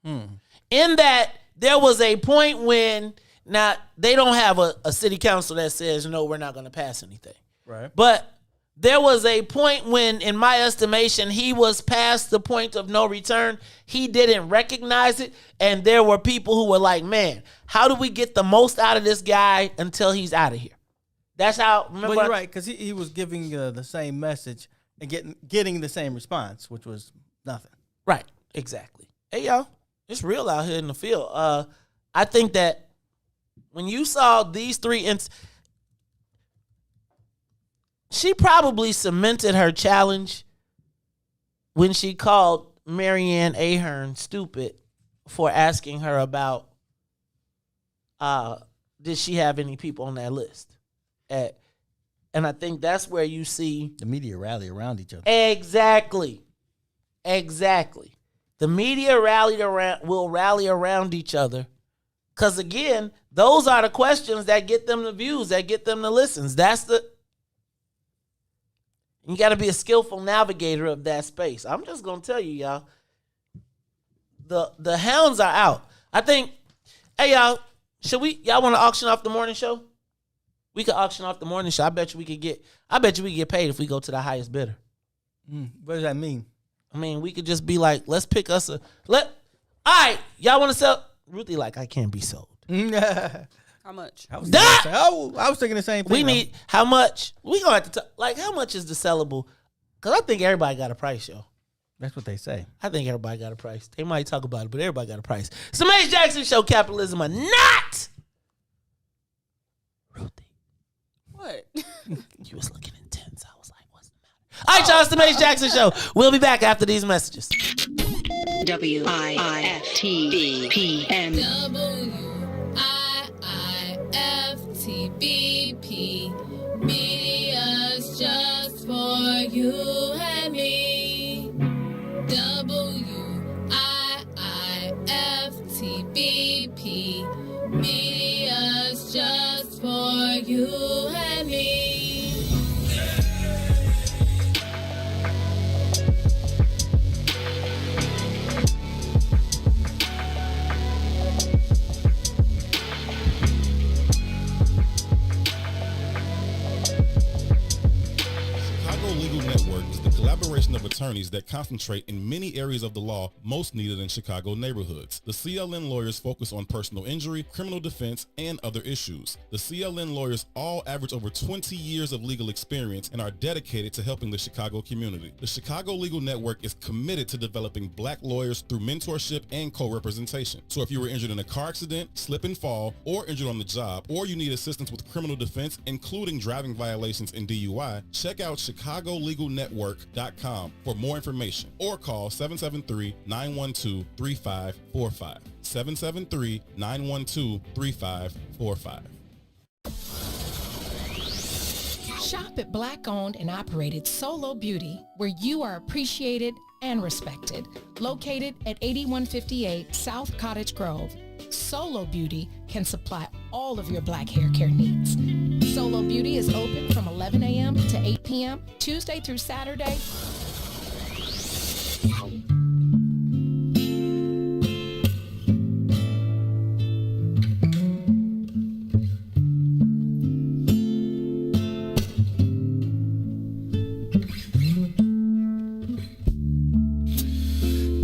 Speaker 11: In that there was a point when, now they don't have a city council that says, no, we're not going to pass anything.
Speaker 10: Right.
Speaker 11: But there was a point when, in my estimation, he was past the point of no return. He didn't recognize it. And there were people who were like, man, how do we get the most out of this guy until he's out of here? That's how, remember?
Speaker 10: But you're right, because he was giving the same message and getting the same response, which was nothing.
Speaker 11: Right, exactly. Hey, y'all, it's real out here in the field. I think that when you saw these three, she probably cemented her challenge when she called Marianne Ahern stupid for asking her about did she have any people on that list. And I think that's where you see
Speaker 10: the media rally around each other.
Speaker 11: Exactly. The media will rally around each other. Because again, those are the questions that get them the views, that get them the listens. You got to be a skillful navigator of that space. I'm just going to tell you, y'all, the hounds are out. I think, hey, y'all, y'all want to auction off the morning show? We could auction off the morning show. I bet you we could get paid if we go to the highest bidder.
Speaker 10: What does that mean?
Speaker 11: I mean, we could just be like, let's pick us all right, y'all want to sell? Ruthie like, I can't be sold.
Speaker 7: How much?
Speaker 10: I was thinking the same thing.
Speaker 11: We need, how much? We going to have to how much is the sellable? Because I think everybody got a price, yo.
Speaker 10: That's what they say.
Speaker 11: I think everybody got a price. They might talk about it, but everybody got a price. It's the Maze Jackson Show, capitalism or not. Ruthie.
Speaker 7: What?
Speaker 11: You was looking intense. I was like, what's the matter? All right, y'all, it's the Maze Jackson Show. We'll be back after these messages.
Speaker 15: WIIFTBPM.
Speaker 17: WIIFTBP. Media's just for you and me. WIIFTBP. Media's just for you and me.
Speaker 5: Collaboration of attorneys that concentrate in many areas of the law most needed in Chicago neighborhoods. The CLN lawyers focus on personal injury, criminal defense, and other issues. The CLN lawyers all average over 20 years of legal experience and are dedicated to helping the Chicago community. The Chicago Legal Network is committed to developing black lawyers through mentorship and co-representation. So if you were injured in a car accident, slip and fall, or injured on the job, or you need assistance with criminal defense, including driving violations and DUI, check out ChicagoLegalNetwork.com for for more information or call 773-912-3545. 773-912-3545.
Speaker 18: Shop at Black-owned and operated Solo Beauty, where you are appreciated and respected. Located at 8158 South Cottage Grove, Solo Beauty can supply all of your black hair care needs. Solo Beauty is open from 11 a.m. to 8 p.m., Tuesday through Saturday.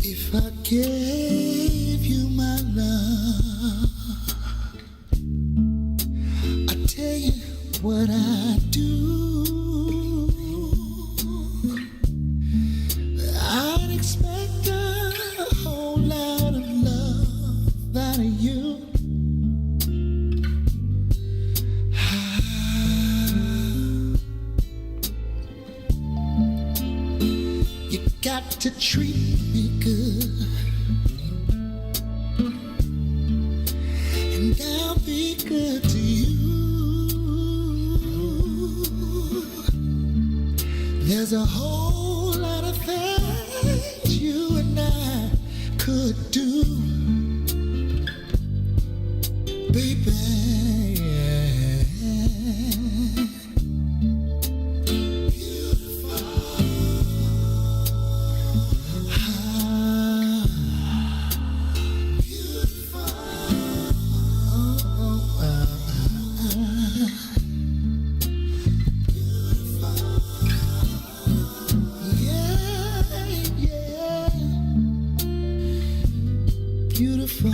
Speaker 1: If I gave you my love, I tell you what I do. I'd expect a whole lot of love out of you. You got to treat me good, and I'll be good to you. There's a whole lot of things you and I could do, baby. Beautiful.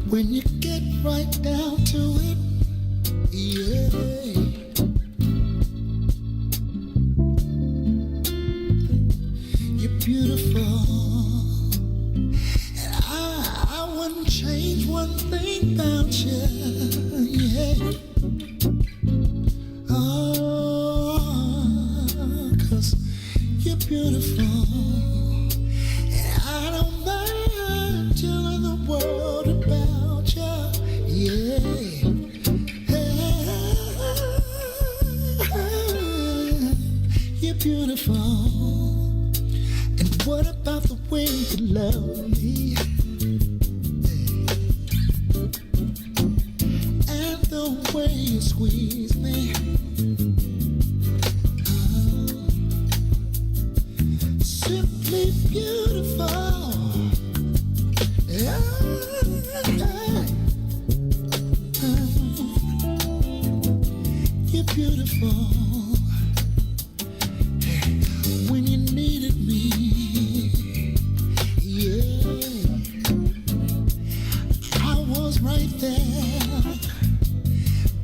Speaker 1: When you get right down to it, yeah. You're beautiful. And I wouldn't change one thing about you, yeah. Oh, 'cause you're beautiful. I don't mind telling the world about you, yeah. You're beautiful. And what about the way you love me? And the way you squeeze me. Simply beautiful. Yeah. You're beautiful. When you needed me, yeah, I was right there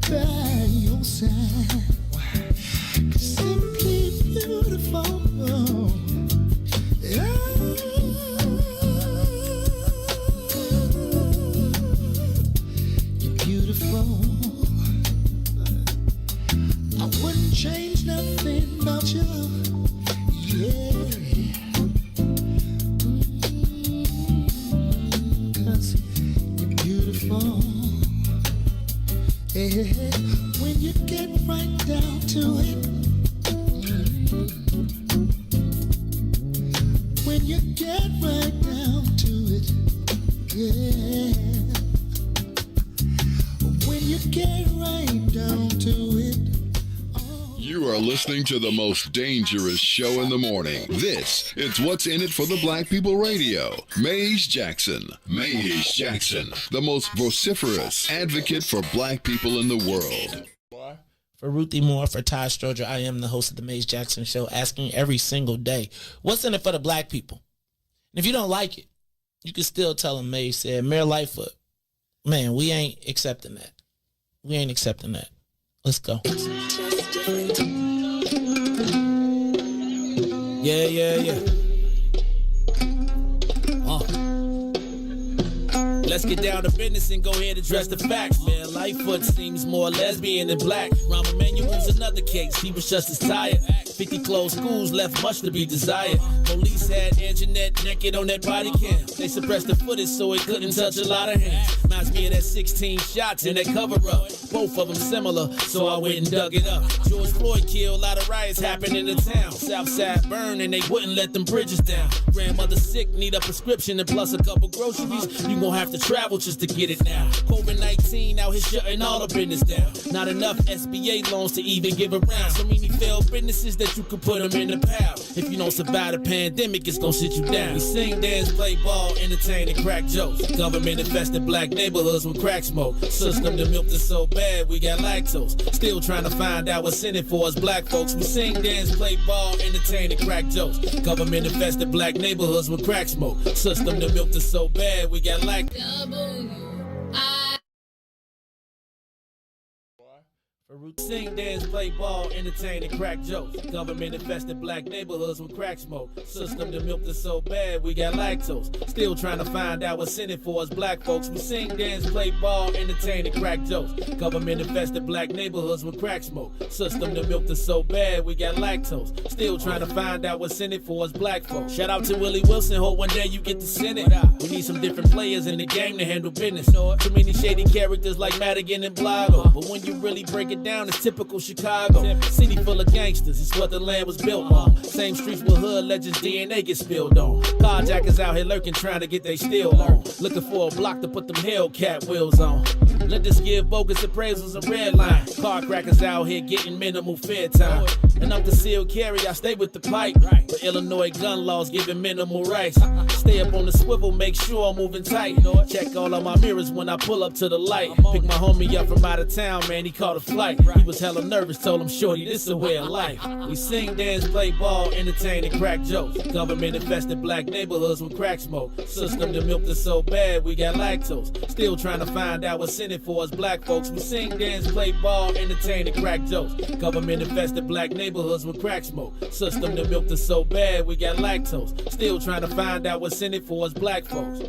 Speaker 1: by your side. Simply beautiful. You're beautiful. I wouldn't change nothing about you. Yeah. 'Cause you're beautiful. Yeah. When you get right down to it. When you get right down to it, yeah. When you get right down to it.
Speaker 8: You are listening to the most dangerous show in the morning. This is What's in It for the Black People Radio. Maze Jackson. Maze Jackson, the most vociferous advocate for black people in the world.
Speaker 11: For Ruthie Moore, for Todd Stroger, I am the host of the Maze Jackson Show, asking every single day, what's in it for the black people? And if you don't like it, you can still tell them Maze said, Mayor Lightfoot, man, we ain't accepting that. We ain't accepting that. Let's go.
Speaker 9: Yeah. Let's get down to business and go ahead and address the facts, man. Lightfoot seems more lesbian than black. Rahm Emanuel's another case. He was just as tired. 50 closed schools left much to be desired. Police had Anjanette naked on that body cam. They suppressed the footage so it couldn't touch a lot of hands. Reminds me of that 16 shots in that cover up. Both of them similar, so I went and dug it up. George Floyd killed, a lot of riots happened in the town. Southside burned and they wouldn't let them bridges down. Grandmother sick, need a prescription and plus a couple groceries. You gon' have to travel just to get it now. COVID-19 out here shutting all the business down. Not enough SBA loans to even give around. So many failed businesses that you could put them in the pile. If you don't survive the pandemic, it's gon' sit you down. We sing, dance, play ball, entertain, and crack jokes. Government infested black neighborhoods with crack smoke. System that milked us so bad, we got lactose. Still trying to find out what's in it for us black folks. We sing, dance, play ball, entertain, and crack jokes. Government infested black neighborhoods with crack smoke. System that milked us so bad, we got lactose. Sing, dance, play ball, entertain, and crack jokes. Government infested black neighborhoods with crack smoke. System that milked us so bad, we got lactose. Still trying to find out what's in it for us black folks. We sing, dance, play ball, entertain, and crack jokes. Government infested black neighborhoods with crack smoke. System that milked us so bad, we got lactose. Still trying to find out what's in it for us black folks. Shout out to Willie Wilson, hope one day you get to send it. We need some different players in the game to handle business. Too many shady characters like Madigan and Blago. But when you really break it down, it's typical Chicago. City full of gangsters, it's what the land was built on. Same streets where hood legends DNA get spilled on. Carjackers out here lurking, trying to get they steal on. Looking for a block to put them Hellcat wheels on. Let us give bogus appraisals a red line. Car crackers out here getting minimal fair time. And I'm concealed carry, I stay with the pipe. But Illinois gun laws giving minimal rights. Stay up on the swivel, make sure I'm moving tight. Check all of my mirrors when I pull up to the light. Pick my homie up from out of town, man, he caught a flight. He was hella nervous, told him, shorty, this a way of life. We sing, dance, play ball, entertain, and crack jokes. Government infested black neighborhoods with crack smoke. System that milked us so bad, we got lactose. Still trying to find out what's in it for us black folks. We sing, dance, play ball, entertain, and crack jokes. Government infested black neighborhoods with crack smoke. System that milked us so bad, we got lactose. Still trying to find out what's in it for us black folks.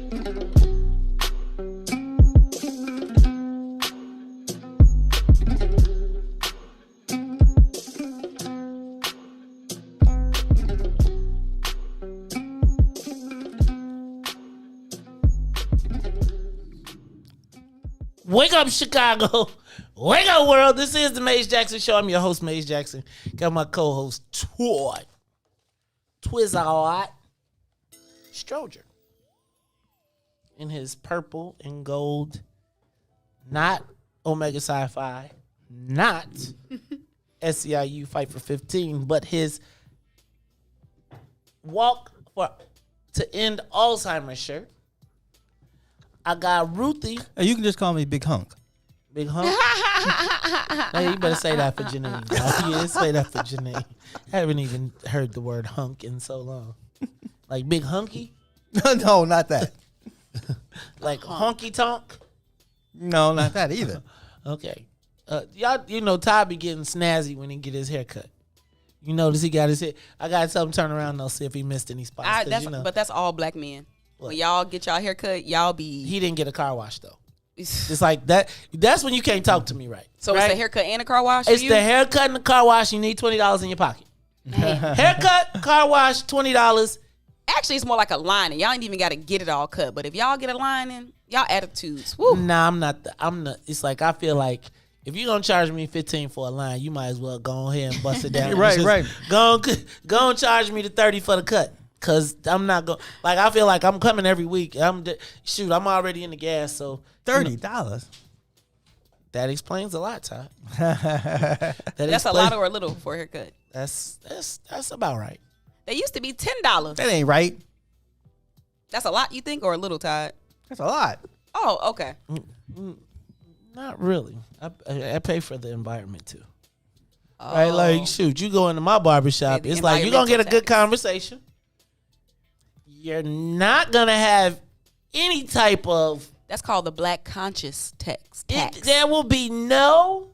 Speaker 11: Wake up, Chicago. Wake up, world. This is the Maze Jackson Show. I'm your host, Maze Jackson. Got my co-host, Todd. Twizzard. Stroger. In his purple and gold, not Omega Sci-Fi, not SEIU Fight for 15, but his Walk to End Alzheimer's shirt. I got Ruthie.
Speaker 10: Hey, you can just call me Big Hunk.
Speaker 11: Big Hunk? Hey, you better say that for Janine. Yeah, say that for Janine. I haven't even heard the word hunk in so long. Like Big Hunky?
Speaker 10: No, not that.
Speaker 11: Like honky tonk?
Speaker 10: No, not that either.
Speaker 11: Okay. Y'all, you know, Todd be getting snazzy when he get his hair cut. You notice he got his hair. I got to tell him turn around and I'll see if he missed any spots.
Speaker 7: But that's all black men. When y'all get y'all haircut, y'all be...
Speaker 11: He didn't get a car wash, though. It's like that. That's when you can't talk to me right.
Speaker 7: So
Speaker 11: right?
Speaker 7: It's a haircut and a car wash
Speaker 11: It's the haircut and the car wash. You need $20 in your pocket. Haircut, car wash, $20.
Speaker 7: Actually, it's more like a lining. Y'all ain't even got to get it all cut. But if y'all get a lining, y'all attitudes. Woo.
Speaker 11: Nah, I'm not. It's like I feel like if you're going to charge me $15 for a line, you might as well go ahead and bust it down.
Speaker 10: Right.
Speaker 11: Go and charge me the $30 for the cut. Cause I'm not going. Like I feel like I'm coming every week. I'm already in the gas. So
Speaker 10: $30.
Speaker 11: That explains a lot, Todd.
Speaker 7: That's a lot or a little for a haircut.
Speaker 11: That's about right.
Speaker 7: They used to be $10.
Speaker 10: That ain't right.
Speaker 7: That's a lot, you think, or a little, Todd?
Speaker 10: That's a lot.
Speaker 7: Oh, okay.
Speaker 11: Not really. I pay for the environment too. Oh. Right, like shoot, you go into my barbershop. It's like you're gonna get a good conversation. You're not gonna have any type of.
Speaker 7: That's called the black conscious tax.
Speaker 11: There will be no.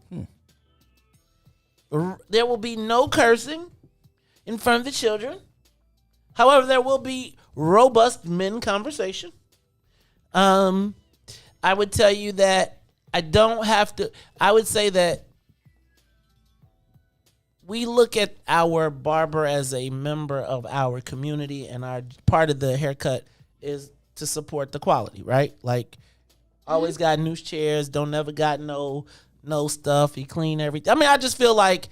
Speaker 11: There will be no cursing in front of the children. However, there will be robust men conversation. I would tell you that I don't have to. I would say that we look at our barber as a member of our community, and our part of the haircut is to support the quality, right? Like, always got new chairs, don't never got no stuff. He clean everything. I mean, I just feel like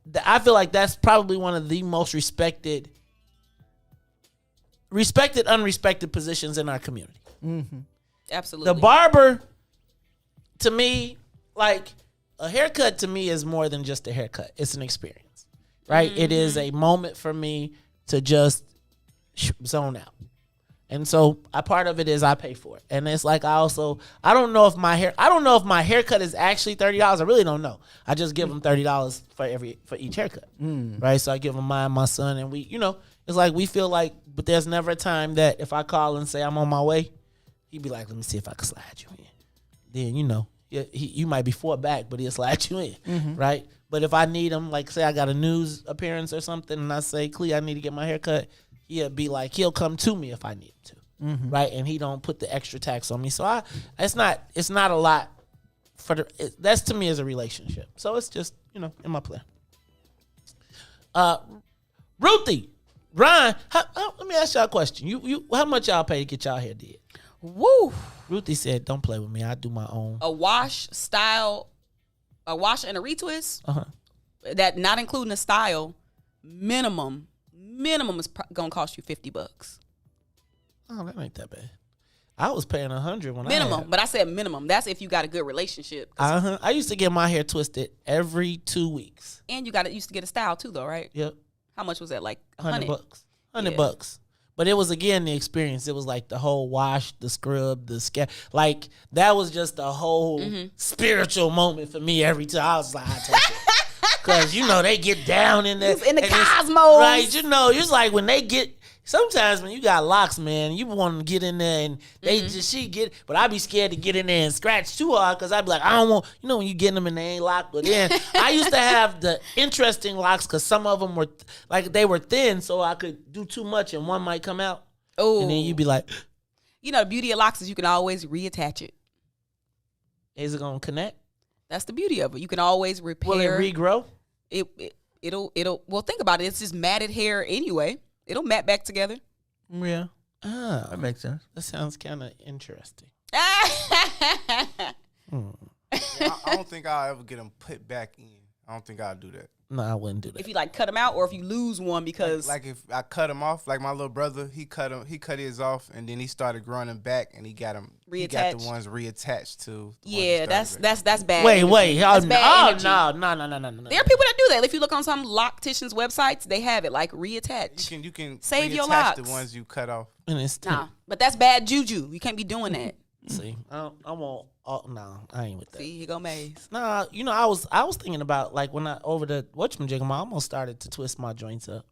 Speaker 11: that's probably one of the most respected, unrespected positions in our community.
Speaker 10: Mm-hmm.
Speaker 7: Absolutely.
Speaker 11: The barber, to me, like, a haircut to me is more than just a haircut. It's an experience, right? It is a moment for me to just zone out. And so a part of it is I pay for it. And it's like I don't know if my haircut is actually $30. I really don't know. I just give them $30 for each haircut. Right? So I give them mine, my son, and we, it's like we feel like, but there's never a time that if I call and say I'm on my way, he'd be like, let me see if I can slide you in. Then, you might be fought back, but he'll slide you in, right? But if I need him, like say I got a news appearance or something, and I say, Clee, I need to get my hair cut, he'll be like, he'll come to me if I need him to, right? And he don't put the extra tax on me. So it's not a lot that's to me as a relationship. So it's just, in my plan. Ruthie, Ryan, let me ask y'all a question. You how much y'all pay to get y'all hair did?
Speaker 7: Woo!
Speaker 11: Ruthie said, "Don't play with me. I do my own."
Speaker 7: A wash and a retwist. That not including a style. Minimum is gonna cost you $50.
Speaker 11: Oh, that ain't that bad. I was paying $100 when
Speaker 7: minimum, but I said minimum. That's if you got a good relationship.
Speaker 11: I used to get my hair twisted every 2 weeks.
Speaker 7: And you used to get a style too, though, right?
Speaker 11: Yep.
Speaker 7: How much was that? Like
Speaker 11: $100. $100. But it was, again, the experience. It was like the whole wash, the scrub, the scab. Like, that was just a whole spiritual moment for me every time. I was like, I take it. Because, they get down in there.
Speaker 7: In the cosmos.
Speaker 11: Right. It's like when they get, sometimes when you got locks, man, you want to get in there and but I be scared to get in there and scratch too hard because I be like, I don't want, when you get them and they ain't locked. But then I used to have the interesting locks because some of them were, they were thin, so I could do too much and one might come out. Oh. And then you'd be like.
Speaker 7: The beauty of locks is you can always reattach it.
Speaker 11: Is it going to connect?
Speaker 7: That's the beauty of it. You can always repair.
Speaker 11: Will it regrow?
Speaker 7: It'll, well, think about it. It's just matted hair anyway. It'll mat back together.
Speaker 10: Yeah.
Speaker 11: Oh,
Speaker 10: that makes sense.
Speaker 11: That sounds kind of interesting.
Speaker 20: I don't think I'll ever get them put back in. I don't think I'll do that.
Speaker 11: No, I wouldn't do that.
Speaker 7: If you cut them out, or if you lose one because
Speaker 20: like if I cut them off, like my little brother, he cut his off, and then he started growing them back, and he got them reattached. He got the ones reattached to.
Speaker 7: Yeah, that's bad.
Speaker 11: Wait,
Speaker 7: that's bad
Speaker 11: no.
Speaker 7: There are people that do that. If you look on some locticians' websites, they have it like reattach.
Speaker 20: You can
Speaker 7: save your
Speaker 20: locks.
Speaker 7: locks.
Speaker 20: The ones you cut off.
Speaker 7: Nah, but that's bad juju. You can't be doing that.
Speaker 11: See, I won't. Oh, no, I ain't with that.
Speaker 7: See, here go Maze.
Speaker 11: Nah, I was thinking about like when I over the whatchamajigam, I almost started to twist my joints up,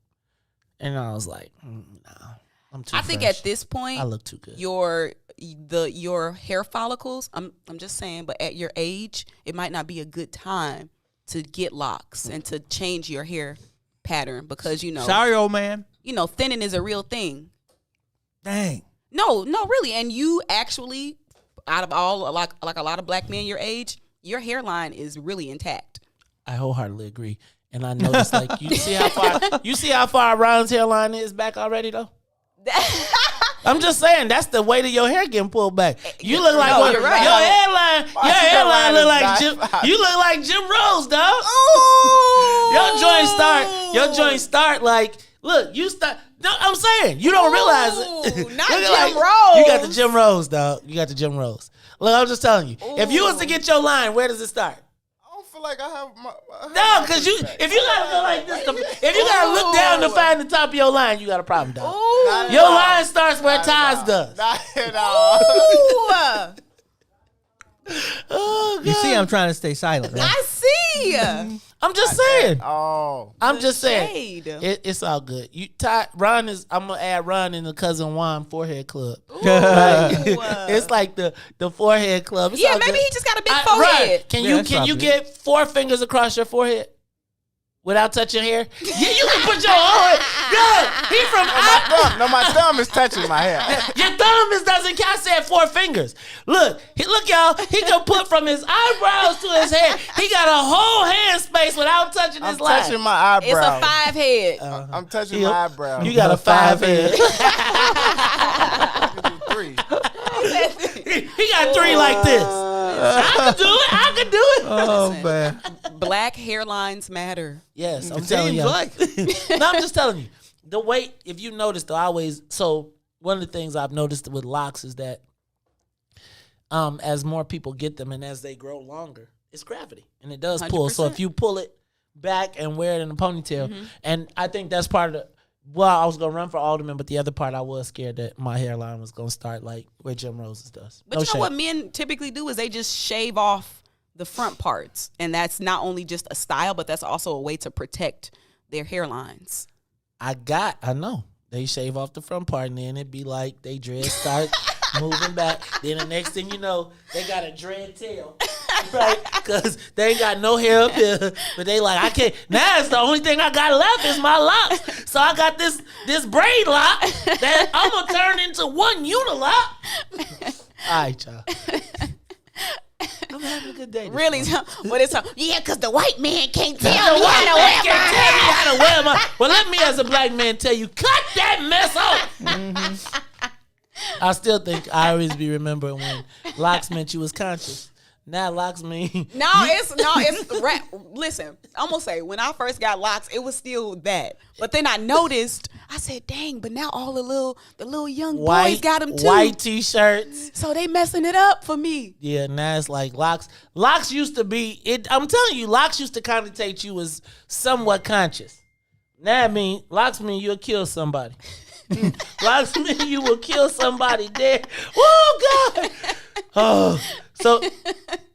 Speaker 11: and I was like, nah, I'm too.
Speaker 7: I think at this point,
Speaker 11: I look too good.
Speaker 7: Your hair follicles. I'm just saying, but at your age, it might not be a good time to get locks and to change your hair pattern because
Speaker 10: Sorry, old man.
Speaker 7: Thinning is a real thing.
Speaker 10: Dang.
Speaker 7: No, really, and you actually. Out of all, like a lot of black men your age, your hairline is really intact.
Speaker 11: I wholeheartedly agree, and I noticed like you see how far Ron's hairline is back already though. I'm just saying that's the weight of your hair getting pulled back. You look like
Speaker 7: you're right.
Speaker 11: Your hairline look like Jim. You look like Jim Rose, dog. Your joints start like look. You start. No, I'm saying you don't realize it.
Speaker 7: Not Jim Rose.
Speaker 11: You got the Jim Rose, dog. You got the Jim Rose. Look, I'm just telling you. Ooh. If you was to get your line, where does it start?
Speaker 20: I don't feel like I have my.
Speaker 11: No, because if you gotta go like this, if you gotta look down to find the top of your line, you got a problem, dog. Your line starts where Todd's does.
Speaker 20: Not at all.
Speaker 11: Oh, God.
Speaker 10: You see, I'm trying to stay silent, right?
Speaker 7: I see.
Speaker 11: I'm just saying.
Speaker 20: Oh,
Speaker 11: I'm just saying. It's all good. Ron is. I'm gonna add Ron in the cousin Juan forehead club. It's like the forehead club. It's
Speaker 7: maybe he just got a big forehead.
Speaker 11: Ron, can you get 4 fingers across your forehead without touching hair? Yeah, you can put your own. Good. He from
Speaker 20: my thumb is touching my hair.
Speaker 11: Your thumb doesn't count. I said 4 fingers. Look, y'all. He can put from his eyebrows to his hair. He got a whole hand space without touching his line.
Speaker 20: I'm touching my eyebrows.
Speaker 7: It's a 5 head.
Speaker 20: I'm touching my eyebrows.
Speaker 11: You got a 5 head.
Speaker 20: Three.
Speaker 11: He got 3 like this. I could do it.
Speaker 10: Oh man.
Speaker 7: Black hairlines matter.
Speaker 11: Yes, I'm telling you. No, I'm just telling you. The way, if you notice, so one of the things I've noticed with locks is that as more people get them and as they grow longer, it's gravity. And it does pull. 100%. So if you pull it back and wear it in a ponytail, and I think that's part of I was going to run for alderman, but the other part I was scared that my hairline was going to start like where Jim Rose's does.
Speaker 7: But you know what men typically do is they just shave off the front parts. And that's not only just a style, but that's also a way to protect their hairlines.
Speaker 11: I know. They shave off the front part and then it'd be like they dreads start moving back. Then the next thing you know, they got a dread tail. Right? Because they ain't got no hair up here. But they like, I can't. Now it's the only thing I got left is my locks. So I got this braid lock that I'm going to turn into one unilock. All right, y'all. I'm having a good day.
Speaker 7: Really? What is yeah, because the white man can't tell
Speaker 11: me
Speaker 7: how to wear
Speaker 11: my. Well, let me as a black man tell you, cut that mess off. I still think I always be remembering when locks meant you was conscious. Now locks mean
Speaker 7: listen, I'm gonna say when I first got locks, it was still that. But then I noticed, I said, dang, but now all the little young boys got them too.
Speaker 11: White t-shirts.
Speaker 7: So they messing it up for me.
Speaker 11: Yeah, now it's like locks. Locks used to be I'm telling you, locks used to connotate you as somewhat conscious. Now locks mean you'll kill somebody. Locks mean you will kill somebody dead. Oh God. Oh, so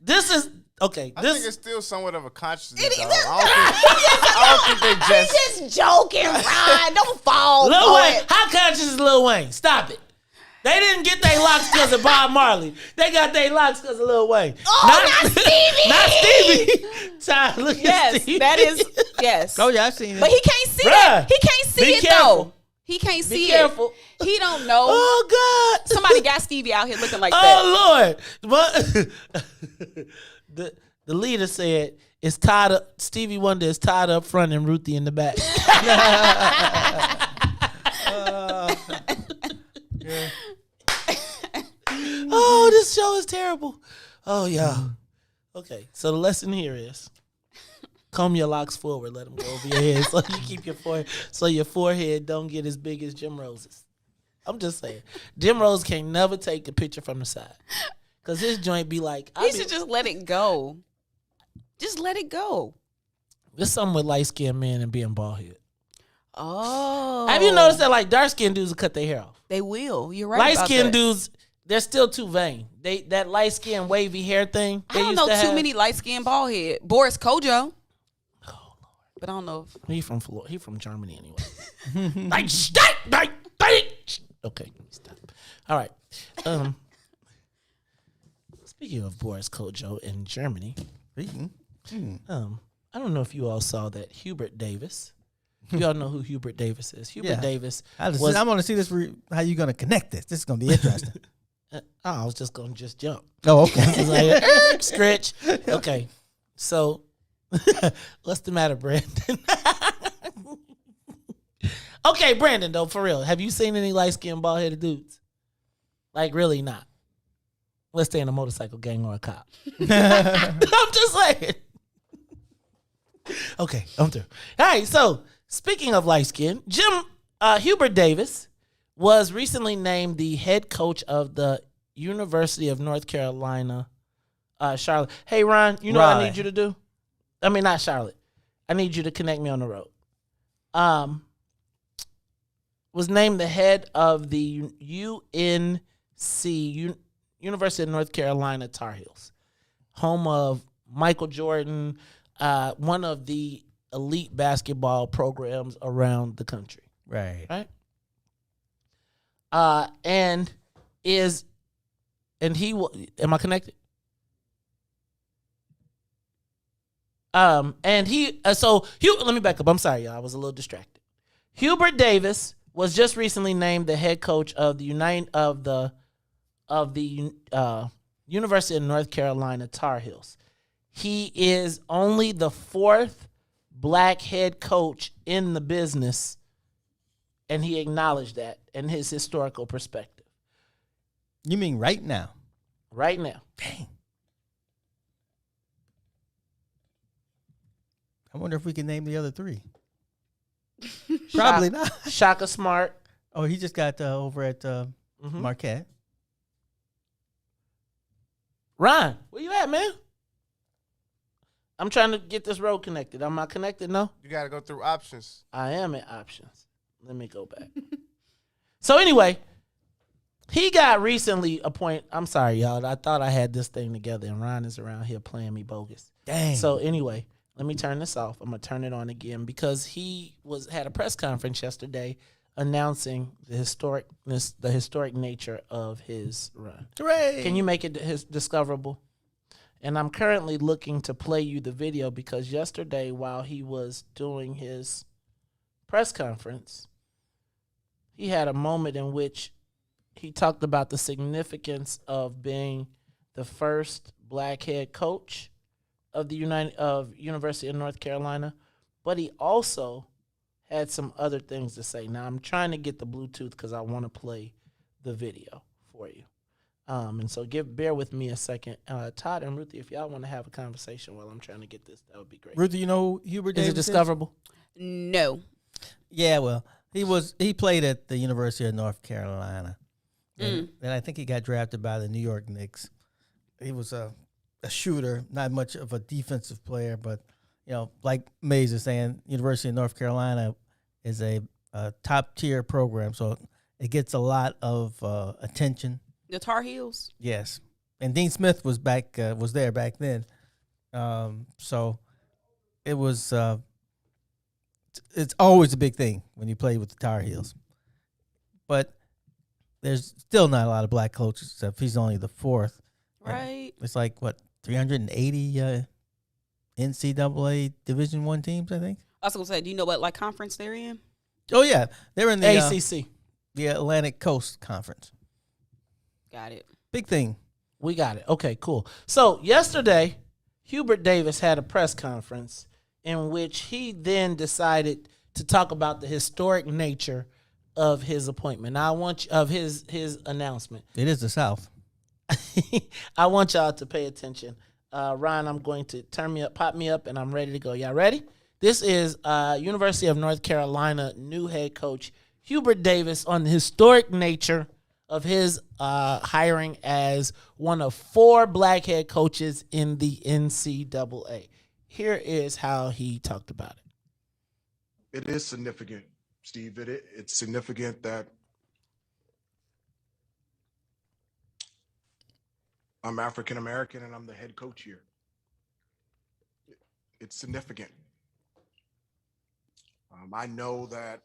Speaker 11: this is okay.
Speaker 20: I think it's still somewhat of a consciousness. I don't think they
Speaker 7: just joking, Ron. Don't fall.
Speaker 11: Lil Wayne, how conscious is Lil Wayne? Stop it. They didn't get their locks because of Bob Marley. They got their locks because of Lil Wayne.
Speaker 7: Oh, not Stevie.
Speaker 11: Not Stevie. Ty, look at Stevie.
Speaker 7: That is yes.
Speaker 10: Oh yeah, I've seen it.
Speaker 7: But he can't see it. He can't see it though. He can't see
Speaker 11: it. Be careful.
Speaker 7: He don't know.
Speaker 11: Oh, God.
Speaker 7: Somebody got Stevie out here looking like that.
Speaker 11: Oh, Lord. But the leader said, it's tied up. Stevie Wonder is tied up front and Ruthie in the back.
Speaker 10: Yeah.
Speaker 11: Oh, this show is terrible. Oh, yeah. Okay, so the lesson here is comb your locks forward, let them go over your head so you keep your forehead, so your forehead don't get as big as Jim Rose's. I'm just saying. Jim Rose can't never take a picture from the side. Because his joint be like...
Speaker 7: He should just let it go. Just let it go.
Speaker 11: There's something with light-skinned men and being bald head.
Speaker 7: Oh.
Speaker 11: Have you noticed that like dark-skinned dudes will cut their hair off?
Speaker 7: They will. You're right
Speaker 11: light-skinned dudes, they're still too vain. That light-skinned wavy hair thing.
Speaker 7: I don't know too many light-skinned bald head. Boris Kojo. But I don't know if
Speaker 11: he from Florida. He from Germany anyway. Okay, stop. All right. Speaking of Boris Kojo in Germany, I don't know if you all saw that Hubert Davis. You all know who Hubert Davis is. Hubert Davis.
Speaker 10: I'm going to see this. How you going to connect this? This is going to be interesting.
Speaker 11: I was just going to jump.
Speaker 10: Oh, okay.
Speaker 11: It's like, stretch. Okay, so. What's the matter, Brandon? Okay, Brandon, though, for real. Have you seen any light-skinned, bald-headed dudes? Like, really not. Let's stay in a motorcycle gang or a cop. I'm just saying. Okay, I'm through. All right, so, speaking of light-skinned, Hubert Davis was recently named the head coach of the University of North Carolina, Charlotte. Hey, Ron, you know what I need you to do? I mean, not Charlotte. I need you to connect me on the road. Was named the head of the UNC, University of North Carolina Tar Heels, home of Michael Jordan, one of the elite basketball programs around the country.
Speaker 10: Right.
Speaker 11: Am I connected? And he, let me back up. I'm sorry, y'all. I was a little distracted. Hubert Davis was just recently named the head coach of the University of North Carolina Tar Heels. He is only the 4th black head coach in the business, and he acknowledged that in his historical perspective.
Speaker 10: You mean right now?
Speaker 11: Right now.
Speaker 10: Dang. I wonder if we can name the other 3. Probably not.
Speaker 11: Shaka Smart.
Speaker 10: Oh, he just got over at Marquette.
Speaker 11: Ryan, where you at, man? I'm trying to get this road connected. Am I connected? No?
Speaker 20: You got to go through options.
Speaker 11: I am at options. Let me go back. So anyway, he got recently appointed. I'm sorry, y'all. I thought I had this thing together, and Ryan is around here playing me bogus.
Speaker 10: Dang.
Speaker 11: So anyway, let me turn this off. I'm going to turn it on again because he had a press conference yesterday announcing the historic nature of his run.
Speaker 10: Hooray!
Speaker 11: Can you make it discoverable? And I'm currently looking to play you the video because yesterday while he was doing his press conference, he had a moment in which he talked about the significance of being the first black head coach of the University of North Carolina, but he also had some other things to say. Now, I'm trying to get the Bluetooth because I want to play the video for you. And so bear with me a second. Todd and Ruthie, if y'all want to have a conversation while I'm trying to get this, that would be great.
Speaker 10: Ruthie, you know who Hubert Davis
Speaker 11: is? It discoverable?
Speaker 7: No.
Speaker 10: Yeah, well, he played at the University of North Carolina. And I think he got drafted by the New York Knicks. He was a shooter, not much of a defensive player, but like Mays is saying, University of North Carolina is a top tier program, so it gets a lot of attention.
Speaker 7: The Tar Heels.
Speaker 10: Yes, and Dean Smith was there back then, so it was. It's always a big thing when you play with the Tar Heels, but there's still not a lot of black coaches. Except he's only the 4th.
Speaker 7: Right.
Speaker 10: And it's like 380 NCAA Division I teams, I think.
Speaker 7: I was gonna say, do you know what conference they're in?
Speaker 10: Oh yeah, they're in the
Speaker 11: ACC,
Speaker 10: the Atlantic Coast Conference.
Speaker 7: Got it.
Speaker 10: Big thing.
Speaker 11: We got it. Okay, cool. So yesterday, Hubert Davis had a press conference in which he then decided to talk about the historic nature of his appointment. Now, his announcement.
Speaker 10: It is the South.
Speaker 11: I want y'all to pay attention. Ryan, I'm going to pop me up, and I'm ready to go. Y'all ready? This is University of North Carolina new head coach Hubert Davis on the historic nature of his hiring as one of 4 black head coaches in the NCAA. Here is how he talked about it.
Speaker 21: It is significant, Steve. It's significant that I'm African American and I'm the head coach here. It's significant. I know that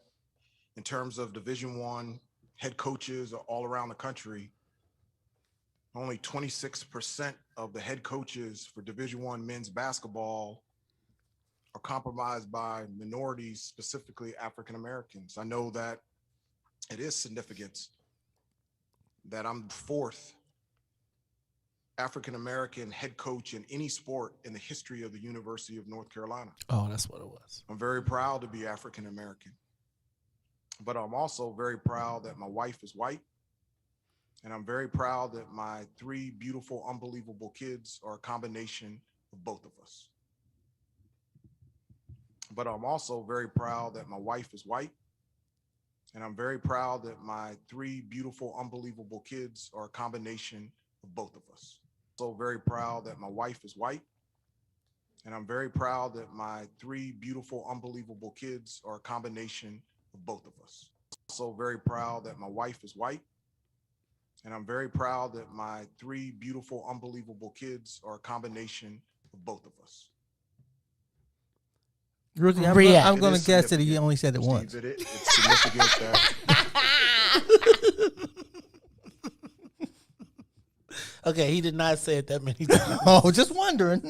Speaker 21: in terms of Division I head coaches all around the country, only 26% of the head coaches for Division I men's basketball are compromised by minorities, specifically African Americans. I know that it is significant that I'm the 4th African American head coach in any sport in the history of the University of North Carolina.
Speaker 11: Oh, that's what it was.
Speaker 21: I'm very proud to be African American, but I'm also very proud that my wife is white. And I'm very proud that my 3 beautiful, unbelievable kids are a combination of both of us. But I'm also very proud that my wife is white. And I'm very proud that my 3 beautiful, unbelievable kids are a combination of both of us. So very proud that my wife is white. And I'm very proud that my 3 beautiful, unbelievable kids are a combination of both of us. So very proud that my wife is white. And I'm very proud that my 3 beautiful, unbelievable kids are a combination of both of us.
Speaker 10: Ruthie, I'm going to guess that he only said it once.
Speaker 21: It's significant that...
Speaker 11: Okay, he did not say it that many times.
Speaker 10: Oh, just wondering.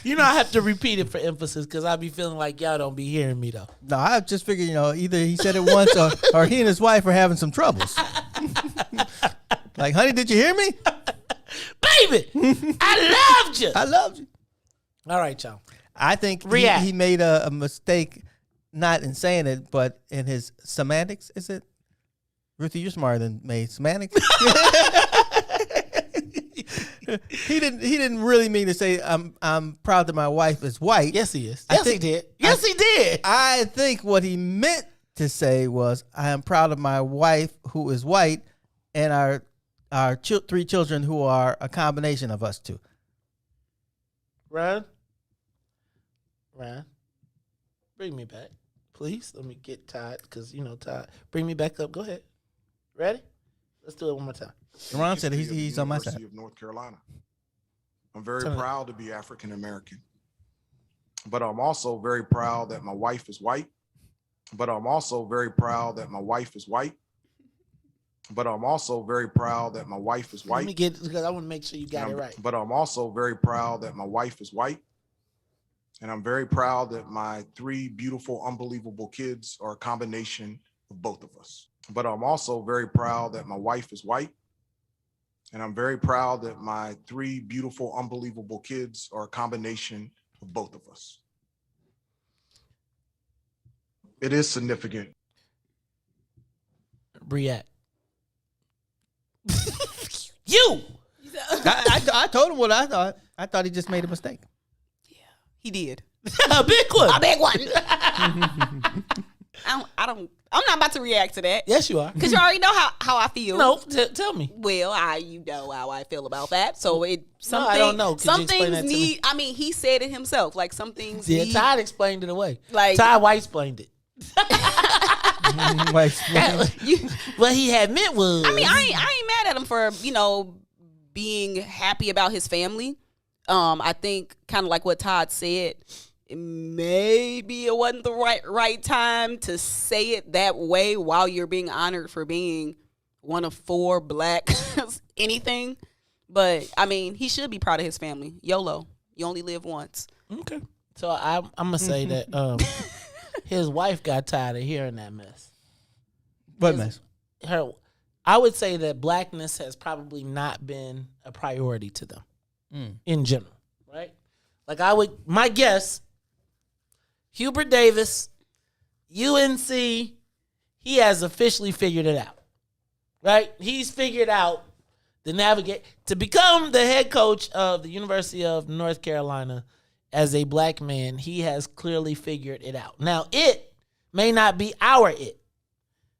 Speaker 11: You know, I have to repeat it for emphasis because I be feeling like y'all don't be hearing me though.
Speaker 10: No, I just figured, either he said it once or he and his wife are having some troubles. Like, honey, did you hear me?
Speaker 11: Baby, I loved you.
Speaker 10: I loved you.
Speaker 11: All right, y'all.
Speaker 10: I think
Speaker 11: React.
Speaker 10: he made a mistake, not in saying it, but in his semantics. Is it? Ruthie, you're smarter than me. Semantics. He didn't really mean to say I'm proud that my wife is white.
Speaker 11: Yes, he is. He did. Yes, he did.
Speaker 10: I think what he meant to say was I am proud of my wife who is white and our 3 children who are a combination of us two.
Speaker 11: Ryan, bring me back, please. Let me get Todd because Todd. Bring me back up. Go ahead. Ready? Let's do it one more time.
Speaker 10: Ron said he's on my side.
Speaker 21: University of North Carolina. I'm very proud to be African American, but I'm also very proud that my wife is white. But I'm also very proud that my wife is white. But I'm also very proud that my wife is white.
Speaker 11: Let me get because I want to make sure you got it right.
Speaker 21: But I'm also very proud that my wife is white. And I'm very proud that my 3 beautiful, unbelievable kids are a combination of both of us. But I'm also very proud that my wife is white. And I'm very proud that my 3 beautiful, unbelievable kids are a combination of both of us. It is significant.
Speaker 11: Briette. You!
Speaker 10: I told him what I thought. I thought he just made a mistake.
Speaker 7: He did.
Speaker 11: A big one.
Speaker 7: A big one. I'm not about to react to that.
Speaker 11: Yes, you are.
Speaker 7: Because you already know how I feel.
Speaker 11: No, tell me.
Speaker 7: Well, you know how I feel about that. So
Speaker 11: I don't know. Could you
Speaker 7: Some
Speaker 11: explain
Speaker 7: things
Speaker 11: that to
Speaker 7: need.
Speaker 11: me?
Speaker 7: I mean, he said it himself. Like some things.
Speaker 11: Yeah,
Speaker 7: need,
Speaker 11: Todd explained it away.
Speaker 7: Like
Speaker 11: Todd White explained it. What he had meant was.
Speaker 7: I mean, I ain't mad at him for being happy about his family. I think kind of like what Todd said. Maybe it wasn't the right time to say it that way while you're being honored for being one of 4 black anything. But I mean, he should be proud of his family. YOLO, you only live once.
Speaker 11: Okay. So I'm gonna say that his wife got tired of hearing that mess.
Speaker 10: What mess?
Speaker 11: I would say that blackness has probably not been a priority to them in general, right? Like my guess, Hubert Davis, UNC, he has officially figured it out, right? He's figured out to become the head coach of the University of North Carolina as a black man. He has clearly figured it out. Now, it may not be our it,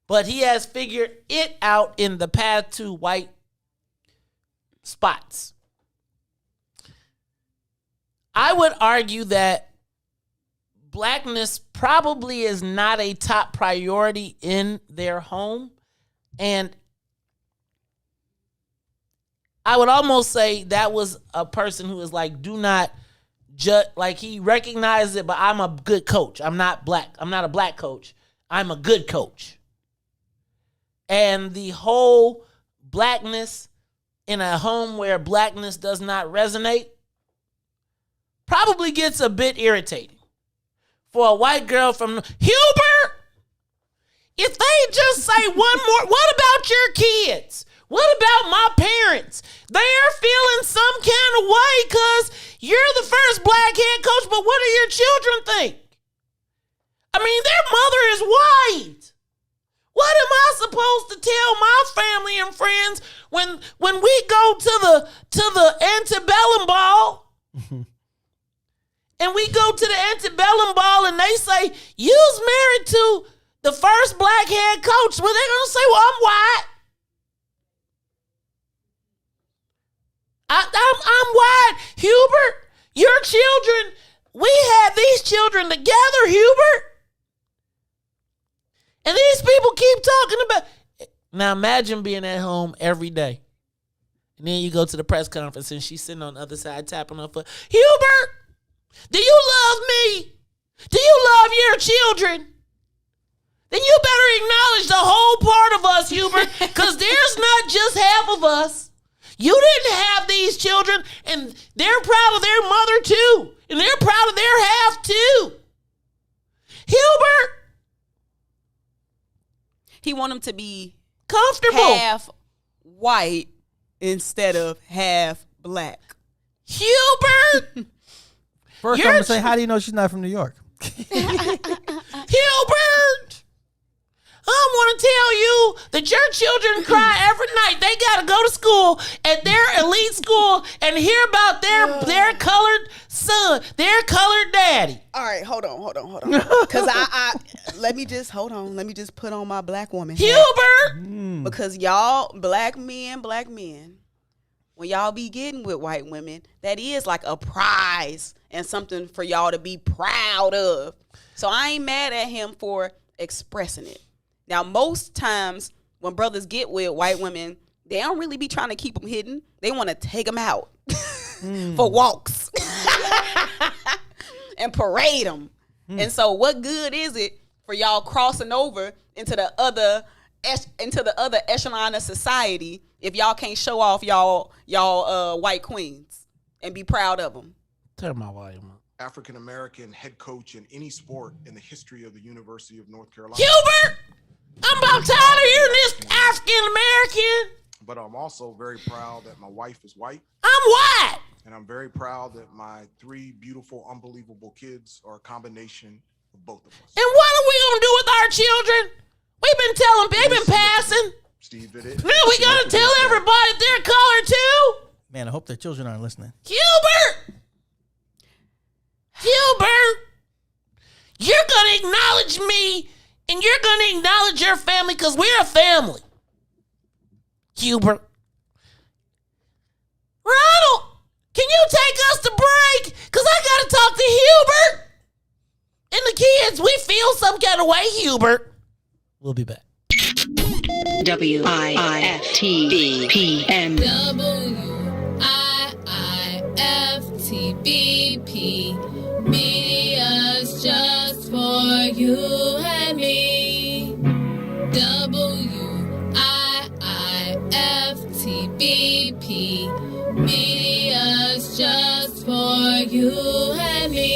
Speaker 11: but he has figured it out in the path to white spots. I would argue that blackness probably is not a top priority in their home. And I would almost say that was a person who is like, do not judge. Like he recognized it, but I'm a good coach. I'm not black. I'm not a black coach. I'm a good coach. And the whole blackness in a home where blackness does not resonate probably gets a bit irritating. For a white girl from Hubert, if they just say one more, what about your kids? What about my parents? They're feeling some kind of way because you're the first black head coach, but what do your children think? I mean, their mother is white. What am I supposed to tell my family and friends when we go to the antebellum ball? And we go to the antebellum ball and they say, you's married to the first black head coach. Well, they're going to say, well, I'm white. I'm white. Hubert, your children, we had these children together, Hubert. And these people keep talking about. Now imagine being at home every day. And then you go to the press conference and she's sitting on the other side tapping her foot. Hubert, do you love me? Do you love your children? Then you better acknowledge the whole part of us, Hubert, because there's not just half of us. You didn't have these children, and they're proud of their mother too. And they're proud of their half too. Hubert.
Speaker 7: He want them to be
Speaker 11: comfortable.
Speaker 7: Half white instead of half black.
Speaker 11: Hubert.
Speaker 10: First, I'm gonna say, how do you know she's not from New York?
Speaker 11: Hubert. I want to tell you that your children cry every night. They got to go to school at their elite school and hear about their colored son, their colored daddy.
Speaker 7: All right, hold on. Because let me just put on my black woman hat.
Speaker 11: Hubert.
Speaker 7: Because y'all, black men, when y'all be getting with white women, that is like a prize and something for y'all to be proud of. So I ain't mad at him for expressing it. Now, most times when brothers get with white women, they don't really be trying to keep them hidden. They want to take them out for walks and parade them. And so what good is it for y'all crossing over into the other echelon of society if y'all can't show off y'all white queens and be proud of them?
Speaker 11: Turn my volume up.
Speaker 21: African-American head coach in any sport in the history of the University of North Carolina.
Speaker 11: Hubert! I'm about tired of hearing this African-American.
Speaker 21: But I'm also very proud that my wife is white.
Speaker 11: I'm white.
Speaker 21: And I'm very proud that my 3 beautiful, unbelievable kids are a combination of both of us.
Speaker 11: And what are we going to do with our children? We've been telling, they've been passing.
Speaker 21: Steve,
Speaker 11: now we got to tell everybody their color too?
Speaker 10: Man, I hope their children aren't listening.
Speaker 11: Hubert, you're going to acknowledge me and you're going to acknowledge your family because we're a family. Hubert. Ronald, can you take us to break? Because I got to talk to Hubert and the kids. We feel some kind of way, Hubert. We'll be back.
Speaker 15: WIIFTBPM.
Speaker 17: WIIFTBP. Media's just for you and me. WIIFTBP. Media's just for you and me.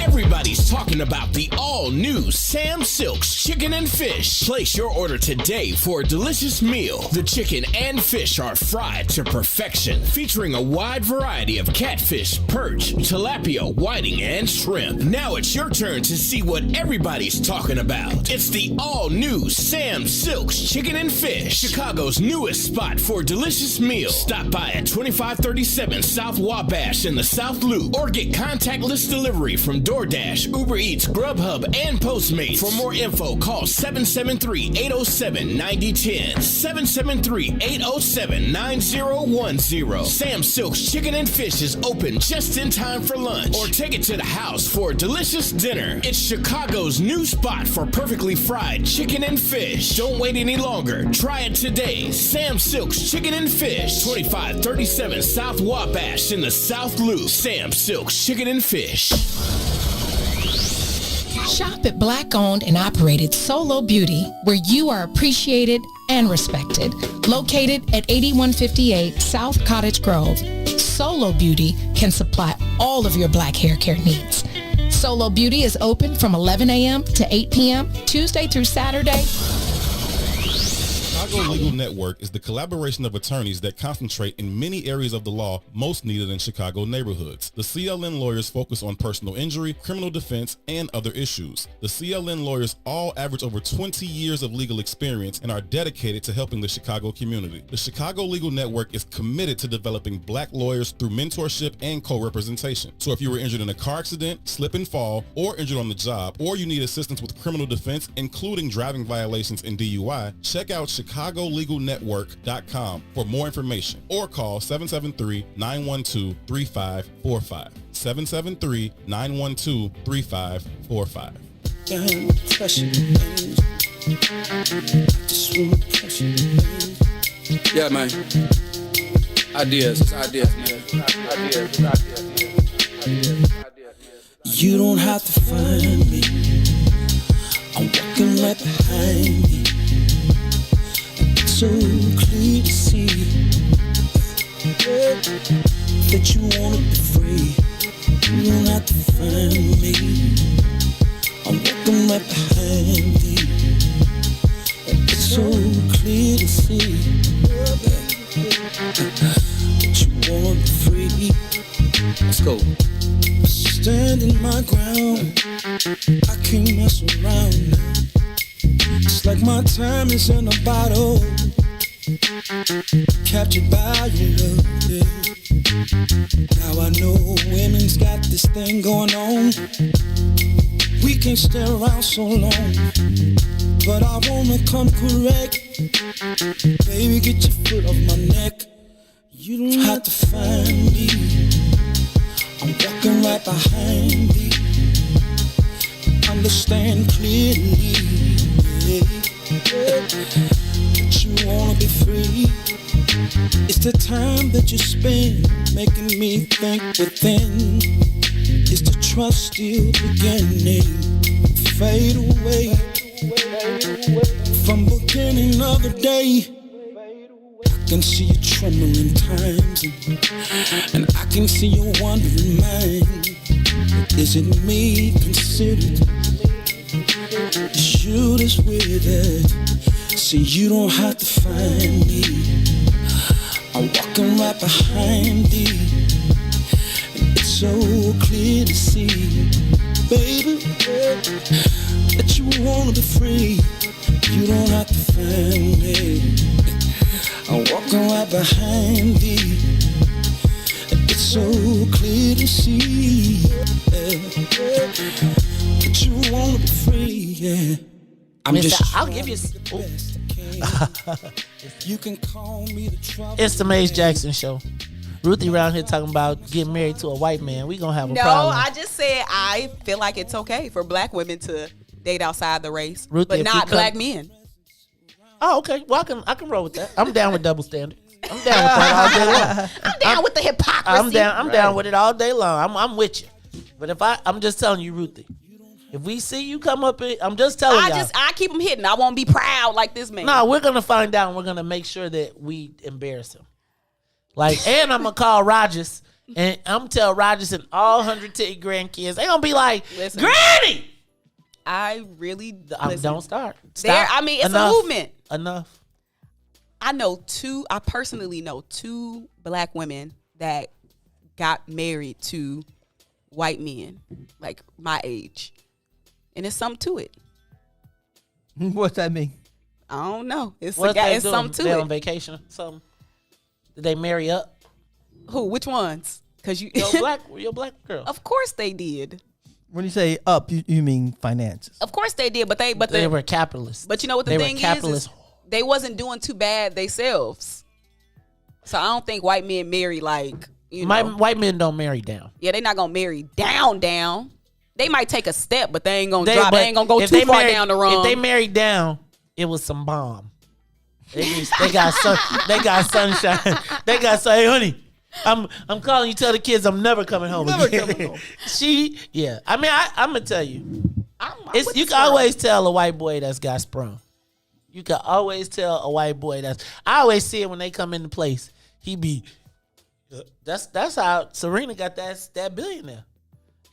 Speaker 2: Everybody's talking about the all-new Sam Silk's Chicken and Fish. Place your order today for a delicious meal. The chicken and fish are fried to perfection, featuring a wide variety of catfish, perch, tilapia, whiting, and shrimp. Now it's your turn to see what everybody's talking about. It's the all-new Sam Silk's Chicken and Fish, Chicago's newest spot for delicious meals. Stop by at 2537 South Wabash in the South Loop, or get contactless delivery from DoorDash, Uber Eats, Grubhub, and Postmates. For more info, call 773-807-9010, 773-807-9010. Sam Silk's Chicken and Fish is open just in time for lunch, or take it to the house for a delicious dinner. It's Chicago's new spot for perfectly fried chicken and fish. Don't wait any longer. Try it today. Sam Silk's Chicken and Fish, 2537 South Wabash in the South Loop. Sam Silk's Chicken and Fish.
Speaker 18: Shop at Black-owned and operated Solo Beauty, where you are appreciated and respected. Located at 8158 South Cottage Grove, Solo Beauty can supply all of your black hair care needs. Solo Beauty is open from 11 a.m. to 8 p.m., Tuesday through Saturday.
Speaker 5: Chicago Legal Network is the collaboration of attorneys that concentrate in many areas of the law most needed in Chicago neighborhoods. The CLN lawyers focus on personal injury, criminal defense, and other issues. The CLN lawyers all average over 20 years of legal experience and are dedicated to helping the Chicago community. The Chicago Legal Network is committed to developing black lawyers through mentorship and co-representation. So if you were injured in a car accident, slip and fall, or injured on the job, or you need assistance with criminal defense, including driving violations and DUI, check out ChicagoLegalNetwork.com for more information, or call 773-912-3545. 773-912-3545.
Speaker 4: Yeah, man.
Speaker 19: Ideas, man. You don't have to find me. I'm walking right behind you. It's so clear to see that you wanna be free. You don't have to find me. I'm walking right behind you. It's so clear to see that you wanna be free. Let's go. Standing my ground, I can't mess around now. It's like my time is in a bottle, captured by your love, yeah. Now I know women's got this thing going on. We can't stay around so long, but I wanna come correct. Baby, get your foot off my neck. You don't have to find me. I'm walking right behind you. Understand clearly, yeah, that you wanna be free. It's the time that you spend making me think within. Is the trust still beginning? Fade away from beginning of the day. I can see you trembling times, and I can see you wondering mine. Is it me considered? It's you that's with it. See, you don't have to find me. I'm walking right behind you, and it's so clear to see, baby, that you wanna be free. You don't have to find me. I'm walking right behind you. It's so clear to see that you wanna be free. Yeah,
Speaker 11: I'll give you.
Speaker 19: You can call me the trouble.
Speaker 11: It's the Maze Jackson Show. Ruthie around here talking about getting married to a white man. We gonna have a problem.
Speaker 7: No, I just said I feel like it's okay for black women to date outside the race,
Speaker 11: Ruthie,
Speaker 7: but not black men.
Speaker 11: Oh, okay. Well, I can roll with that. I'm down with double standards. I'm down with that all day long.
Speaker 7: I'm down with the hypocrisy.
Speaker 11: I'm down with it all day long. I'm with you. But I'm just telling you, Ruthie, if we see you come up, I'm just telling y'all.
Speaker 7: I keep him hidden. I won't be proud like this man.
Speaker 11: No, we're gonna find out, and we're gonna make sure that we embarrass him. And I'm gonna call Rogers, and I'm tell Rogers and all 110 grandkids, they gonna be like,
Speaker 7: listen,
Speaker 11: Granny.
Speaker 7: I really
Speaker 11: don't start.
Speaker 7: It's
Speaker 11: Enough.
Speaker 7: a movement.
Speaker 11: Enough.
Speaker 7: I personally know two black women that got married to white men, like my age. And it's something to it.
Speaker 10: What's that mean?
Speaker 7: I don't know. It's
Speaker 11: Something
Speaker 7: something to
Speaker 11: they
Speaker 7: it.
Speaker 11: on vacation or something? Did they marry up?
Speaker 7: Who? Which ones? Because
Speaker 11: your black girl.
Speaker 7: Of course they did.
Speaker 10: When you say up, you mean finances.
Speaker 7: Of course they did, but
Speaker 11: they were capitalists.
Speaker 7: But you know what the thing is they wasn't doing too bad themselves. So I don't think white men marry like,
Speaker 11: white men don't marry down.
Speaker 7: Yeah, they're not gonna marry down. They might take a step, but they ain't gonna drop. They ain't gonna go too far down the road.
Speaker 11: If they married down, it was some bomb. They got sunshine. They got hey honey, I'm calling you. Tell the kids I'm never coming home again. I'm gonna tell you. You can always tell a white boy that's got sprung. You can always tell a white boy I always see it when they come into place. He be. That's how Serena got that billionaire.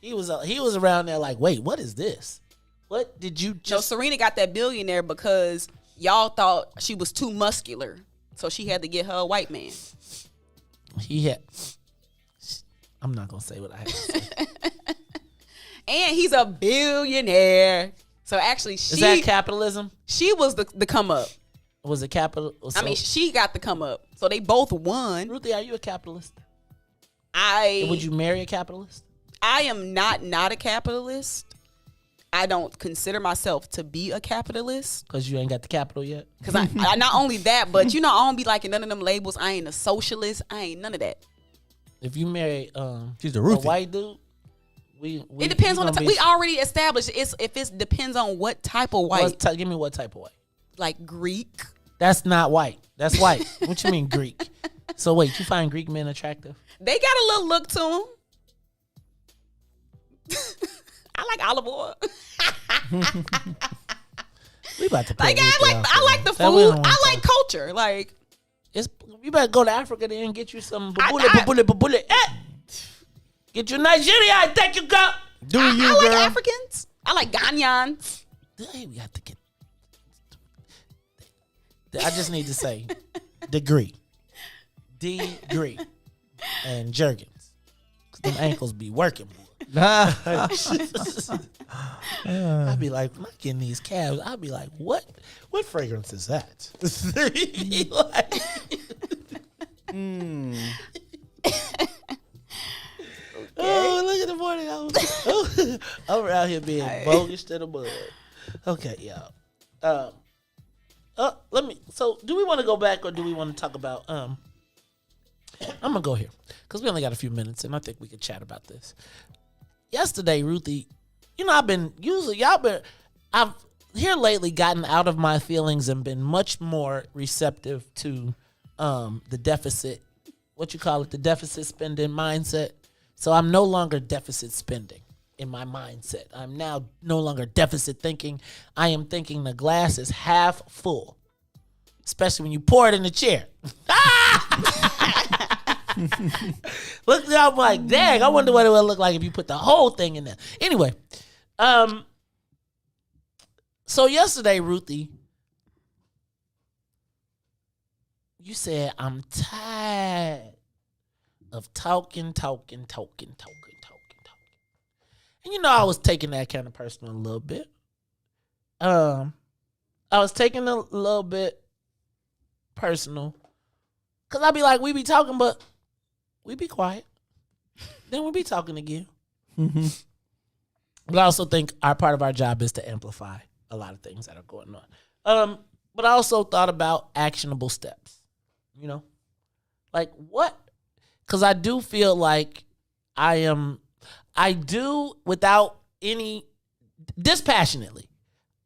Speaker 11: He was around there like, wait, what is this? What did you just?
Speaker 7: No, Serena got that billionaire because y'all thought she was too muscular, so she had to get her a white man.
Speaker 11: I'm not gonna say what I have to say.
Speaker 7: And he's a billionaire. So actually,
Speaker 11: is that capitalism?
Speaker 7: She was the come up.
Speaker 11: Was it capital?
Speaker 7: I mean, she got the come up. So they both won.
Speaker 11: Ruthie, are you a capitalist?
Speaker 7: Would
Speaker 11: you marry a capitalist?
Speaker 7: I am not a capitalist. I don't consider myself to be a capitalist.
Speaker 11: Because you ain't got the capital yet?
Speaker 7: Because I not only that, but I don't be liking none of them labels. I ain't a socialist. I ain't none of that.
Speaker 11: If you marry
Speaker 10: she's a Ruthie.
Speaker 11: white dude,
Speaker 7: it depends on the type. We already established if it depends on what type of white.
Speaker 11: Give me what type of white.
Speaker 7: Like Greek.
Speaker 11: That's not white. That's white. What you mean Greek? So wait, you find Greek men attractive?
Speaker 7: They got a little look to them. I like olive oil.
Speaker 11: We about to
Speaker 7: Like I like the food. I like culture. Like
Speaker 11: you better go to Africa then and get you some babule. Get you Nigeria. I think you go.
Speaker 7: I like Africans. I like Ghanaians.
Speaker 11: We got to get. I just need to say degree and jergens. Cause them ankles be working, boy. I'd be like, I'm not getting these calves. I'd be like, what fragrance is that? Oh, look at the morning. I'm out here being bogus to the mud. Okay, y'all. So do we want to go back or do we want to talk about I'm gonna go here because we only got a few minutes and I think we could chat about this. Yesterday, Ruthie, I've here lately gotten out of my feelings and been much more receptive to the deficit, the deficit spending mindset. So I'm no longer deficit spending in my mindset. I'm now no longer deficit thinking. I am thinking the glass is half full, especially when you pour it in the chair. Look, I'm like, dang, I wonder what it would look like if you put the whole thing in there. Anyway, so yesterday, Ruthie, you said, I'm tired of talking. And I was taking that kind of personal a little bit. I was taking a little bit personal. Because I'd be like, we be talking, but we be quiet. Then we be talking again. Mm-hmm. But I also think part of our job is to amplify a lot of things that are going on. But I also thought about actionable steps. Like what? Because I do feel like without any, dispassionately,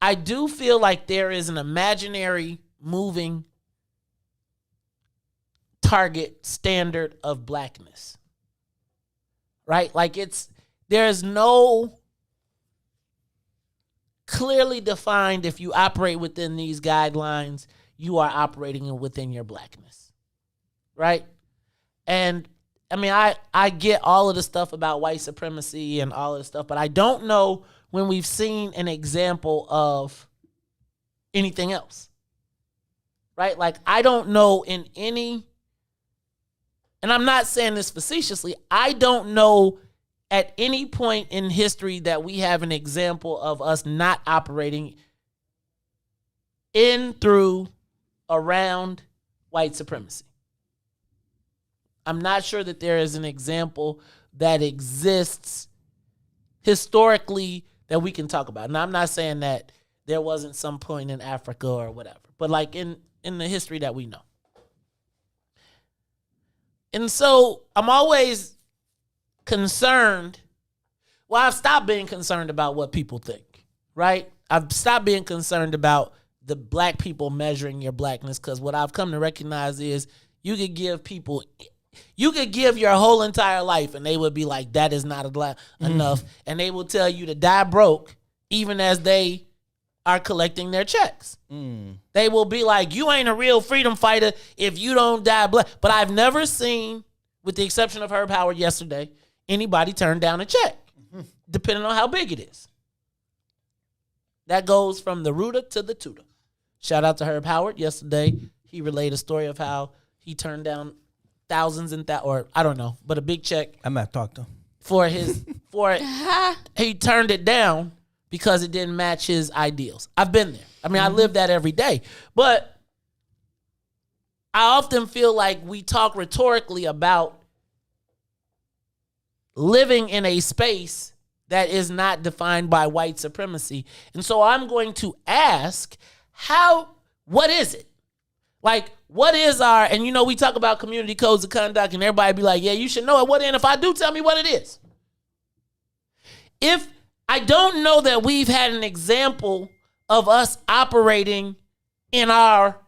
Speaker 11: I do feel like there is an imaginary moving target standard of blackness. Right? Like there's no clearly defined, if you operate within these guidelines, you are operating within your blackness. Right? And I mean, I get all of the stuff about white supremacy and all of the stuff, but I don't know when we've seen an example of anything else. Right? Like, I don't know in any, and I'm not saying this facetiously, I don't know at any point in history that we have an example of us not operating in, through, around white supremacy. I'm not sure that there is an example that exists historically that we can talk about. Now, I'm not saying that there wasn't some point in Africa or whatever, but like in the history that we know. And so I'm always concerned. Well, I've stopped being concerned about what people think, right? I've stopped being concerned about the black people measuring your blackness, because what I've come to recognize is you could give your whole entire life and they would be like, that is not enough. And they will tell you to die broke even as they are collecting their checks. They will be like, you ain't a real freedom fighter if you don't die black. But I've never seen, with the exception of Herb Howard yesterday, anybody turn down a check, depending on how big it is. That goes from the rooter to the tutor. Shout out to Herb Howard. Yesterday, he relayed a story of how he turned down thousands or I don't know, but a big check.
Speaker 10: I might have talked to him.
Speaker 11: He turned it down because it didn't match his ideals. I've been there. I mean, I live that every day. But I often feel like we talk rhetorically about living in a space that is not defined by white supremacy. And so I'm going to ask, what is it? Like, what is and we talk about community codes of conduct and everybody be like, yeah, you should know it. What in? If I do, tell me what it is. If I don't know that we've had an example of us operating in our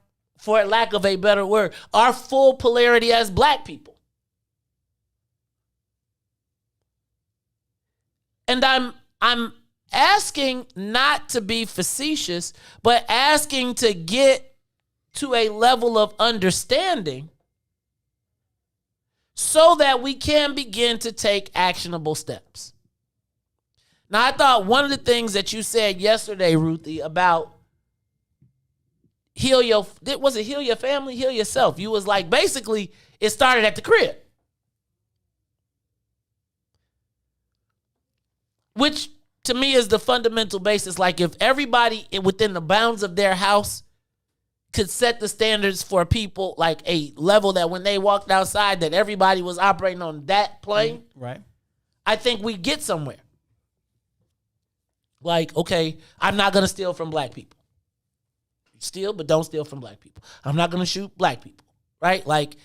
Speaker 11: for lack of a better word, our full polarity as black people. And I'm asking not to be facetious, but asking to get to a level of understanding so that we can begin to take actionable steps. Now, I thought one of the things that you said yesterday, Ruthie, about heal your family, heal yourself? You was like, basically, it started at the crib. Which, to me, is the fundamental basis. Like, if everybody within the bounds of their house could set the standards for people, like a level that when they walked outside, that everybody was operating on that plane,
Speaker 10: right?
Speaker 11: I think we get somewhere. Like, okay, I'm not going to steal from black people. Steal, but don't steal from black people. I'm not going to shoot black people, right? Like,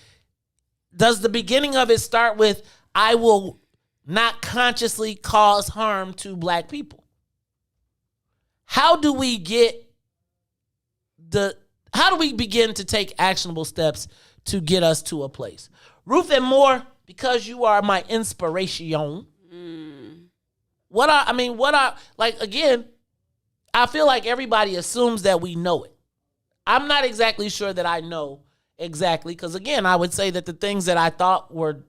Speaker 11: does the beginning of it start with, I will not consciously cause harm to black people? How do we begin to take actionable steps to get us to a place? Ruth and Moore, because you are my inspiration. Again, I feel like everybody assumes that we know it. I'm not exactly sure that I know exactly, because again, I would say that the things that I thought were,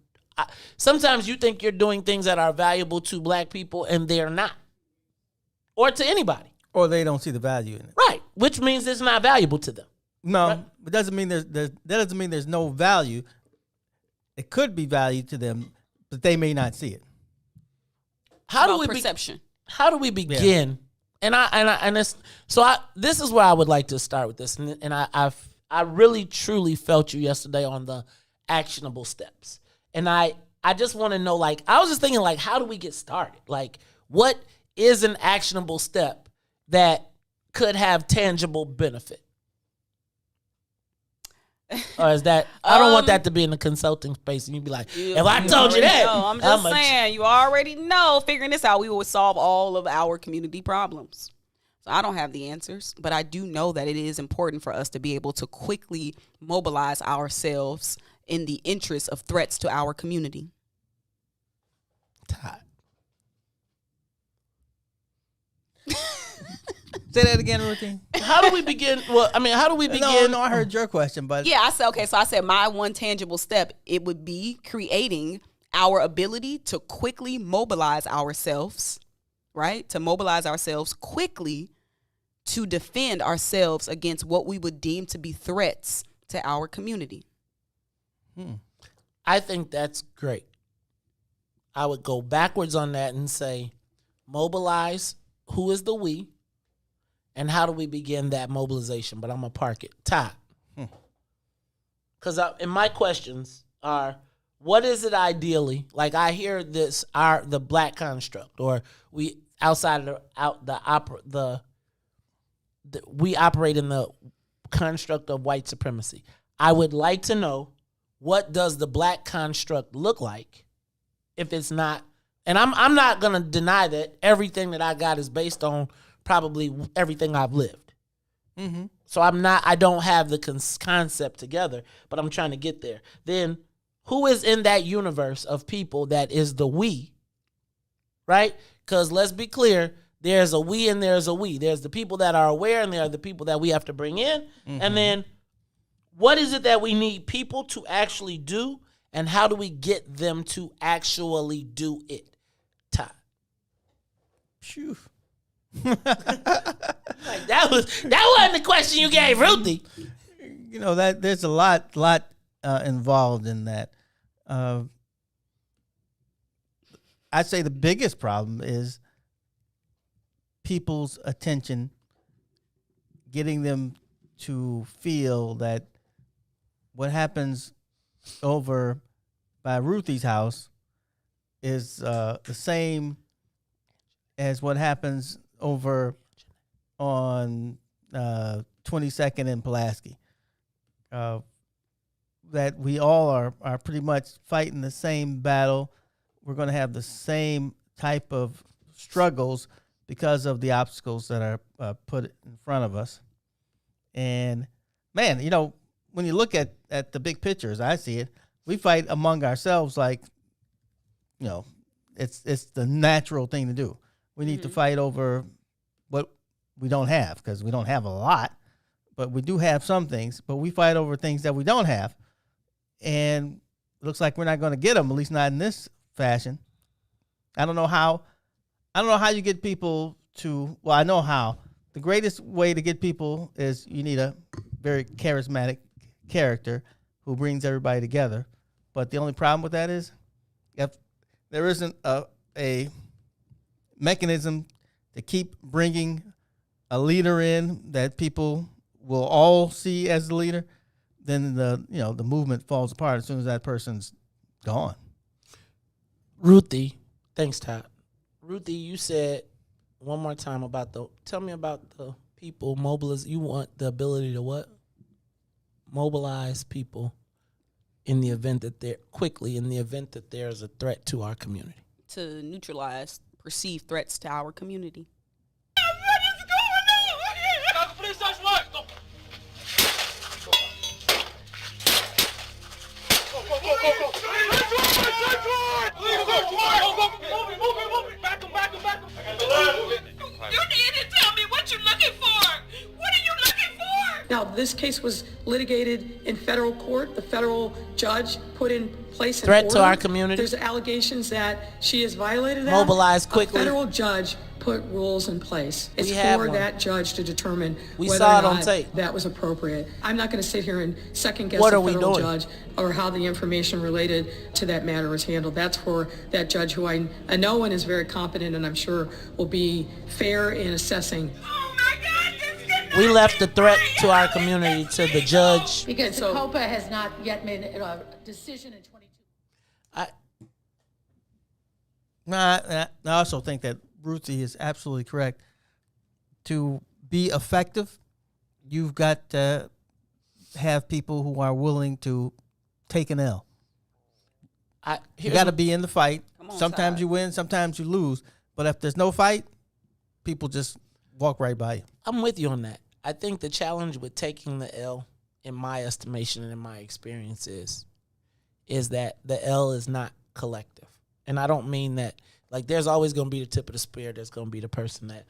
Speaker 11: sometimes you think you're doing things that are valuable to black people and they're not. Or to anybody.
Speaker 10: Or they don't see the value in it.
Speaker 11: Right, which means it's not valuable to them.
Speaker 10: No,
Speaker 11: right?
Speaker 10: It doesn't mean that doesn't mean there's no value. It could be value to them, but they may not see it.
Speaker 11: How do we begin? Yeah. This is where I would like to start with this, and I really truly felt you yesterday on the actionable steps, and I just want to know, like, I was just thinking, like, how do we get started? Like, what is an actionable step that could have tangible benefit? Or is that, I don't want that to be in the consulting space and you'd be like, if I told you that.
Speaker 7: No, I'm just saying, you already know, figuring this out, we would solve all of our community problems. So I don't have the answers, but I do know that it is important for us to be able to quickly mobilize ourselves in the interest of threats to our community.
Speaker 11: Todd.
Speaker 10: Say that again, Ruthie.
Speaker 11: How do we begin? Well, I mean, how do we begin?
Speaker 10: No, I heard your question, but
Speaker 7: yeah, I said my one tangible step, it would be creating our ability to quickly mobilize ourselves, right? To mobilize ourselves quickly to defend ourselves against what we would deem to be threats to our community.
Speaker 11: I think that's great. I would go backwards on that and say, mobilize. Who is the we? And how do we begin that mobilization? But I'm going to park it. Todd. Because in my questions are, what is it ideally? Like, I hear this, the black construct, or we outside of we operate in the construct of white supremacy. I would like to know, what does the black construct look like if it's not, and I'm not going to deny that everything that I got is based on probably everything I've lived.
Speaker 10: Mm-hmm.
Speaker 11: So I don't have the concept together, but I'm trying to get there. Then who is in that universe of people that is the we, right? Because let's be clear, there's a we and there's a we. There's the people that are aware and there are the people that we have to bring in. Mm-hmm. And then what is it that we need people to actually do, and how do we get them to actually do it? Todd.
Speaker 10: Phew.
Speaker 11: Like, that wasn't the question you gave Ruthie.
Speaker 10: You know, that there's a lot involved in that. I'd say the biggest problem is people's attention, getting them to feel that what happens over by Ruthie's house is the same as what happens over on 22nd and Pulaski. That we all are pretty much fighting the same battle. We're going to have the same type of struggles because of the obstacles that are put in front of us. And man, you know, when you look at the big picture, as I see it, we fight among ourselves like, it's the natural thing to do. We need to fight over what we don't have, because we don't have a lot, but we do have some things. But we fight over things that we don't have, and it looks like we're not going to get them, at least not in this fashion. I don't know how you get people to. Well, I know how. The greatest way to get people is you need a very charismatic character who brings everybody together. But the only problem with that is if there isn't a mechanism to keep bringing a leader in that people will all see as the leader, then the movement falls apart as soon as that person's gone.
Speaker 11: Ruthie, thanks, Todd. Ruthie, you said one more time tell me about the people mobilize. You want the ability to what? Mobilize people in the event that there's a threat to our community.
Speaker 7: To neutralize perceived threats to our community.
Speaker 4: You need to tell me what you're looking for. What are you looking for?
Speaker 22: Now, this case was litigated in federal court. The federal judge put in place an
Speaker 11: threat
Speaker 22: order.
Speaker 11: To our community.
Speaker 22: There's allegations that she has violated that.
Speaker 11: Mobilize quickly.
Speaker 22: A federal judge put rules in place. It's for that judge to determine whether or not that was appropriate. I'm not going to sit here and second guess the federal judge or how the information related to that matter was handled. That's for that judge who I know and is very competent, and I'm sure will be fair in assessing.
Speaker 11: We left the threat to our community to the judge.
Speaker 23: Because the COPA has not yet made a decision in 22.
Speaker 10: I also think that Ruthie is absolutely correct. To be effective, you've got to have people who are willing to take an L. You got to be in the fight. Sometimes you win, sometimes you lose. But if there's no fight, people just walk right by you.
Speaker 11: I'm with you on that. I think the challenge with taking the L, in my estimation and in my experience, is that the L is not collective. And I don't mean that, like, there's always going to be the tip of the spear. There's going to be the person that,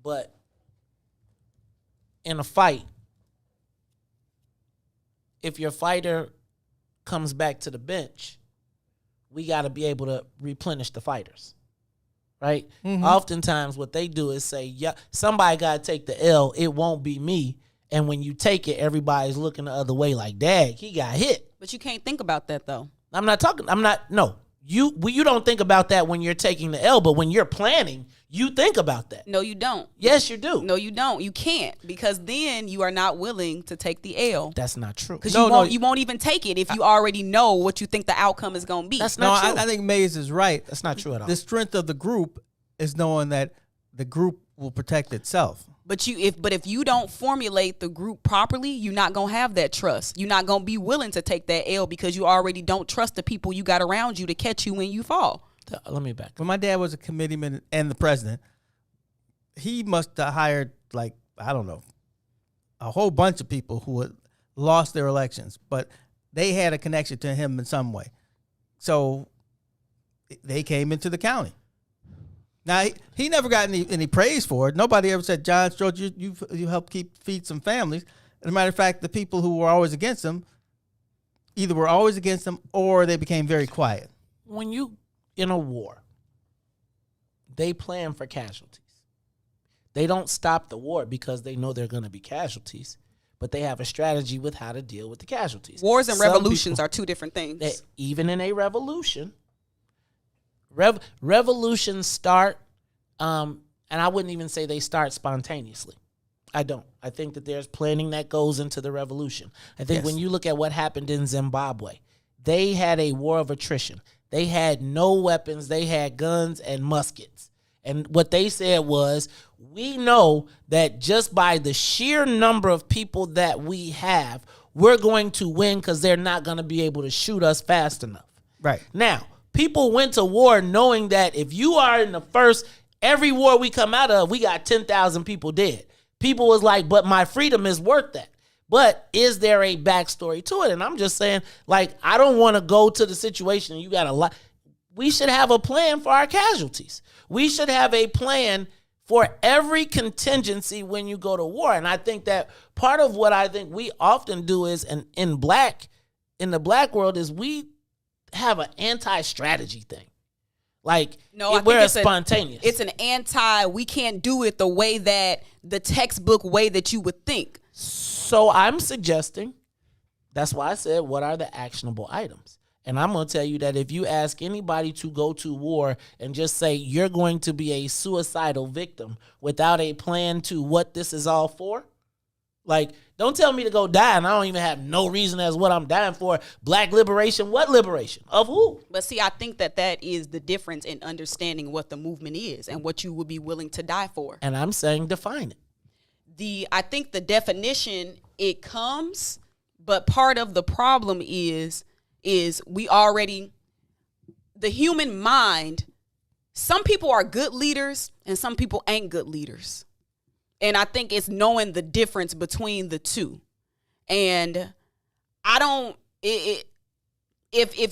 Speaker 11: but in a fight, if your fighter comes back to the bench, we got to be able to replenish the fighters. Right? Mm-hmm. Oftentimes what they do is say, yeah, somebody got to take the L. It won't be me. And when you take it, everybody's looking the other way like, dang, he got hit.
Speaker 7: But you can't think about that, though.
Speaker 11: You don't think about that when you're taking the L, but when you're planning, you think about that.
Speaker 7: No, you don't.
Speaker 11: Yes, you do.
Speaker 7: No, you don't. You can't, because then you are not willing to take the L.
Speaker 11: That's not true.
Speaker 7: Because you won't even take it if you already know what you think the outcome is going to be.
Speaker 11: That's not true.
Speaker 10: I think Mays is right.
Speaker 11: That's not true at all.
Speaker 10: The strength of the group is knowing that the group will protect itself.
Speaker 7: But if you don't formulate the group properly, you're not going to have that trust. You're not going to be willing to take that L because you already don't trust the people you got around you to catch you when you fall.
Speaker 11: Let me back.
Speaker 10: When my dad was a committeeman and the president, he must have hired, like, I don't know, a whole bunch of people who had lost their elections, but they had a connection to him in some way. So they came into the county. Now, he never got any praise for it. Nobody ever said, John Stroger, you helped feed some families. As a matter of fact, the people who were always against him either were always against him or they became very quiet.
Speaker 11: When you in a war, they plan for casualties. They don't stop the war because they know they're going to be casualties, but they have a strategy with how to deal with the casualties.
Speaker 7: Wars and revolutions are two different things.
Speaker 11: Even in a revolution, revolutions start, and I wouldn't even say they start spontaneously. I don't. I think that there's planning that goes into the revolution. I think when you look at what happened in Zimbabwe, they had a war of attrition. They had no weapons. They had guns and muskets. And what they said was, we know that just by the sheer number of people that we have, we're going to win because they're not going to be able to shoot us fast enough.
Speaker 10: Right.
Speaker 11: Now, people went to war knowing that if you are in the first, every war we come out of, we got 10,000 people dead. People was like, but my freedom is worth that. But is there a backstory to it? And I'm just saying, like, I don't want to go to the situation. You got a lot. We should have a plan for our casualties. We should have a plan for every contingency when you go to war. And I think that part of what I think we often do is, and in the black world, is we have an anti-strategy thing. Like,
Speaker 7: no,
Speaker 11: we're spontaneous.
Speaker 7: It's an we can't do it the way that the textbook way that you would think.
Speaker 11: So I'm suggesting, that's why I said, what are the actionable items? And I'm going to tell you that if you ask anybody to go to war and just say you're going to be a suicidal victim without a plan to what this is all for, like, don't tell me to go die and I don't even have no reason as what I'm dying for. Black liberation, what liberation? Of who?
Speaker 7: But see, I think that is the difference in understanding what the movement is and what you would be willing to die for.
Speaker 11: And I'm saying define it.
Speaker 7: I think the definition, it comes, but part of the problem is we already, the human mind, some people are good leaders and some people ain't good leaders. And I think it's knowing the difference between the two. And if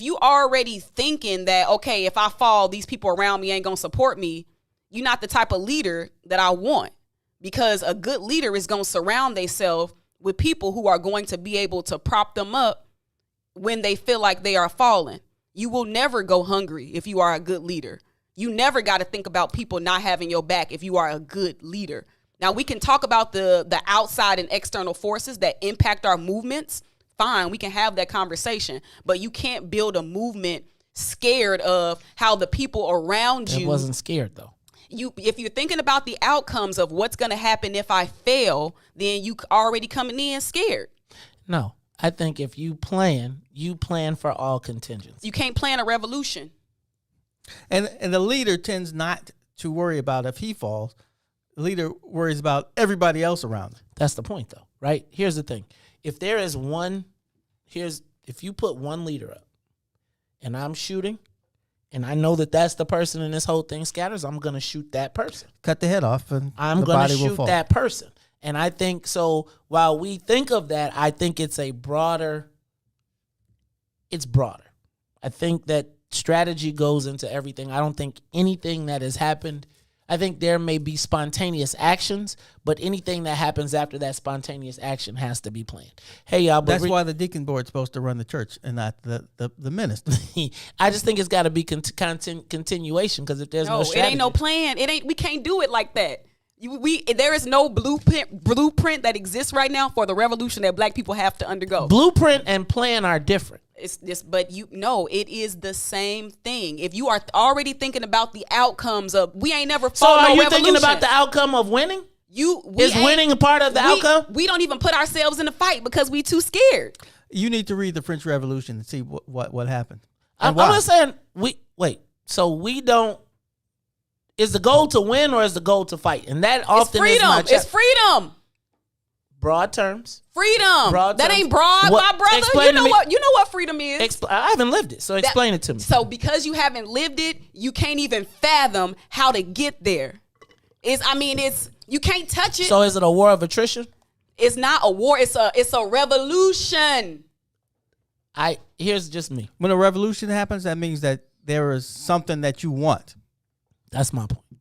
Speaker 7: you already thinking that, okay, if I fall, these people around me ain't gonna support me, you're not the type of leader that I want. Because a good leader is going to surround themselves with people who are going to be able to prop them up when they feel like they are falling. You will never go hungry if you are a good leader. You never got to think about people not having your back if you are a good leader. Now, we can talk about the outside and external forces that impact our movements. Fine, we can have that conversation. But you can't build a movement scared of how the people around you.
Speaker 11: I wasn't scared, though.
Speaker 7: If you're thinking about the outcomes of what's going to happen if I fail, then you already coming in scared.
Speaker 11: No, I think if you plan for all contingencies.
Speaker 7: You can't plan a revolution.
Speaker 10: And the leader tends not to worry about if he falls. The leader worries about everybody else around him.
Speaker 11: That's the point, though, right? Here's the thing. If you put one leader up and I'm shooting, and I know that that's the person and this whole thing scatters, I'm going to shoot that person.
Speaker 10: Cut the head off and
Speaker 11: I'm going to shoot that person. And I think, so while we think of that, I think it's broader. I think that strategy goes into everything. I don't think anything that has happened, I think there may be spontaneous actions, but anything that happens after that spontaneous action has to be planned. Hey, y'all.
Speaker 10: That's why the deacon board's supposed to run the church and not the minister.
Speaker 11: I just think it's got to be continuation, because if there's no strategy.
Speaker 7: It ain't no plan. We can't do it like that. There is no blueprint that exists right now for the revolution that black people have to undergo.
Speaker 11: Blueprint and plan are different.
Speaker 7: It is the same thing. If you are already thinking about the outcomes of, we ain't never fought no revolution. So are you
Speaker 11: thinking about the outcome of winning? Is winning a part of the outcome?
Speaker 7: We don't even put ourselves in the fight because we too scared.
Speaker 10: You need to read the French Revolution and see what happened.
Speaker 11: I'm just saying, so we don't, is the goal to win or is the goal to fight? And that often is my
Speaker 7: It's freedom.
Speaker 11: Broad terms.
Speaker 7: Freedom. That ain't broad, my brother. You know what freedom is.
Speaker 11: I haven't lived it, so explain it to me.
Speaker 7: So because you haven't lived it, you can't even fathom how to get there. You can't touch it.
Speaker 11: So is it a war of attrition?
Speaker 7: It's not a war. It's a revolution.
Speaker 11: Here's just me.
Speaker 10: When a revolution happens, that means that there is something that you want.
Speaker 11: That's my point.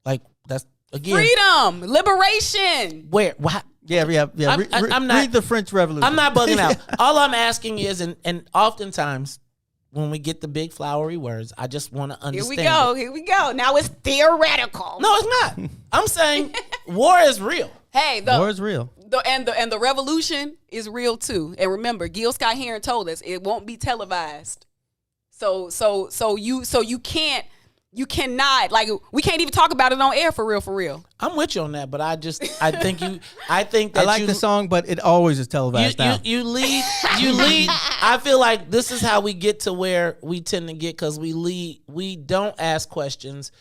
Speaker 11: Like, that's, again,
Speaker 7: freedom, liberation.
Speaker 11: Where? What?
Speaker 10: Yeah. Read the French Revolution.
Speaker 11: I'm not bugging out. All I'm asking is, and oftentimes when we get the big flowery words, I just want to understand.
Speaker 7: Here we go. Now it's theoretical.
Speaker 11: No, it's not. I'm saying war is real.
Speaker 7: Hey,
Speaker 10: war is real.
Speaker 7: And the revolution is real too. And remember, Gil Scott-Heron told us it won't be televised. So you can't. You cannot, we can't even talk about it on air for real.
Speaker 11: I'm with you on that, but I think that
Speaker 10: I like the song, but it always is televised now.
Speaker 11: You lead. I feel like this is how we get to where we tend to get, because we don't ask questions.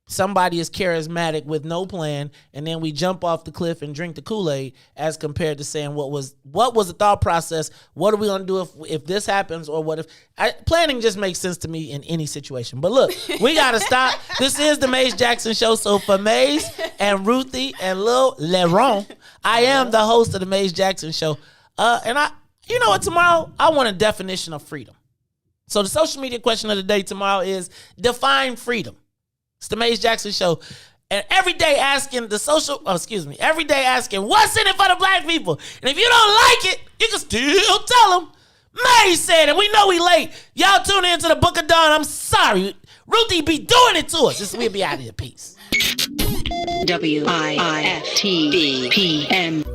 Speaker 11: somebody is charismatic with no plan, and then we jump off the cliff and drink the Kool-Aid, as compared to saying what was the thought process? What are we gonna do if this happens, or what if? Planning just makes sense to me in any situation. But look, we gotta stop. This is the Maze Jackson Show. So for Maze and Ruthie and Lil Leron, I am the host of the Maze Jackson Show. And you know what? Tomorrow I want a definition of freedom. So the social media question of the day tomorrow is define freedom. It's the Maze Jackson Show. And every day asking what's in it for the black people. And if you don't like it, you can still tell them. Maze said it. We know we late. Y'all tune in to the Book of Dawn. I'm sorry. Ruthie be doing it to us. We'll be out of here. Peace.
Speaker 12: WIFTBPM.